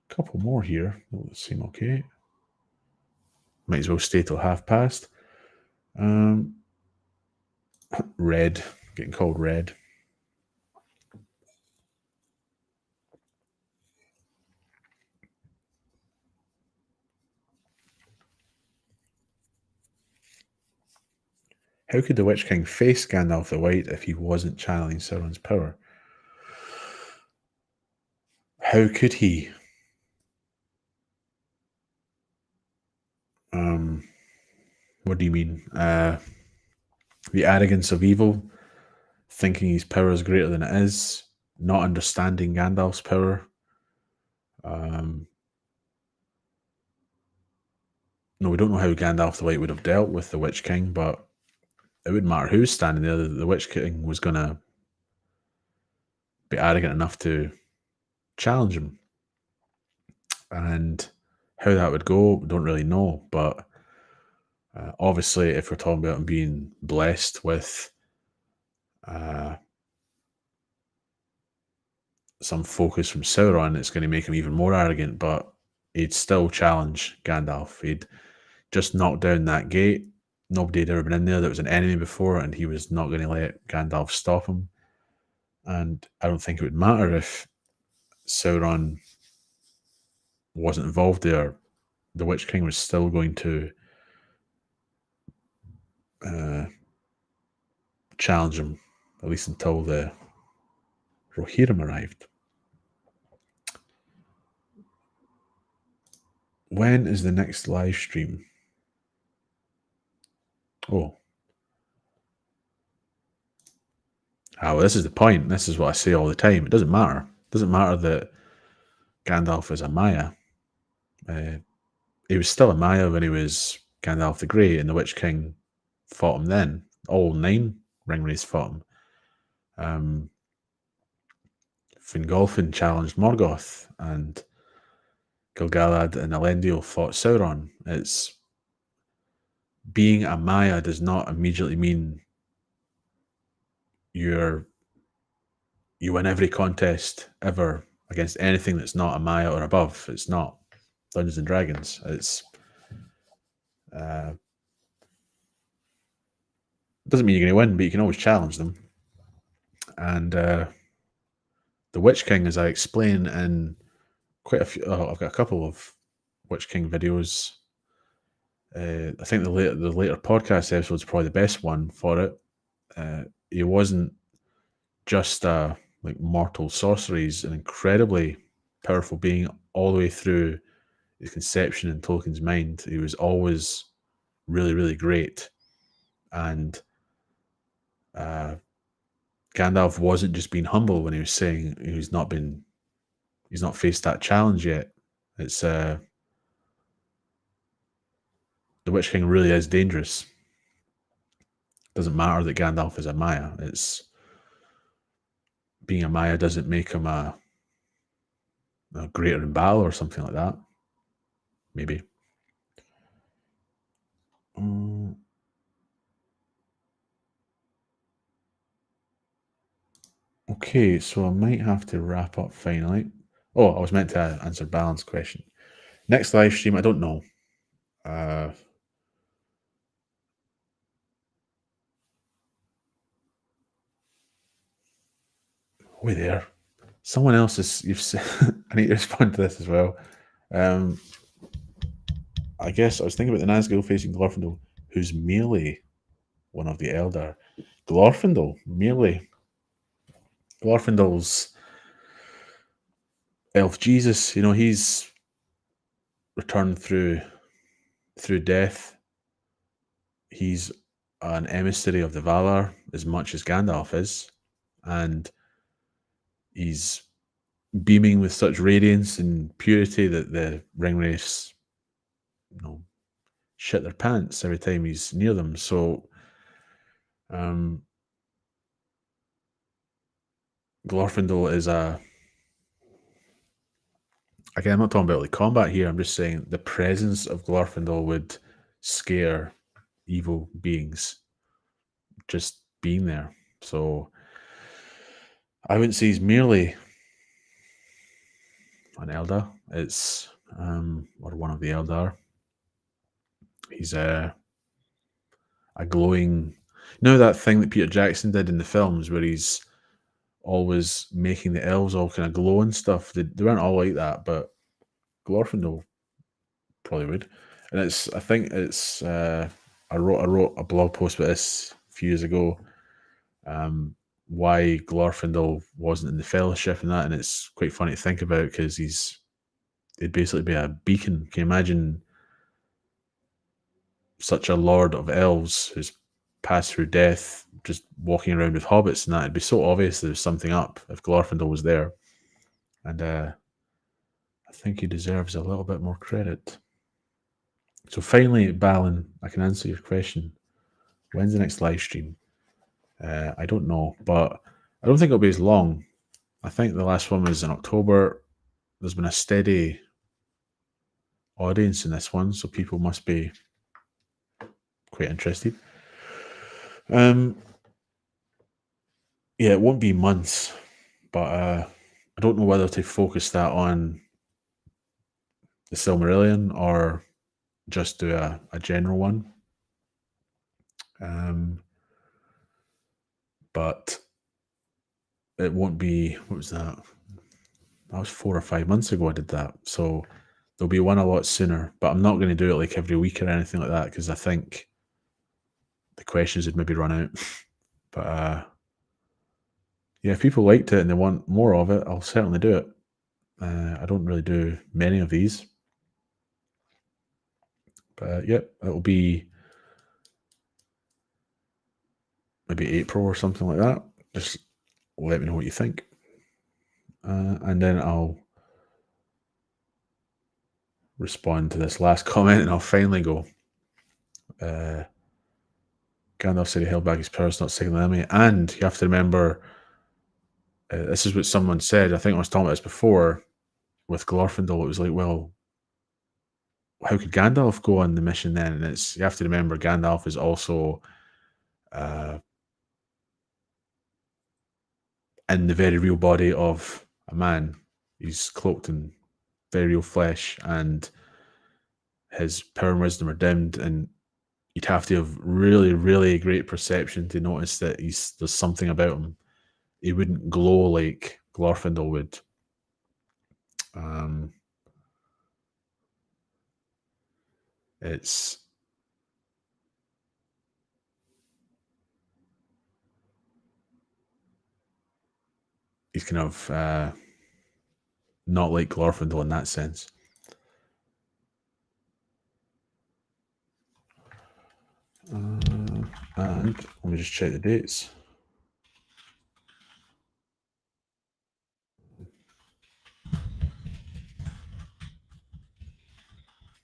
Couple more here. Those seem okay. Might as well stay till past. Red. Getting called red. How could the Witch King face Gandalf the White if he wasn't channeling Sauron's power? How could he? What do you mean? The arrogance of evil, thinking his power is greater than it is, not understanding Gandalf's power. No, we don't know how Gandalf the White would have dealt with the Witch King, but it wouldn't matter who's standing there. The Witch King was going to be arrogant enough to challenge him. And how that would go, we don't really know. But obviously, if we're talking about him being blessed with some focus from Sauron, it's going to make him even more arrogant, but he'd still challenge Gandalf. He'd just knock down that gate. Nobody had ever been in there that was an enemy before, and he was not going to let Gandalf stop him. And I don't think it would matter if Sauron wasn't involved there. The Witch King was still going to challenge him, at least until the Rohirrim arrived. When is the next live stream? Oh. Well, this is the point. This is what I say all the time. It doesn't matter. It doesn't matter that Gandalf is a Maya. He was still a Maya when he was Gandalf the Grey, and the Witch King fought him then. All 9 Ringwraiths fought him. Fingolfin challenged Morgoth, and Gil-galad and Elendil fought Sauron. It's being a Maya does not immediately mean you win every contest ever against anything that's not a Maya or above. It's not Dungeons and Dragons. It's doesn't mean you're going to win, but you can always challenge them. And the Witch King, as I explain in quite a few, I've got a couple of Witch King videos. I think the later podcast episode is probably the best one for it. He wasn't just like mortal sorcery. He's an incredibly powerful being all the way through his conception in Tolkien's mind. He was always really, really great. And Gandalf wasn't just being humble when he was saying he's not faced that challenge yet. It's the Witch King really is dangerous. Doesn't matter that Gandalf is a Maya. It's being a Maya doesn't make him a greater in battle or something like that. Maybe. Okay, so I might have to wrap up finally. Oh, I was meant to answer Balance question. Next live stream, I don't know. Wait there. Someone else is. I need to respond to this as well. I guess I was thinking about the Nazgul facing Glorfindel, who's merely one of the Eldar. Glorfindel, merely. Glorfindel's elf Jesus. He's returned through death. He's an emissary of the Valar as much as Gandalf is, and he's beaming with such radiance and purity that the Ringwraiths, shit their pants every time he's near them. So, Glorfindel is again, I'm not talking about like combat here. I'm just saying the presence of Glorfindel would scare evil beings just being there. So I wouldn't say he's merely an Eldar. It's or one of the Eldar. He's a glowing. That thing that Peter Jackson did in the films where he's always making the elves all kind of glow and stuff. They weren't all like that, but Glorfindel probably would. And I think it's I wrote a blog post about this a few years ago. Why Glorfindel wasn't in the Fellowship and that, and it's quite funny to think about because he'd basically be a beacon. Can you imagine such a Lord of Elves who's passed through death, just walking around with hobbits and that? It'd be so obvious there's something up if Glorfindel was there. And I think he deserves a little bit more credit. So finally, Balin, I can answer your question. When's the next live stream? I don't know, but I don't think it'll be as long. I think the last one was in October. There's been a steady audience in this one, so people must be quite interested. Yeah, it won't be months, but I don't know whether to focus that on the Silmarillion or just do a general one. But it won't be, what was that? That was 4 or 5 months ago I did that. So there'll be one a lot sooner, but I'm not going to do it like every week or anything like that because I think the questions would maybe run out. But yeah, if people liked it and they want more of it, I'll certainly do it. I don't really do many of these. But yeah, it'll be maybe April or something like that. Just let me know what you think. And then I'll respond to this last comment and I'll finally go. Gandalf said he held back his powers, not seeking the enemy. And you have to remember, this is what someone said. I think I was talking about this before with Glorfindel. It was like, well, how could Gandalf go on the mission then? And it's, you have to remember, Gandalf is also in the very real body of a man. He's cloaked in very real flesh, and his power and wisdom are dimmed, and you'd have to have really, really great perception to notice that there's something about him. He wouldn't glow like Glorfindel would. It's he's kind of not like Glorfindel in that sense. And let me just check the dates.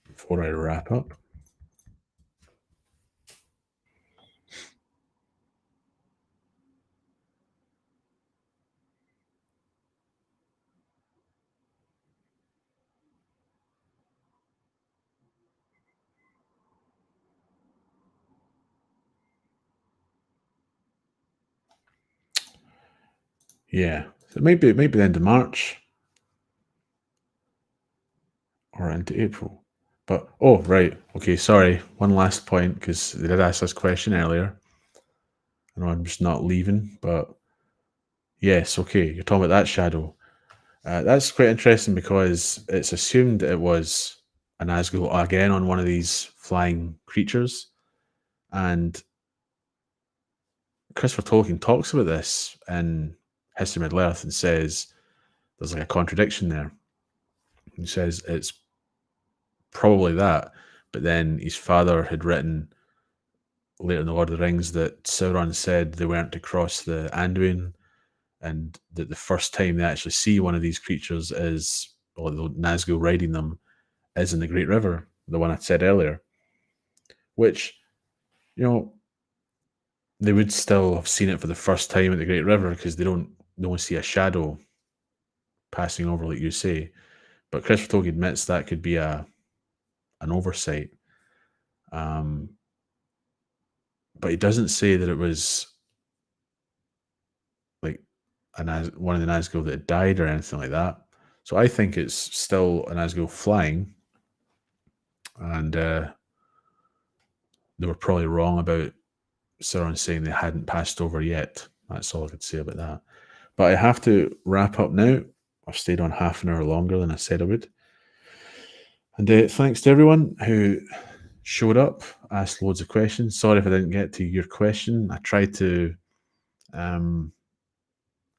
Before I wrap up. Yeah, so maybe the end of March or into April. But oh right, okay, sorry. One last point, because they did ask this question earlier. I know I'm just not leaving, but yes, okay, you're talking about that shadow. That's quite interesting because it's assumed it was a Nazgul again on one of these flying creatures, and Christopher Tolkien talks about this in History of Middle-earth and says there's like a contradiction there. He says it's probably that, but then his father had written later in the Lord of the Rings that Sauron said they weren't to cross the Anduin, and that the first time they actually see one of these creatures is, or the Nazgul riding them, is in the Great River, the one I said earlier. Which, you know, they would still have seen it for the first time at the Great River because they don't see a shadow passing over, like you say. But Christopher Tolkien admits that could be an oversight. But he doesn't say that it was like one of the Nazgul that had died or anything like that. So I think it's still an Nazgul flying, and they were probably wrong about Sauron saying they hadn't passed over yet. That's all I could say about that. But I have to wrap up now. I've stayed on half an hour longer than I said I would. And thanks to everyone who showed up, asked loads of questions. Sorry if I didn't get to your question. I tried to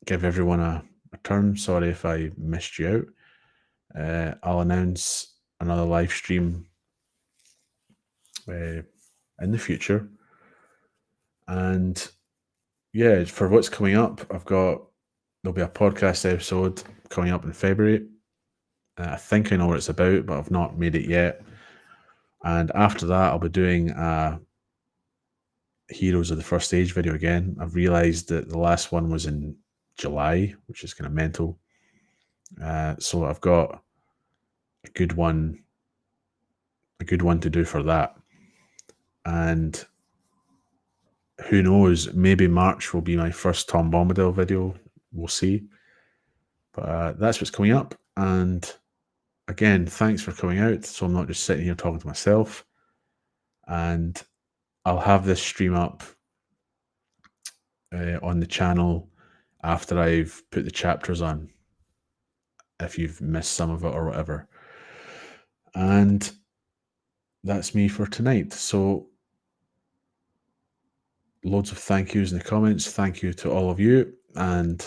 give everyone a turn. Sorry if I missed you out. I'll announce another live stream in the future. And yeah, for what's coming up, there'll be a podcast episode coming up in February. I think I know what it's about, but I've not made it yet. And after that, I'll be doing a Heroes of the First Age video again. I've realised that the last one was in July, which is kind of mental. So I've got a good one to do for that. And who knows, maybe March will be my first Tom Bombadil video. We'll see. But that's what's coming up. And again, thanks for coming out. So I'm not just sitting here talking to myself. And I'll have this stream up on the channel after I've put the chapters on, if you've missed some of it or whatever. And that's me for tonight. So loads of thank yous in the comments. Thank you to all of you. And